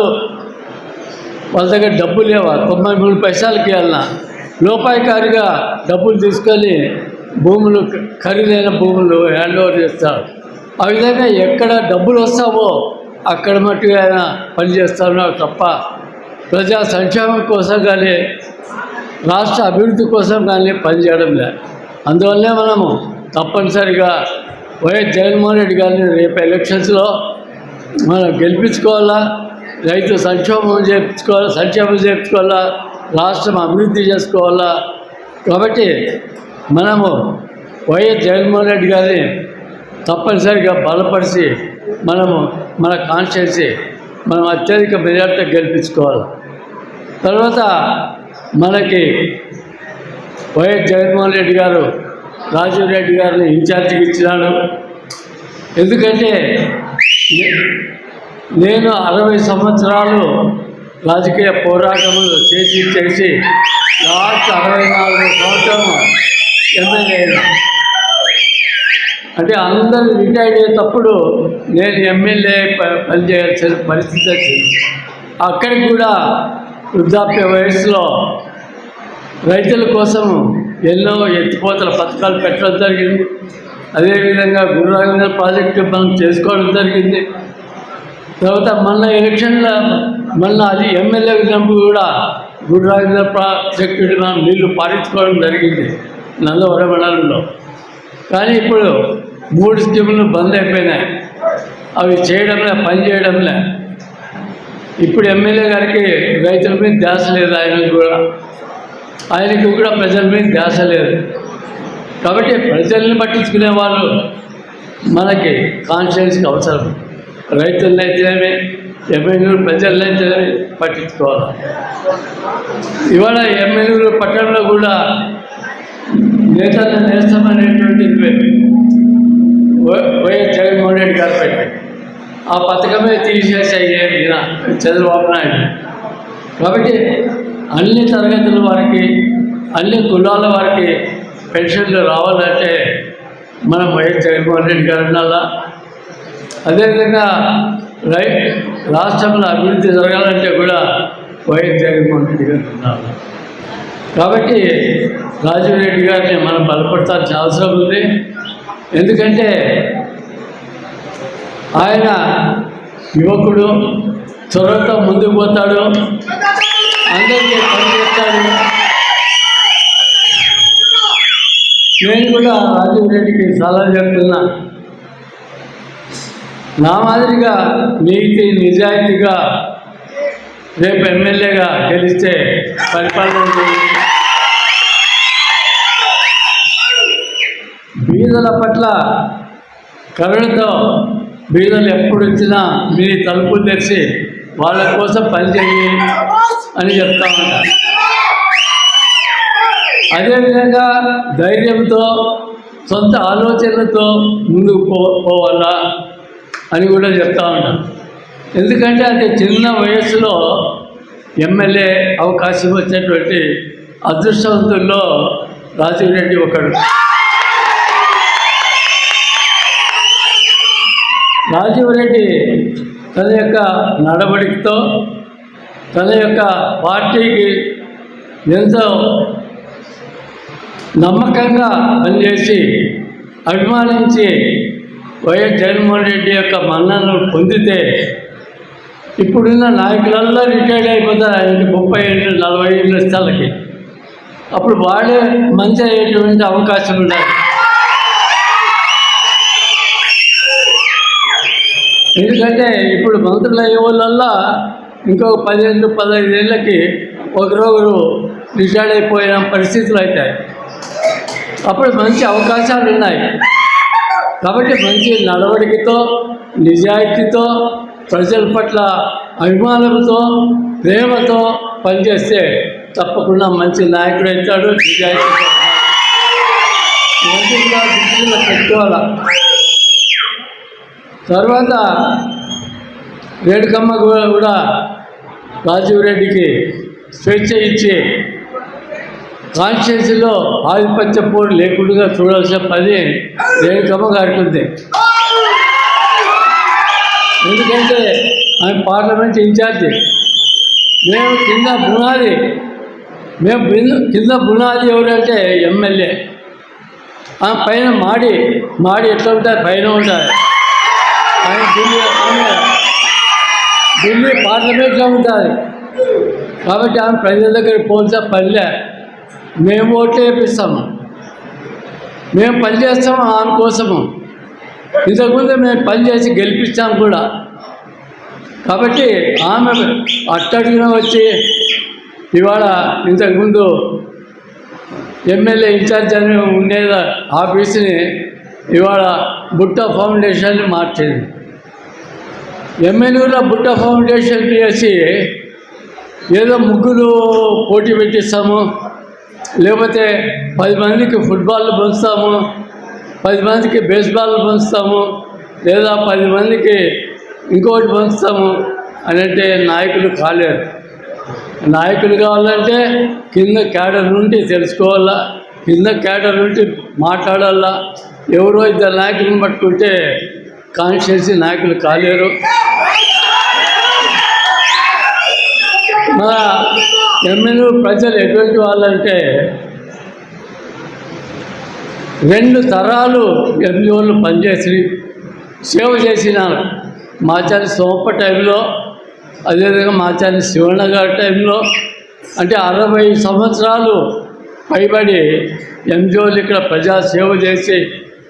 [SPEAKER 8] దగ్గర డబ్బులు లేవా? 93 పైసలకి వెళ్ళినా లోపాయికారిగా డబ్బులు తీసుకొని భూములు, ఖరీదైన భూములు హ్యాండ్ ఓవర్ చేస్తారు. ఆ విధంగా ఎక్కడ డబ్బులు వస్తావో అక్కడ మట్టుగా ఆయన పనిచేస్తున్నారు తప్ప ప్రజా సంక్షేమం కోసం కానీ రాష్ట్ర అభివృద్ధి కోసం కానీ పనిచేయడం లేదు. అందువల్లే మనము తప్పనిసరిగా వైఎస్ జగన్మోహన్ రెడ్డి గారిని రేపు ఎలక్షన్స్లో మనం గెలిపించుకోవాలా, రైతు సంక్షేమం చేయించుకోవాలా, రాష్ట్రం అభివృద్ధి చేసుకోవాలా. కాబట్టి మనము వైఎస్ జగన్మోహన్ రెడ్డి గారిని తప్పనిసరిగా బలపరిచి మనము మన కాన్స్టిట్యున్సీ మనం అత్యధిక మెజార్టీతో గెలిపించుకోవాలి. తర్వాత మనకి వైఎస్ జగన్మోహన్ రెడ్డి గారు రాజీవ్ రెడ్డి గారిని ఇన్ఛార్జిగా ఇచ్చినాడు. ఎందుకంటే నేను 60 సంవత్సరాలు రాజకీయ పోరాటములు చేసి లాస్ట్ 64 సంవత్సరం ఎమ్మెల్యే అయినా. అంటే అందరూ రిటైర్డ్ అయ్యేటప్పుడు నేను ఎమ్మెల్యే పనిచేయాల్సిన పరిస్థితి వచ్చింది. అక్కడికి కూడా వృద్ధాప్య వయసులో రైతుల కోసం ఎన్నో ఎత్తిపోతల పథకాలు పెట్టడం జరిగింది. అదేవిధంగా గురురాజేంద్ర ప్రాజెక్టు మనం చేసుకోవడం జరిగింది. తర్వాత మొన్న ఎలక్షన్లో అది ఎమ్మెల్యే ఉన్నప్పుడు కూడా గురురాజేంద్ర ప్రాజెక్టు మనం నీళ్లు పారించుకోవడం జరిగింది నందవరం మండలంలో. కానీ ఇప్పుడు 3 స్కీములు బంద్ అయిపోయినాయి. అవి పని చేయడంలే. ఇప్పుడు ఎమ్మెల్యే గారికి రైతుల మీద ధ్యాస లేదు, ఆయనకి కూడా ప్రజల మీద ధ్యాస లేదు. కాబట్టి ప్రజల్ని పట్టించుకునే వాళ్ళు మనకి కాన్స్టిట్యున్సీకి అవసరం. రైతులనైతేనే ఎమ్మెల్యేలు ప్రజలనైతేనే పట్టించుకోవాలి. ఇవాళ ఎమ్మెల్యేలు పట్టణంలో కూడా నేతలను నేస్తామనేటువంటిది వైఎస్ జగన్మోహన్ రెడ్డి గారు పెట్టి ఆ పథకమే తీసేసాయి చంద్రబాబు నాయుడు. కాబట్టి అన్ని తరగతుల వారికి, అన్ని కులాల వారికి పెన్షన్లు రావాలంటే మనం వైఎస్ జగన్మోహన్ రెడ్డి గారు ఉండాలా. అదేవిధంగా రాష్ట్రంలో అభివృద్ధి జరగాలంటే కూడా వైఎస్ జగన్మోహన్ రెడ్డి గారు ఉండాలి. కాబట్టి రాజీవ్ రెడ్డి గారిని మనం బలపడతాల్సిన అవసరం ఉంది. ఎందుకంటే ఆయన యువకుడు, చొరవతో ముందుకు పోతాడు, అందరికీ పనిచేస్తాడు. నేను కూడా రాజీవ్ రెడ్డికి సలహా చెప్తున్నా, నా మాదిరిగా నీతి నిజాయితీగా రేపు ఎమ్మెల్యేగా గెలిస్తే పరిపాలన చేయండి. బీదల పట్ల కరుణతో బీదలు ఎప్పుడు వచ్చినా మీ తలుపులు తెరిచి వాళ్ళ కోసం పనిచేయి అని చెప్తా ఉంటారు. అదేవిధంగా ధైర్యంతో సొంత ఆలోచనలతో ముందుకు పోవాలా అని కూడా చెప్తా ఉంటాను. ఎందుకంటే అంటే చిన్న వయస్సులో ఎమ్మెల్యే అవకాశం వచ్చేటువంటి అదృష్టవంతుల్లో రాజీవ్ రెడ్డి ఒకడు. రాజీవ్ రెడ్డి తన యొక్క నడవడికతో, తన యొక్క పార్టీకి ఎంతో నమ్మకంగా పనిచేసి అభిమానించి వైఎస్ జగన్మోహన్ రెడ్డి యొక్క మన్ననను పొందితే ఇప్పుడున్న నాయకులల్లో రిటైర్డ్ అయిపోతారు. ఆయనకి 30 ఏళ్ళు 40 ఏళ్ళు స్థలకి అప్పుడు వాళ్ళే మంచి అయ్యేటువంటి అవకాశం ఉండాలి. ఎందుకంటే ఇప్పుడు మంత్రులు అయ్యే వాళ్ళల్లో ఇంకొక 10 ఏళ్ళు 15 ఏళ్ళకి ఒకరొకరు రిటైర్డ్ అయిపోయిన పరిస్థితులు అవుతాయి. అప్పుడు మంచి అవకాశాలు ఉన్నాయి. కాబట్టి మంచి నడవడికతో, నిజాయితీతో, ప్రజల పట్ల అభిమానంతో, ప్రేమతో పనిచేస్తే తప్పకుండా మంచి నాయకుడు అవుతాడు. నిజాయితీతో మంచిగా దృష్టిలో పెట్టుకోవాలి. తర్వాత రేణుకమ్మ కూడా రాజీవ్ రెడ్డికి స్వేచ్ఛ ఇచ్చి కాన్స్టిట్యున్సీలో ఆధిపత్య పోరు లేకుండా చూడాల్సిన పని రేణుకమ్మ గారికి ఉంది. ఎందుకంటే ఆయన పార్లమెంట్ ఇన్ఛార్జి, మేము కింద బునాది ఎవరంటే ఎమ్మెల్యే. ఆ పైన మాడి ఎట్లా ఉంటాయి, పైన ఉంటాయి. ఆయన ఢిల్లీ పార్లమెంట్లో ఉంటుంది. కాబట్టి ఆమె ప్రజల దగ్గర పోల్చే పనిలే. మేము ఓట్లు వేపిస్తాము, మేము పనిచేస్తాము ఆమె కోసము. ఇంతకుముందు మేము పనిచేసి గెలిపించాం కూడా. కాబట్టి ఆమె అట్టడిగిన వచ్చి ఇవాళ ఇంతకుముందు ఎమ్మెల్యే ఇన్ఛార్జ్ అని ఉండేది ఆఫీసుని ఇవాళ బుట్ట ఫౌండేషన్ని మార్చింది. ఎమ్మెల్యేలో బుట్ట ఫౌండేషన్ చేసి ఏదో ముగ్గులు పోటీ పెట్టిస్తాము, లేకపోతే 10 మందికి ఫుట్బాల్ పంచుతాము, 10 మందికి బేస్బాల్ పంచుతాము, లేదా 10 మందికి ఇంకోటి పంచుతాము అని అంటే నాయకులు కాలేరు. నాయకులు కావాలంటే కింద క్యాడర్ నుండి తెలుసుకోవాలా, కింద క్యాడర్ నుండి మాట్లాడాలా. ఎవరో 2 నాయకులను పట్టుకుంటే కాన్స్టిట్యున్సీ నాయకులు కాలేరు. మా ఎమ్మెల్యే ప్రజలు ఎటువంటి వాళ్ళంటే 2 తరాలు ఎమ్మెల్యేలు పనిచేసి సేవ చేసినారు. మాచారి సోమప్ప టైంలో, అదేవిధంగా మాచారి శివಣ್ణ గారి టైంలో, అంటే 60 సంవత్సరాలు పైబడి ఎంజోలు ఇక్కడ ప్రజా సేవ చేసి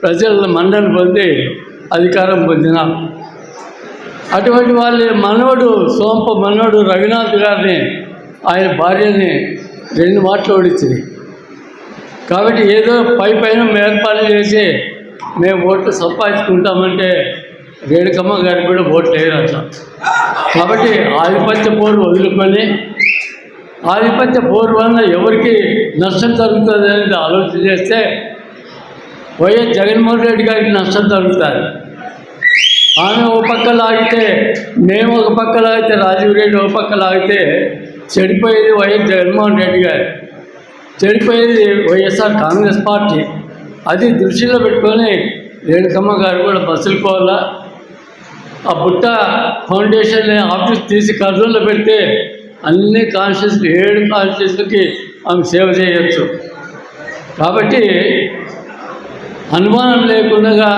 [SPEAKER 8] ప్రజల మన్ననలు పొంది అధికారం పొందినారు. అటువంటి వాళ్ళ మనవడు సోంప మనవడు రఘునాథ్ గారిని ఆయన భార్యని 2 మాటలు ఓడించింది. కాబట్టి ఏదో పైన ఏర్పాటు చేసి మేము ఓట్లు సంపాదించుకుంటామంటే రేణుకమ్మ గారికి కూడా ఓట్లు వేయరు అట్లా. కాబట్టి ఆధిపత్య పోరు వదులుకొని ఆధిపత్య పోరు వల్ల ఎవరికి నష్టం జరుగుతుంది అనేది ఆలోచన చేస్తే వైఎస్ జగన్మోహన్ రెడ్డి గారికి నష్టం జరుగుతుంది. ఆమె ఒక పక్క లాగితే, మేము ఒక పక్క లాగితే, రాజీవ్ రెడ్డి ఒక పక్క లాగితే చెడిపోయేది వైఎస్ జగన్మోహన్ రెడ్డి గారు, చెడిపోయేది వైఎస్ఆర్ కాంగ్రెస్ పార్టీ. అది దృష్టిలో పెట్టుకొని రేణుకమ్మ గారు కూడా మసులుకోవాలా. ఆ బుట్ట ఫౌండేషన్ ఆఫీస్ తీసి కర్నూలులో పెడితే అన్ని కాన్స్టిట్యూన్సీ 7 కాన్స్టిట్యూన్సీలకి ఆమె సేవ చేయొచ్చు. కాబట్టి అనుమానం లేకుండా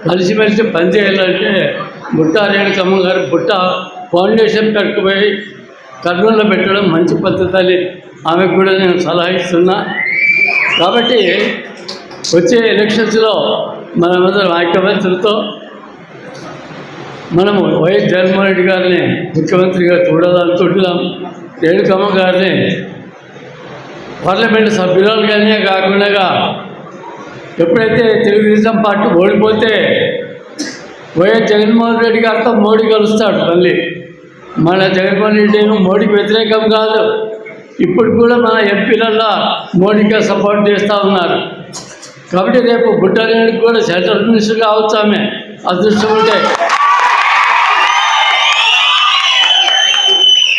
[SPEAKER 8] కలిసిమెలిసి పనిచేయాలంటే బుట్ట రేణుకమ్మ గారు బుట్ట ఫౌండేషన్ పెట్టుకుపోయి కర్నూలులో పెట్టడం మంచి పద్ధతి అని ఆమెకు కూడా నేను సలహా ఇస్తున్నా. కాబట్టి వచ్చే ఎలక్షన్స్లో మనమందరం ఐక్యమత్యంతో మనము వైఎస్ జగన్మోహన్ రెడ్డి గారిని ముఖ్యమంత్రిగా చూడాలనుకుంటున్నాం. రేణుకమ్మ గారిని పార్లమెంటు సభ్యురాలుగానే కాకుండా ఎప్పుడైతే తెలుగుదేశం పార్టీ ఓడిపోతే వైఎస్ జగన్మోహన్ రెడ్డి గారితో మోడీ కలుస్తాడు. మళ్ళీ మన జగన్మోహన్ రెడ్డి ఏమో మోడీకి వ్యతిరేకం కాదు, ఇప్పుడు కూడా మన ఎంపీలల్లో మోడీగా సపోర్ట్ చేస్తూ ఉన్నారు. కాబట్టి రేపు బుట్టారెడ్డికి కూడా సెంట్రల్ మినిస్టర్ కావచ్చు ఆమె అదృష్టం ఉంటే.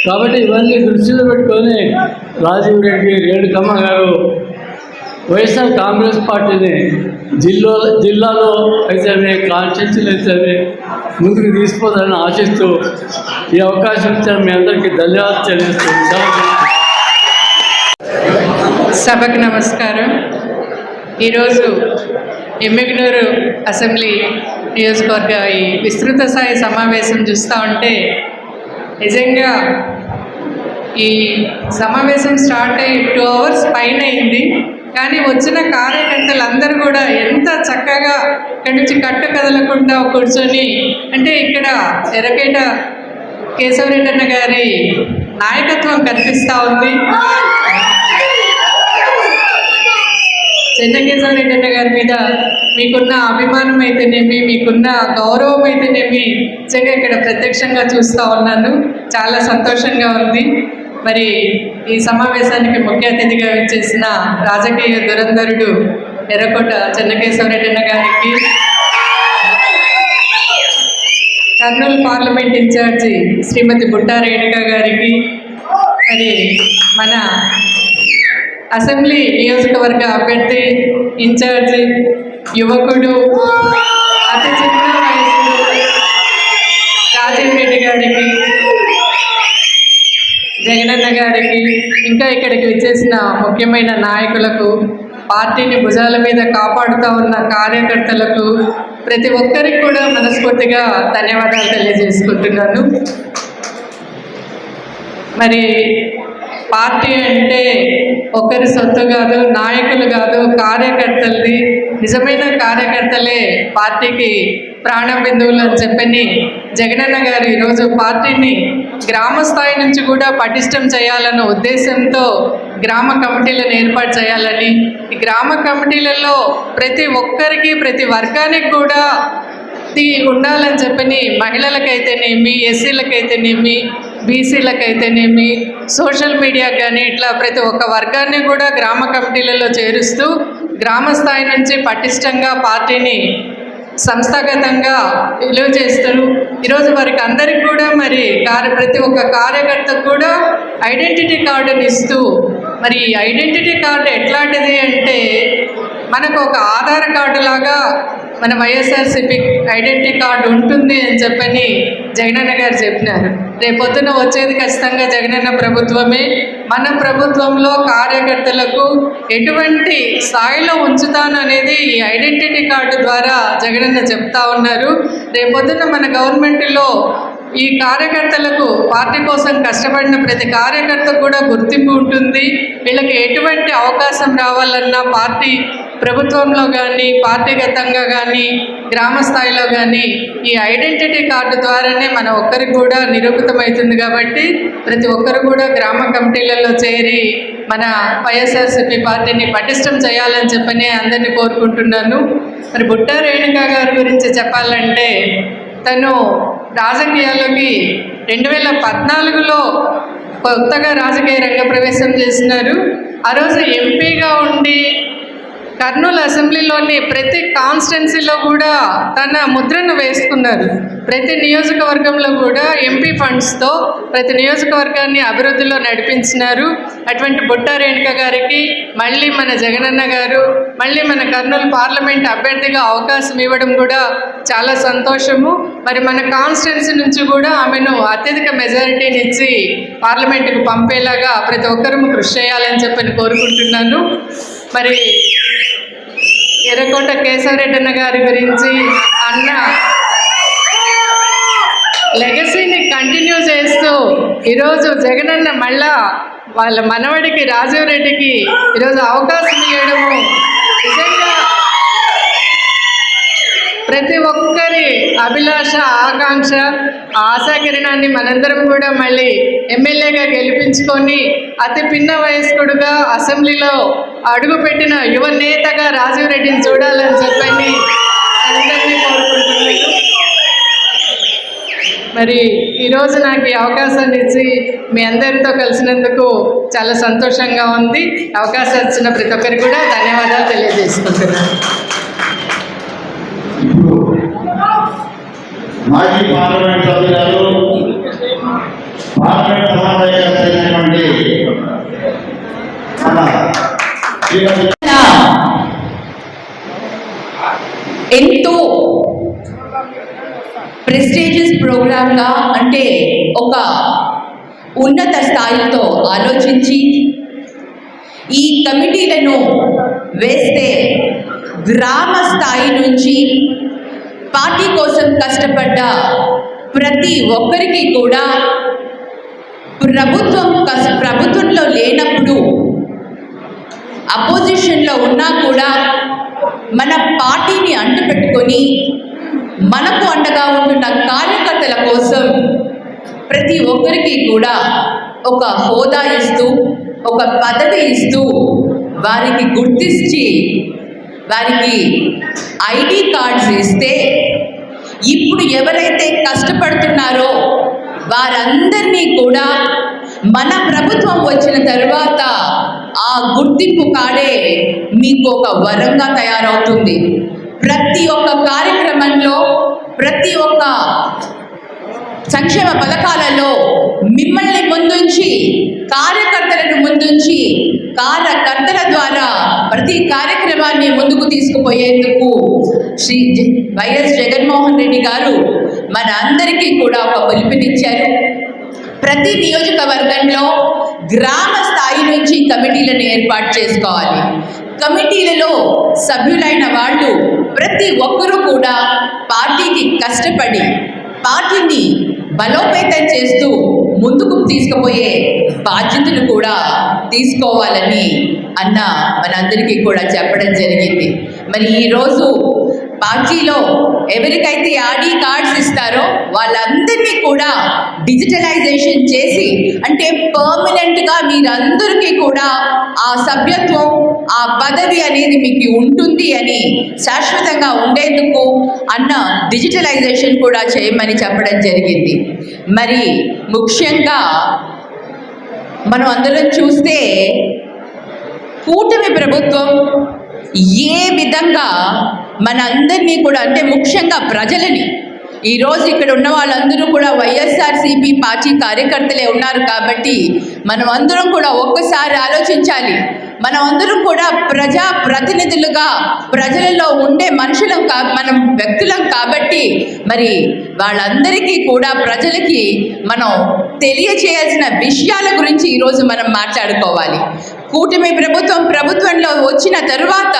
[SPEAKER 8] కాబట్టి ఇవన్నీ దృష్టిలో పెట్టుకొని రాజీవ్ రెడ్డి, రేణుకమ్మ గారు వైఎస్ఆర్ కాంగ్రెస్ పార్టీని జిల్లాలో అయితే కాన్స్టిట్యూన్సీలు అయితే ముందుకు తీసుకుపోతారని ఆశిస్తూ ఈ అవకాశం ఇచ్చిన మీ అందరికీ ధన్యవాదాలు తెలియజేస్తున్నాను.
[SPEAKER 12] సభకు నమస్కారం. ఈరోజు ఎమ్మిగనూరు అసెంబ్లీ నియోజకవర్గ ఈ విస్తృత స్థాయి సమావేశం చూస్తూ ఉంటే నిజంగా ఈ సమావేశం స్టార్ట్ అయ్యి 2 hours పైన అయింది. కానీ వచ్చిన కార్యకర్తలు అందరూ కూడా ఎంత చక్కగా ఇక్కడి నుంచి కట్టు కదలకుండా కూర్చొని, అంటే ఇక్కడ ఎర్రకేట కేశవరెడ్డి అన్న గారి నాయకత్వం కనిపిస్తూ ఉంది. చెన్నకేశవరెడ్డి అన్న గారి మీద మీకున్న అభిమానం అయితేనేమి, మీకున్న గౌరవం అయితేనేమి నిజంగా ఇక్కడ ప్రత్యక్షంగా చూస్తూ ఉన్నాను. చాలా సంతోషంగా ఉంది. మరి ఈ సమావేశానికి ముఖ్య అతిథిగా వచ్చేసిన రాజకీయ దురంధరుడు ఎర్రకోట చెన్నకేశవరెడ్డి అన్న గారికి, కర్నూలు పార్లమెంట్ ఇన్ఛార్జి శ్రీమతి బుట్టా రేణుక గారికి, మరి మన అసెంబ్లీ నియోజకవర్గ అభ్యర్థి ఇన్ఛార్జి యువకుడు అతి చిన్న వయసులో రాజీవ్ రెడ్డి గారికి, జగనన్న గారికి, ఇంకా ఇక్కడికి వచ్చేసిన ముఖ్యమైన నాయకులకు, పార్టీని భుజాల మీద కాపాడుతూ ఉన్న కార్యకర్తలకు, ప్రతి ఒక్కరికి కూడా మనస్ఫూర్తిగా ధన్యవాదాలు తెలియజేసుకుంటున్నాను. మరి పార్టీ అంటే ఒకరి సొత్తు కాదు, నాయకులు కాదు, కార్యకర్తలది. నిజమైన కార్యకర్తలే పార్టీకి ప్రాణ బిందువులు అని చెప్పని జగనన్న గారు ఈరోజు పార్టీని గ్రామ స్థాయి నుంచి కూడా పటిష్టం చేయాలన్న ఉద్దేశంతో గ్రామ కమిటీలను ఏర్పాటు చేయాలని, ఈ గ్రామ కమిటీలలో ప్రతి ఒక్కరికి, ప్రతి వర్గానికి కూడా ఉండాలని చెప్పని మహిళలకైతేనేమి, ఎస్సీలకైతేనేమి, బీసీలకైతేనేమి, సోషల్ మీడియా కానీ ఇట్లా ప్రతి ఒక్క వర్గాన్ని కూడా గ్రామ కమిటీలలో చేరుస్తూ గ్రామ స్థాయి నుంచి పటిష్టంగా పార్టీని సంస్థాగతంగా విలువ చేస్తారు. ఈరోజు వారికి అందరికి కూడా మరి ప్రతి ఒక్క కార్యకర్తకు కూడా ఐడెంటిటీ కార్డుని ఇస్తూ, మరి ఈ ఐడెంటిటీ కార్డు ఎట్లాంటిది అంటే మనకు ఒక ఆధార్ కార్డు లాగా మన వైఎస్ఆర్సీపీ ఐడెంటిటీ కార్డు ఉంటుంది అని చెప్పని జగనన్న గారు చెప్పినారు. రేపొద్దున వచ్చేది ఖచ్చితంగా జగనన్న ప్రభుత్వమే. మన ప్రభుత్వంలో కార్యకర్తలకు ఎటువంటి స్థాయిలో ఉంచుతాను అనేది ఈ ఐడెంటిటీ కార్డు ద్వారా జగనన్న చెప్తా ఉన్నారు. రేపొద్దున మన గవర్నమెంట్లో ఈ కార్యకర్తలకు పార్టీ కోసం కష్టపడిన ప్రతి కార్యకర్త కూడా గుర్తింపు ఉంటుంది. వీళ్ళకి ఎటువంటి అవకాశం రావాలన్నా పార్టీ ప్రభుత్వంలో కానీ, పార్టీగతంగా కానీ, గ్రామ స్థాయిలో కానీ ఈ ఐడెంటిటీ కార్డు ద్వారానే మన ఒక్కరికి కూడా నిరూపితమవుతుంది. కాబట్టి ప్రతి ఒక్కరు కూడా గ్రామ కమిటీలలో చేరి మన వైఎస్ఆర్సీపీ పార్టీని పటిష్టం చేయాలని చెప్పని అందరినీ కోరుకుంటున్నాను. మరి బుట్టా రేణుకా గారి గురించి చెప్పాలంటే తను రాజకీయాల్లోకి 2014లో కొత్తగా రాజకీయ రంగ ప్రవేశం చేసినారు. ఆ రోజు ఎంపీగా ఉండి కర్నూలు అసెంబ్లీలోని ప్రతి కాన్స్టిట్యున్సీలో కూడా తన ముద్రను వేసుకున్నారు. ప్రతి నియోజకవర్గంలో కూడా ఎంపీ ఫండ్స్తో ప్రతి నియోజకవర్గాన్ని అభివృద్ధిలో నడిపించినారు. అటువంటి బుట్టా రేణుక గారికి మళ్ళీ మన జగనన్న గారు మళ్ళీ మన కర్నూలు పార్లమెంట్ అభ్యర్థిగా అవకాశం ఇవ్వడం కూడా చాలా సంతోషము. మరి మన కాన్స్టిట్యున్సీ నుంచి కూడా ఆమెను అత్యధిక మెజారిటీని ఇచ్చి పార్లమెంటుకు పంపేలాగా ప్రతి ఒక్కరూ కృషి చేయాలని చెప్పని కోరుకుంటున్నాను. మరి ఎర్రకోట కేశవరెడ్డి గారి గురించి అన్న లెగసీని కంటిన్యూ చేస్తూ ఈరోజు జగనన్న మళ్ళా వాళ్ళ మనవడికి రాజీవ్ రెడ్డికి ఈరోజు అవకాశం ఇవ్వడము నిజంగా ప్రతి ఒక్కరి అభిలాష, ఆకాంక్ష, ఆశాకిరణాన్ని మనందరం కూడా మళ్ళీ ఎమ్మెల్యేగా గెలిపించుకొని అతి పిన్న వయస్కుడుగా అసెంబ్లీలో అడుగుపెట్టిన యువ నేతగా రాజీవ్ రెడ్డిని చూడాలని చెప్పని అందరినీ కోరుకుంటున్నాను. మరి ఈరోజు నాకు ఈ అవకాశాన్ని ఇచ్చి మీ అందరితో కలిసినందుకు చాలా సంతోషంగా ఉంది. అవకాశం ఇచ్చిన ప్రతి ఒక్కరికి కూడా ధన్యవాదాలు తెలియజేసుకుంటున్నాను.
[SPEAKER 1] మాజీ పార్లమెంట్ సభ్యురాలు, పార్లమెంట్ సమావేశాలు చేసినటువంటి
[SPEAKER 13] ఎంతో ప్రెస్టీజియస్ ప్రోగ్రామ్గా అంటే ఒక ఉన్నత స్థాయితో ఆలోచించి ఈ కమిటీలను వేస్తే గ్రామ స్థాయి నుంచి పార్టీ కోసం కష్టపడ్డ ప్రతి ఒక్కరికి కూడా ప్రభుత్వంలో లేనప్పుడు అపోజిషన్లో ఉన్నా కూడా మన పార్టీని అంటుపెట్టుకొని మనకు అండగా ఉంటున్న కార్యకర్తల కోసం ప్రతి ఒక్కరికి కూడా ఒక హోదా ఇస్తూ, ఒక పదవి ఇస్తూ, వారికి గుర్తించి వారికి ఐడి కార్డ్స్ ఇస్తే ఇప్పుడు ఎవరైతే కష్టపడుతున్నారో వారందరినీ కూడా మన ప్రభుత్వం వచ్చిన తర్వాత ఆ గుర్తింపు కార్డే మీకు ఒక వరంగా తయారవుతుంది. ప్రతి ఒక్క కార్యక్రమంలో, ప్రతి ఒక్క సంక్షేమ పథకాలలో మిమ్మల్ని ముందుంచి, కార్యకర్తలను ముందుంచి, కార్యకర్తల ద్వారా ప్రతి కార్యక్రమాన్ని ముందుకు తీసుకుపోయేందుకు శ్రీ వైఎస్ జగన్మోహన్ రెడ్డి గారు మన అందరికీ కూడా ఒక పిలుపునిచ్చారు. ప్రతి నియోజకవర్గంలో గ్రామ స్థాయి నుంచి కమిటీలను ఏర్పాటు చేసుకోవాలి. కమిటీలలో సభ్యులైన వాళ్ళు ప్రతి ఒక్కరూ కూడా పార్టీకి కష్టపడి పార్టీని బలోపేతం చేస్తూ ముందుకు తీసుకుపోయే బాధ్యతను కూడా తీసుకోవాలని అన్న మనందరికీ కూడా చెప్పడం జరిగింది. మరి ఈరోజు పార్టీలో ఎవరికైతే ఆర్డీ కార్డ్స్ ఇస్తారో వాళ్ళందరినీ కూడా డిజిటలైజేషన్ చేసి, అంటే పర్మనెంట్గా మీరందరికీ కూడా ఆ సభ్యత్వం, ఆ పదవి అనేది మీకు ఉంటుంది అని శాశ్వతంగా ఉండేందుకు అన్న డిజిటలైజేషన్ కూడా చేయమని చెప్పడం జరిగింది. మరి ముఖ్యంగా మనం అందరం చూస్తే కూటమి ప్రభుత్వం ఏ విధంగా మనందరినీ కూడా, అంటే ముఖ్యంగా ప్రజలని, ఈరోజు ఇక్కడ ఉన్న వాళ్ళందరూ కూడా వైఎస్ఆర్సీపీ పార్టీ కార్యకర్తలే ఉన్నారు కాబట్టి మనం అందరం కూడా ఒక్కసారి ఆలోచించాలి. మనం అందరం కూడా ప్రజా ప్రతినిధులుగా ప్రజలలో ఉండే మనుషులం మనం వ్యక్తులం కాబట్టి మరి వాళ్ళందరికీ కూడా ప్రజలకి మనం తెలియచేయాల్సిన విషయాల గురించి ఈరోజు మనం మాట్లాడుకోవాలి. కూటమి ప్రభుత్వంలో వచ్చిన తరువాత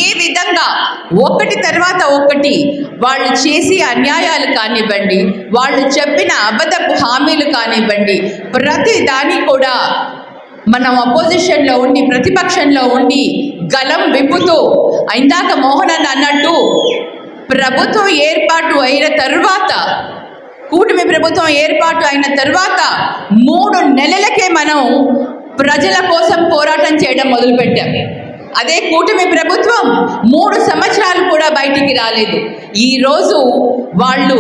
[SPEAKER 13] ఏ విధంగా ఒకటి తర్వాత ఒకటి వాళ్ళు చేసే అన్యాయాలు కానివ్వండి, వాళ్ళు చెప్పిన అబద్ధపు హామీలు కానివ్వండి, ప్రతి దాన్ని కూడా మనం అపోజిషన్లో ఉండి, ప్రతిపక్షంలో ఉండి గలం విప్పుతూ, ఇందాక మోహన్ అన్నట్టు ప్రభుత్వం ఏర్పాటు అయిన తరువాత, కూటమి ప్రభుత్వం ఏర్పాటు అయిన తరువాత 3 నెలలకే మనం ప్రజల కోసం పోరాటం చేయడం మొదలుపెట్టాం. అదే కూటమి ప్రభుత్వం 3 సంవత్సరాలు కూడా బయటికి రాలేదు. ఈరోజు వాళ్ళు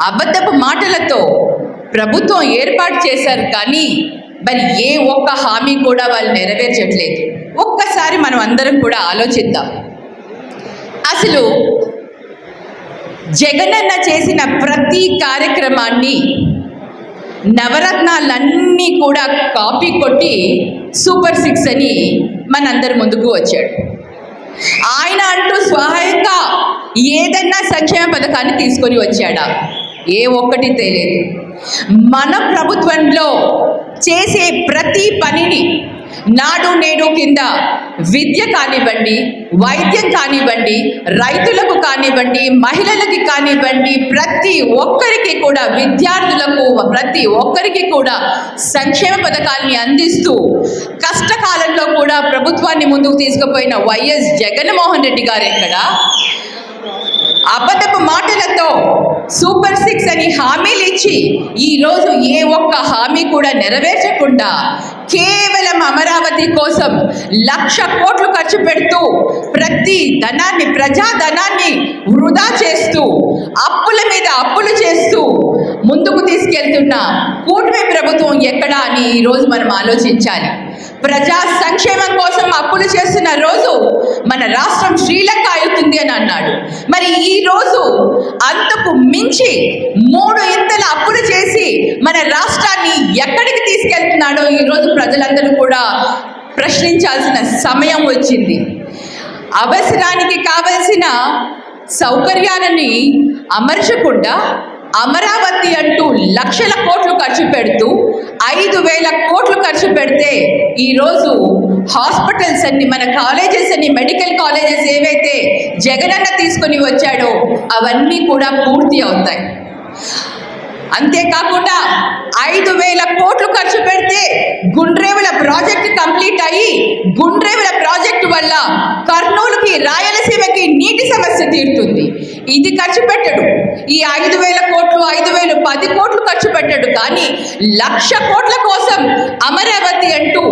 [SPEAKER 13] అబద్ధపు మాటలతో ప్రభుత్వం ఏర్పాటు చేశారు కానీ మరి ఏ ఒక్క హామీ కూడా వాళ్ళు నెరవేర్చట్లేదు. ఒక్కసారి మనం అందరం కూడా ఆలోచిద్దాం. అసలు జగనన్న చేసిన ప్రతి కార్యక్రమాన్ని, నవరత్నాలన్నీ కూడా కాపీ కొట్టి సూపర్ 6 అని మనందరి ముందుకు వచ్చాడు. ఆయన అంటూ స్వయంగా ఏదన్నా సంక్షేమ పథకాన్ని తీసుకొని వచ్చాడా? ఏ ఒక్కటి తెలియదు. మన ప్రభుత్వంలో చేసే ప్రతి పనిని నాడు నేడు కింద విద్య కానివ్వండి, వైద్యం కానివ్వండి, రైతులకు కానివ్వండి, మహిళలకి కానివ్వండి, ప్రతి ఒక్కరికి కూడా, విద్యార్థులకు ప్రతి ఒక్కరికి కూడా సంక్షేమ పథకాలని అందిస్తూ కష్టకాలంలో కూడా ప్రభుత్వాన్ని ముందుకు తీసుకుపోయిన వైఎస్ జగన్మోహన్ రెడ్డి గారు ఎక్కడ అబద్ధపు మాటలతో సూపర్ 6 అని హామీలు ఇచ్చి ఈరోజు ఏ ఒక్క హామీ కూడా నెరవేర్చకుండా కేవలం అమరావతి కోసం 1,00,000 కోట్లు ఖర్చు పెడుతూ ప్రతి ధనాన్ని, ప్రజాధనాన్ని వృధా చేస్తూ, అప్పుల మీద అప్పులు చేస్తూ ముందుకు తీసుకెళ్తున్న కూటమి ప్రభుత్వం ఎక్కడా అని ఈరోజు మనం ఆలోచించాలి. ప్రజా సంక్షేమం కోసం అప్పులు చేస్తున్న రోజు మన రాష్ట్రం శ్రీలంక అవుతుంది అని అన్నాడు. మరి ఈ రోజు అంతకు మించి 3 ఇంతల అప్పులు చేసి మన రాష్ట్రాన్ని ఎక్కడికి తీసుకెళ్తున్నాడో ఈరోజు ప్రజలందరూ కూడా ప్రశ్నించాల్సిన సమయం వచ్చింది. అవసరానికి కావలసిన సౌకర్యాలని అమర్చకుండా అమరావతి అంటూ 1,00,000 కోట్లు ఖర్చు పెడుతూ 5,000 కోట్లు ఖర్చు పెడితే ఈరోజు హాస్పిటల్స్ అన్ని, మన కాలేజెస్ అన్ని, మెడికల్ కాలేజెస్ ఏవైతే జగనన్న తీసుకొని వచ్చాడో అవన్నీ కూడా పూర్తి అవుతాయి. అంతేకాకుండా 5,000 కోట్లు ఖర్చు పెడితే గుండ్రేవుల ప్రాజెక్టు కంప్లీట్ అయ్యి, గుండ్రేవుల ప్రాజెక్టు వల్ల కర్నూలుకి, రాయలసీమకి నీటి సమస్య తీరుతుంది. ఇది ఖర్చు పెట్టడు. ఈ 5,000 కోట్లు, 5,000, 10 కోట్లు ఖర్చు పెట్టడు. కానీ 1,00,000 కోట్ల కోసం అమరావతి అంటూ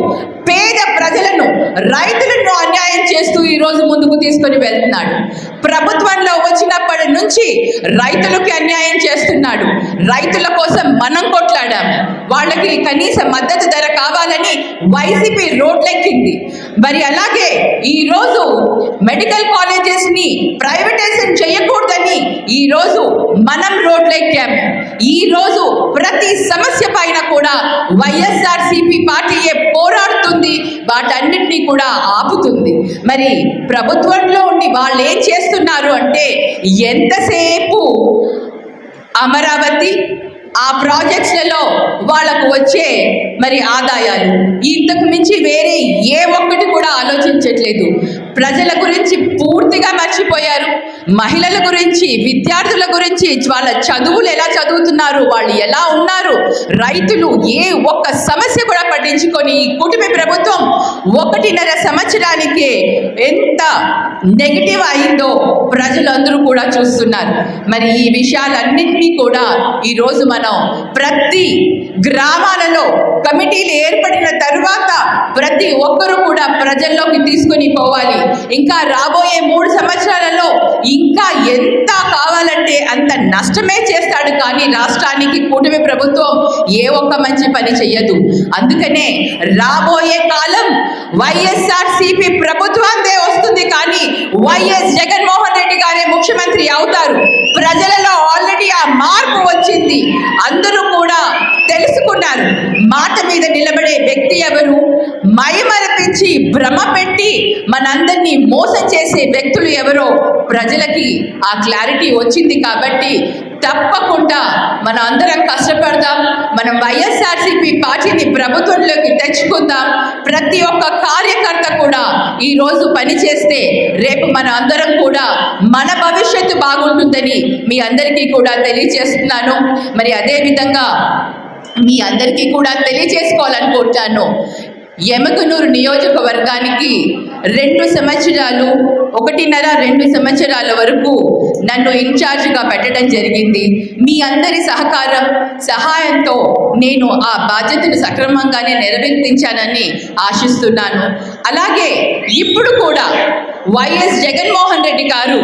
[SPEAKER 13] పేద ప్రజలను, రైతులను అన్యాయం చేస్తూ ఈరోజు ముందుకు తీసుకొని వెళ్తున్నాడు. ప్రభుత్వంలో వచ్చినప్పటి నుంచి రైతులకి అన్యాయం చేస్తున్నాడు. రైతుల కోసం మనం కొట్లాడాం. వాళ్ళకి కనీస మద్దతు ధర కావాలని వైసీపీ రోడ్లెక్కింది. మరి అలాగే ఈరోజు మెడికల్ కాలేజెస్ని ప్రైవేటైజేషన్ చేయకూడదని ఈరోజు మనం రోడ్లెక్కాము. ఈరోజు ప్రతి సమస్య పైన కూడా వైఎస్ఆర్సీపీ పార్టీయే పోరాడుతుంది, వాటన్నిటినీ కూడా ఆపుతుంది. మరి ప్రభుత్వంలో ఉండి వాళ్ళు ఏం చేస్తున్నారు అంటే ఎంతసేపు అమరావతి, ఆ ప్రాజెక్ట్స్లలో వాళ్ళకు వచ్చే మరి ఆదాయాలు, ఇంతకు మించి వేరే ఏ ఒక్కటి కూడా ఆలోచించట్లేదు. ప్రజల గురించి పూర్తిగా మర్చిపోయారు. మహిళల గురించి, విద్యార్థుల గురించి, వాళ్ళ చదువులు ఎలా చదువుతున్నారు, వాళ్ళు ఎలా ఉన్నారు, రైతులు ఏ ఒక్క సమస్య కూడా పట్టించుకొని ఈ కూటమి ప్రభుత్వం 1.5 సంవత్సరానికే ఎంత నెగిటివ్ అయిందో ప్రజలందరూ కూడా చూస్తున్నారు. మరి ఈ విషయాలన్నింటినీ కూడా ఈరోజు మనం ప్రతి గ్రామాలలో కమిటీలు ఏర్పడిన తరువాత ప్రతి ఒక్కరూ కూడా ప్రజల్లోకి తీసుకుని పోవాలి. ఇంకా రాబోయే 3 సంవత్సరాలలో ఇంకా ఎంత కావాలంటే అంత నష్టమే చేస్తాడు, కానీ రాష్ట్రానికి కూటమి ప్రభుత్వం ఏ ఒక్క మంచి పని చెయ్యదు. అందుకనే రాబోయే కాలం వైఎస్ఆర్సీపీ ప్రభుత్వాందే వస్తుంది, కానీ వైఎస్ జగన్మోహన్ రెడ్డి గారే ముఖ్యమంత్రి అవుతారు. ప్రజలలో ఆల్రెడీ ఆ మార్పు వచ్చింది, అందరూ కూడా తెలుసుకున్నారు. మాట మీద నిలబడే వ్యక్తి ఎవరు, మైమరపించి భ్రమ పెట్టి మనందరినీ మోసం చేసే వ్యక్తులు ఎవరో ప్రజలకి ఆ క్లారిటీ వచ్చింది. కాబట్టి తప్పకుండా మనం అందరం కష్టపడదాం, మనం వైఎస్ఆర్సీపీ పార్టీని ప్రభుత్వంలోకి తెచ్చుకుందాం. ప్రతి ఒక్క కార్యకర్త కూడా ఈరోజు పనిచేస్తే రేపు మన అందరం కూడా మన భవిష్యత్తు బాగుంటుందని మీ అందరికీ కూడా తెలియజేస్తున్నాను. మరి అదేవిధంగా మీ అందరికీ కూడా తెలియజేసుకోవాలనుకుంటాను, ఎమకనూరు నియోజకవర్గానికి 2 సంవత్సరాలు 1.5-2 సంవత్సరాల వరకు నన్ను ఇన్ఛార్జిగా పెట్టడం జరిగింది. మీ అందరి సహాయంతో నేను ఆ బాధ్యతను సక్రమంగానే నెరవేర్తించానని ఆశిస్తున్నాను. అలాగే ఇప్పుడు కూడా వైఎస్ జగన్మోహన్ రెడ్డి గారు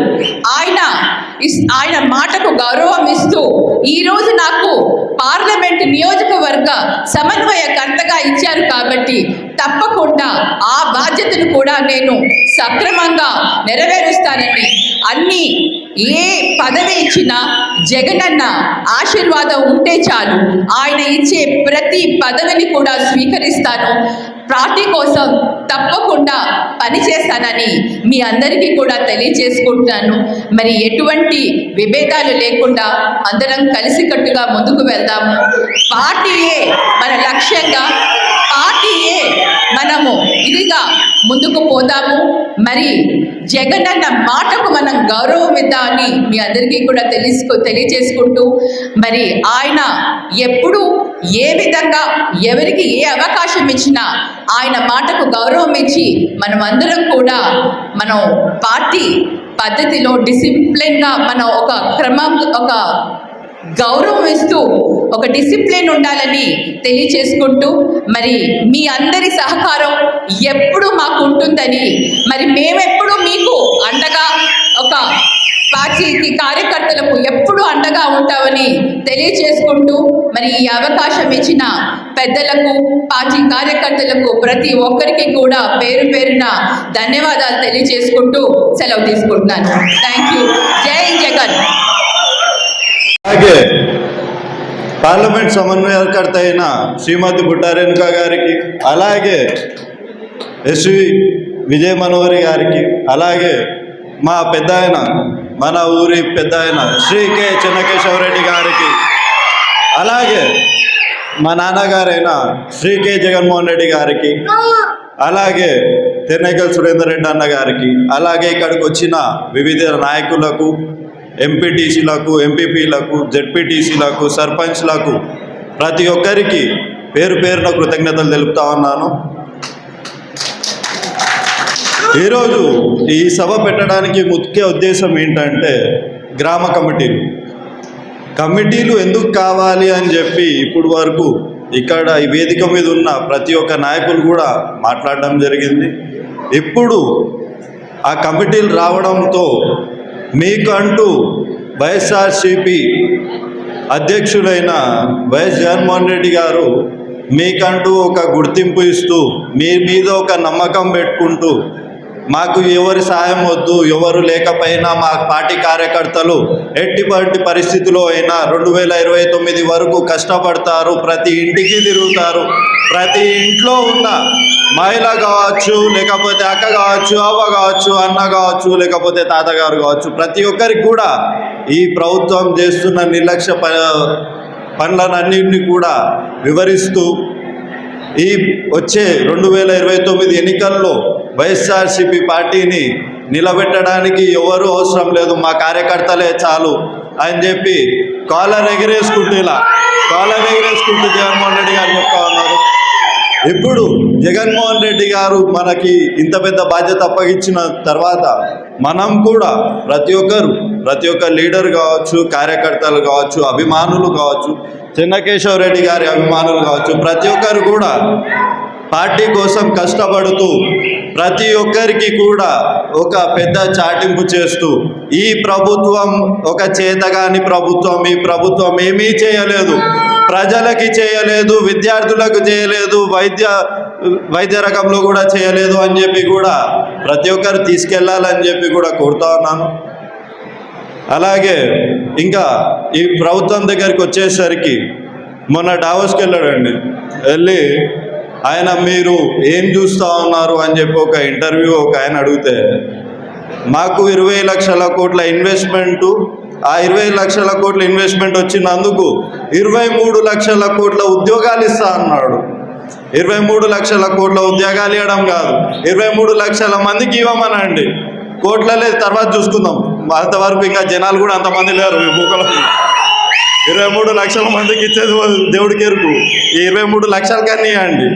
[SPEAKER 13] ఆయన మాటకు గౌరవం ఇస్తూ ఈరోజు నాకు పార్లమెంట్ నియోజకవర్గ సమన్వయకర్తగా ఇచ్చారు. కాబట్టి తప్పకుండా ఆ బాధ్యతను కూడా నేను సక్రమంగా నెరవేరుస్తానని, అన్ని ఏ పదవి ఇచ్చినా జగనన్న ఆశీర్వాదం ఉంటే చాలు, ఆయన ఇచ్చే ప్రతి పదవిని కూడా స్వీకరిస్తాను. పార్టీ కోసం తప్పకుండా పనిచేస్తానని మీ అందరికీ కూడా తెలియజేసుకుంటున్నాను. మరి ఎటువంటి విభేదాలు లేకుండా అందరం కలిసికట్టుగా ముందుకు వెళ్దాము. పార్టీయే మన లక్ష్యంగా, పార్టీయే మనము ఇదిగా ముందుకు పోదాము. మరి జగనన్న మాటకు మనం గౌరవం ఇద్దామని మీ అందరికీ కూడా తెలియజేసుకుంటూ, మరి ఆయన ఎప్పుడు ఏ విధంగా ఎవరికి ఏ అవకాశం ఇచ్చినా ఆయన మాటకు గౌరవం ఇచ్చి మనం అందరం కూడా మనం పార్టీ పద్ధతిలో డిసిప్లిన్గా మనం ఒక గౌరవం ఇస్తూ ఒక డిసిప్లిన్ ఉండాలని తెలియచేసుకుంటూ, మరి మీ అందరి సహకారం ఎప్పుడు మాకు ఉంటుందని, మరి మేమెప్పుడు మీకు అండగా ఒక పార్టీకి కార్యకర్తలకు ఎప్పుడు అండగా ఉంటామని తెలియచేసుకుంటూ, మరి ఈ అవకాశం ఇచ్చిన పెద్దలకు, పార్టీ కార్యకర్తలకు ప్రతి ఒక్కరికి కూడా పేరు పేరున ధన్యవాదాలు తెలియచేసుకుంటూ సెలవు తీసుకుంటున్నాను. Thank you. జై జగన్.
[SPEAKER 14] అలాగే పార్లమెంట్ సమన్వయకర్త అయిన శ్రీమతి బుట్టా రేణుక గారికి, అలాగే ఎస్వి విజయ మనోహరి గారికి, అలాగే మా పెద్ద ఆయన, మన ఊరి పెద్ద ఆయన శ్రీ కె చెన్నకేశవరెడ్డి గారికి, అలాగే మా నాన్నగారైన శ్రీ కె జగన్మోహన్ రెడ్డి గారికి, అలాగే తెన్నేకల్ సురేందర్ రెడ్డి అన్న గారికి, అలాగే ఇక్కడికి వచ్చిన వివిధ నాయకులకు, ఎంపీటీసీలకు, ఎంపీపీలకు, జెడ్పీటీసీలకు, సర్పంచ్లకు ప్రతి ఒక్కరికి పేరు పేరున కృతజ్ఞతలు తెలుపుతా ఉన్నాను. ఈరోజు ఈ సభ పెట్టడానికి ముఖ్య ఉద్దేశం ఏంటంటే గ్రామ కమిటీలు ఎందుకు కావాలి అని చెప్పి ఇప్పుడు వరకు ఇక్కడ ఈ వేదిక మీద ఉన్న ప్రతి ఒక్క నాయకులు కూడా మాట్లాడడం జరిగింది. ఇప్పుడు ఆ కమిటీలు రావడంతో మీకంటూ వైఎస్ఆర్సీపీ అధ్యక్షులైన వైఎస్ జగన్మోహన్ రెడ్డి గారు మీకంటూ ఒక గుర్తింపు ఇస్తూ, మీ మీద ఒక నమ్మకం పెట్టుకుంటూ, మాకు ఎవరి సాయం వద్దు, ఎవరు లేకపోయినా మా పార్టీ కార్యకర్తలు ఎట్టి పరిస్థితిలో అయినా 2029 వరకు కష్టపడతారు, ప్రతి ఇంటికి తిరుగుతారు, ప్రతి ఇంట్లో ఉన్న మహిళ కావచ్చు, లేకపోతే అక్క కావచ్చు, అవ్వ కావచ్చు, అన్న కావచ్చు, లేకపోతే తాతగారు కావచ్చు, ప్రతి ఒక్కరికి కూడా ఈ ప్రభుత్వం చేస్తున్న నిర్లక్ష్య పనులన్నింటినీ కూడా వివరిస్తూ, ఈ వచ్చే 2029 ఎన్నికల్లో వైఎస్ఆర్సీపీ పార్టీని నిలబెట్టడానికి ఎవరు అవసరం లేదు, మా కార్యకర్తలే చాలు అని చెప్పి కాలర్ ఎగరేసుకుంటూ జగన్మోహన్ రెడ్డి గారు చెప్తా ఉన్నారు. ఇప్పుడు జగన్మోహన్ రెడ్డి గారు మనకి ఇంత పెద్ద బాధ్యత అప్పగించిన తర్వాత మనం కూడా ప్రతి ఒక్క లీడర్ కావచ్చు, కార్యకర్తలు కావచ్చు, అభిమానులు కావచ్చు, చెన్నకేశవ రెడ్డి గారి అభిమానులు కావచ్చు, ప్రతి ఒక్కరు కూడా పార్టీ కోసం కష్టపడుతూ ప్రతి ఒక్కరికి కూడా ఒక పెద్ద చాటింపు చేస్తూ ఈ ప్రభుత్వం ఒక చేతగాని ప్రభుత్వం, ఈ ప్రభుత్వం ఏమీ చేయలేదు, ప్రజలకి చేయలేదు, విద్యార్థులకు చేయలేదు, వైద్య రకంలో కూడా చేయలేదు అని చెప్పి కూడా ప్రతి ఒక్కరు తీసుకెళ్లాలని చెప్పి కూడా కోరుతా ఉన్నాను. అలాగే ఇంకా ఈ ప్రభుత్వం దగ్గరికి వచ్చేసరికి మొన్న డావోస్కి వెళ్ళాడండి. వెళ్ళి ఆయన మీరు ఏం చూస్తూ ఉన్నారు అని చెప్పి ఒక ఇంటర్వ్యూ ఒక ఆయన అడిగితే మాకు 20 లక్షల కోట్ల ఇన్వెస్ట్మెంటు, ఆ 20 లక్షల కోట్ల ఇన్వెస్ట్మెంట్ వచ్చినందుకు 23 లక్షల కోట్ల ఉద్యోగాలు ఇస్తా అన్నాడు. 23 లక్షల కోట్ల ఉద్యోగాలు ఇవ్వడం కాదు, 23 లక్షల మందికి ఇవ్వమనండి. కోట్లలే తర్వాత చూసుకుందాం, అంతవరకు ఇంకా జనాలు కూడా అంతమంది లేరు ఈ భూకలో. 23 లక్షల మందికి ఇచ్చేది దేవుడికి ఎరుకు. ఈ 23 లక్షల కన్నా ఇవ్వండి,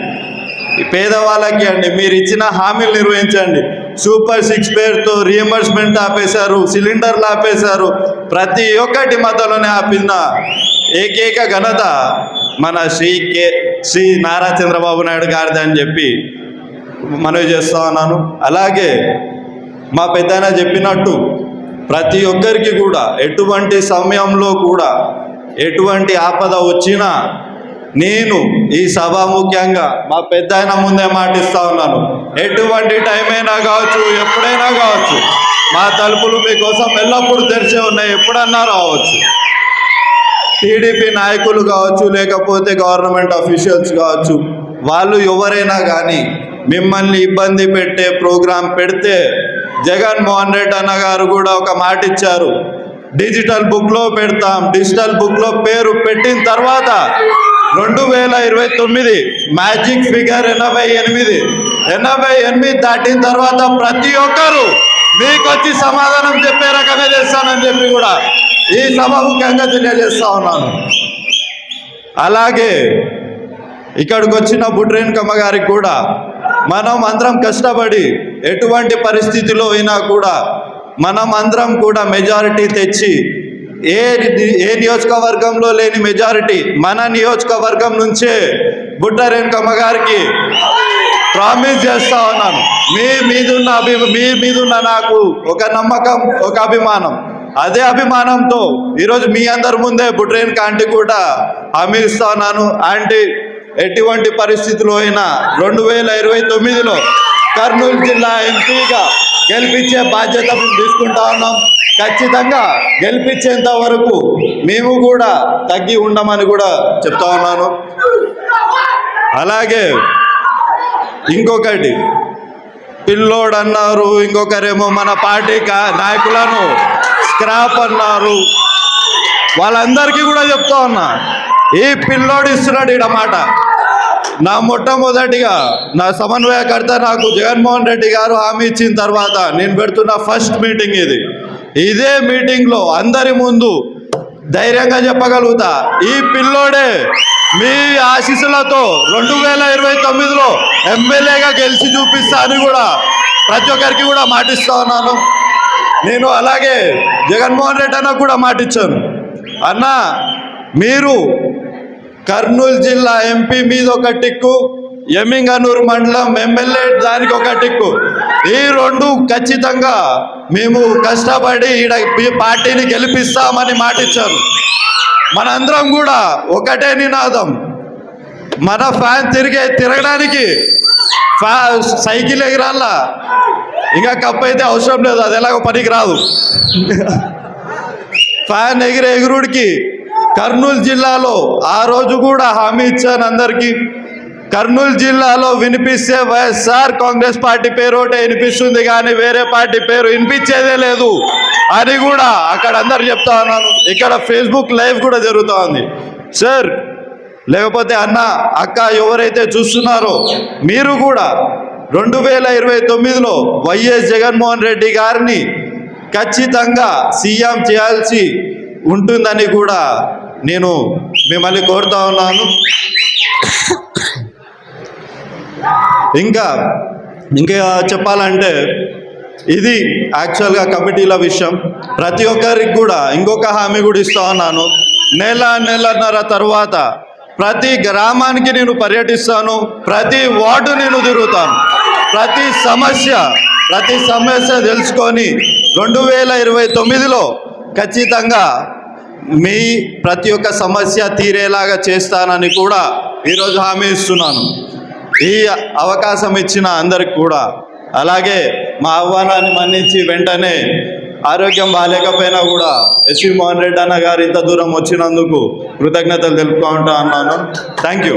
[SPEAKER 14] పేదవాళ్ళకి అండి. మీరు ఇచ్చిన హామీలు నిర్వహించండి. సూపర్ 6 పేరుతో రియంబర్స్మెంట్ ఆపేశారు, సిలిండర్లు ఆపేశారు, ప్రతి ఒక్కటి మధ్యలోనే ఆపిన ఏకైక ఘనత మన శ్రీ నారా చంద్రబాబు నాయుడు గారిది అని చెప్పి మనవి చేస్తా ఉన్నాను. అలాగే మా పెద్దయిన చెప్పినట్టు ప్రతి ఒక్కరికి కూడా ఎటువంటి సమయంలో కూడా ఎటువంటి ఆపద వచ్చినా నేను ఈ సభాముఖ్యంగా మా పెద్దయిన ముందే మాటిస్తా ఉన్నాను, ఎటువంటి టైం అయినా కావచ్చు, ఎప్పుడైనా కావచ్చు, మా తలుపులు మీకోసం ఎల్లప్పుడూ తెరిచే ఉన్నాయి, ఎప్పుడన్నా రావచ్చు. టీడీపీ నాయకులు కావచ్చు, లేకపోతే గవర్నమెంట్ అఫీషియల్స్ కావచ్చు, వాళ్ళు ఎవరైనా కానీ మిమ్మల్ని ఇబ్బంది పెట్టే ప్రోగ్రాం పెడితే జగన్మోహన్ రెడ్డి అన్న గారు కూడా ఒక మాట ఇచ్చారు, డిజిటల్ బుక్లో పెడతాం. డిజిటల్ బుక్లో పేరు పెట్టిన తర్వాత 2029 మ్యాజిక్ ఫిగర్ 88 దాటిన తర్వాత ప్రతి ఒక్కరు మీకు వచ్చి సమాధానం చెప్పే రకంగా చేస్తానని చెప్పి కూడా ఈ సభాముఖ్యంగా తెలియజేస్తా ఉన్నాను. అలాగే ఇక్కడికి వచ్చిన బుట్రేణుకమ్మ గారికి కూడా మనం అందరం కష్టపడి ఎటువంటి పరిస్థితిలో అయినా కూడా మనం అందరం కూడా మెజారిటీ తెచ్చి ఏ నియోజకవర్గంలో లేని మెజారిటీ మన నియోజకవర్గం నుంచే బుట్రేణుకమ్మ గారికి ప్రామిస్ చేస్తా ఉన్నాను. మీ మీదున్న నాకు ఒక నమ్మకం, ఒక అభిమానం, అదే అభిమానంతో ఈరోజు మీ అందరి ముందే బుట్రేణుక ఆంటీ కూడా హామీ ఇస్తా ఉన్నాను. ఆంటీ ఎటువంటి పరిస్థితుల్లో అయినా 2029లో కర్నూలు జిల్లా ఎంపీగా గెలిపించే బాధ్యత మేము తీసుకుంటా ఉన్నాం. ఖచ్చితంగా గెలిపించేంత వరకు మేము కూడా తగ్గి ఉండమని కూడా చెప్తా ఉన్నాను. అలాగే ఇంకొకటి పిల్లోడు అన్నారు, ఇంకొకరేమో మన పార్టీ నాయకులను స్క్రాప్ అన్నారు. వాళ్ళందరికీ కూడా చెప్తా ఉన్నా, ఈ పిల్లోడు ఇస్తున్నాడు ఈడ మాట. నా మొట్టమొదటిగా నా సమన్వయకర్త నాకు జగన్మోహన్ రెడ్డి గారు హామీ ఇచ్చిన తర్వాత నేను పెడుతున్న ఫస్ట్ మీటింగ్ ఇది. ఇదే మీటింగ్లో అందరి ముందు ధైర్యంగా చెప్పగలుగుతా, ఈ పిల్లోడే మీ ఆశీస్సులతో 2029లో ఎమ్మెల్యేగా గెలిచి చూపిస్తా అని కూడా ప్రతి ఒక్కరికి కూడా మాటిస్తా ఉన్నాను నేను. అలాగే జగన్మోహన్ రెడ్డి అన్న కూడా మాటిచ్చాను, అన్న మీరు కర్నూలు జిల్లా ఎంపీ మీద ఒక టిక్కు, ఎమ్మింగనూరు మండలం ఎమ్మెల్యే దానికి ఒక టిక్కు, ఈ రెండు ఖచ్చితంగా మేము కష్టపడి ఈ పార్టీని గెలిపిస్తామని మాటిచ్చాను. మనందరం కూడా ఒకటే నినాదం, మన ఫ్యాన్ తిరగడానికి సైకిల్ ఎగిరాలా, ఇంకా కప్ అయితే అవసరం లేదు, అది ఎలాగో పనికి రాదు. ఫ్యాన్ ఎగురుడికి కర్నూలు జిల్లాలో ఆ రోజు కూడా హామీ ఇచ్చాను అందరికీ, కర్నూలు జిల్లాలో వినిపిస్తే వైఎస్ఆర్ కాంగ్రెస్ పార్టీ పేరు ఒకటే వినిపిస్తుంది, కానీ వేరే పార్టీ పేరు వినిపించేదే లేదు అని కూడా అక్కడ అందరు చెప్తా ఉన్నాను. ఇక్కడ ఫేస్బుక్ లైవ్ కూడా జరుగుతూ ఉంది సార్. లేకపోతే అన్న అక్క ఎవరైతే చూస్తున్నారో మీరు కూడా 2029లో వైఎస్ జగన్మోహన్ రెడ్డి గారిని ఖచ్చితంగా సీఎం చేయాల్సి ఉంటుందని కూడా నేను మిమ్మల్ని కోరుతా ఉన్నాను. ఇంకా చెప్పాలంటే ఇది యాక్చువల్గా కమిటీల విషయం. ప్రతి ఒక్కరికి కూడా ఇంకొక హామీ కూడా ఇస్తా ఉన్నాను. నెలన్నర తర్వాత ప్రతి గ్రామానికి నేను పర్యటిస్తాను, ప్రతి వార్డు నేను తిరుగుతాను, ప్రతి సమస్య తెలుసుకొని 2029లో ఖచ్చితంగా మీ ప్రతి ఒక్క సమస్య తీరేలాగా చేస్తానని కూడా ఈరోజు హామీ ఇస్తున్నాను. ఈ అవకాశం ఇచ్చిన అందరికి కూడా, అలాగే మా ఆహ్వానాన్ని మన్నించి వెంటనే ఆరోగ్యం బాగాలేకపోయినా కూడా ఎస్వి మోహన్ రెడ్డి అన్న గారు ఇంత దూరం వచ్చినందుకు కృతజ్ఞతలు తెలుపుకుంటా అన్నాను. Thank you.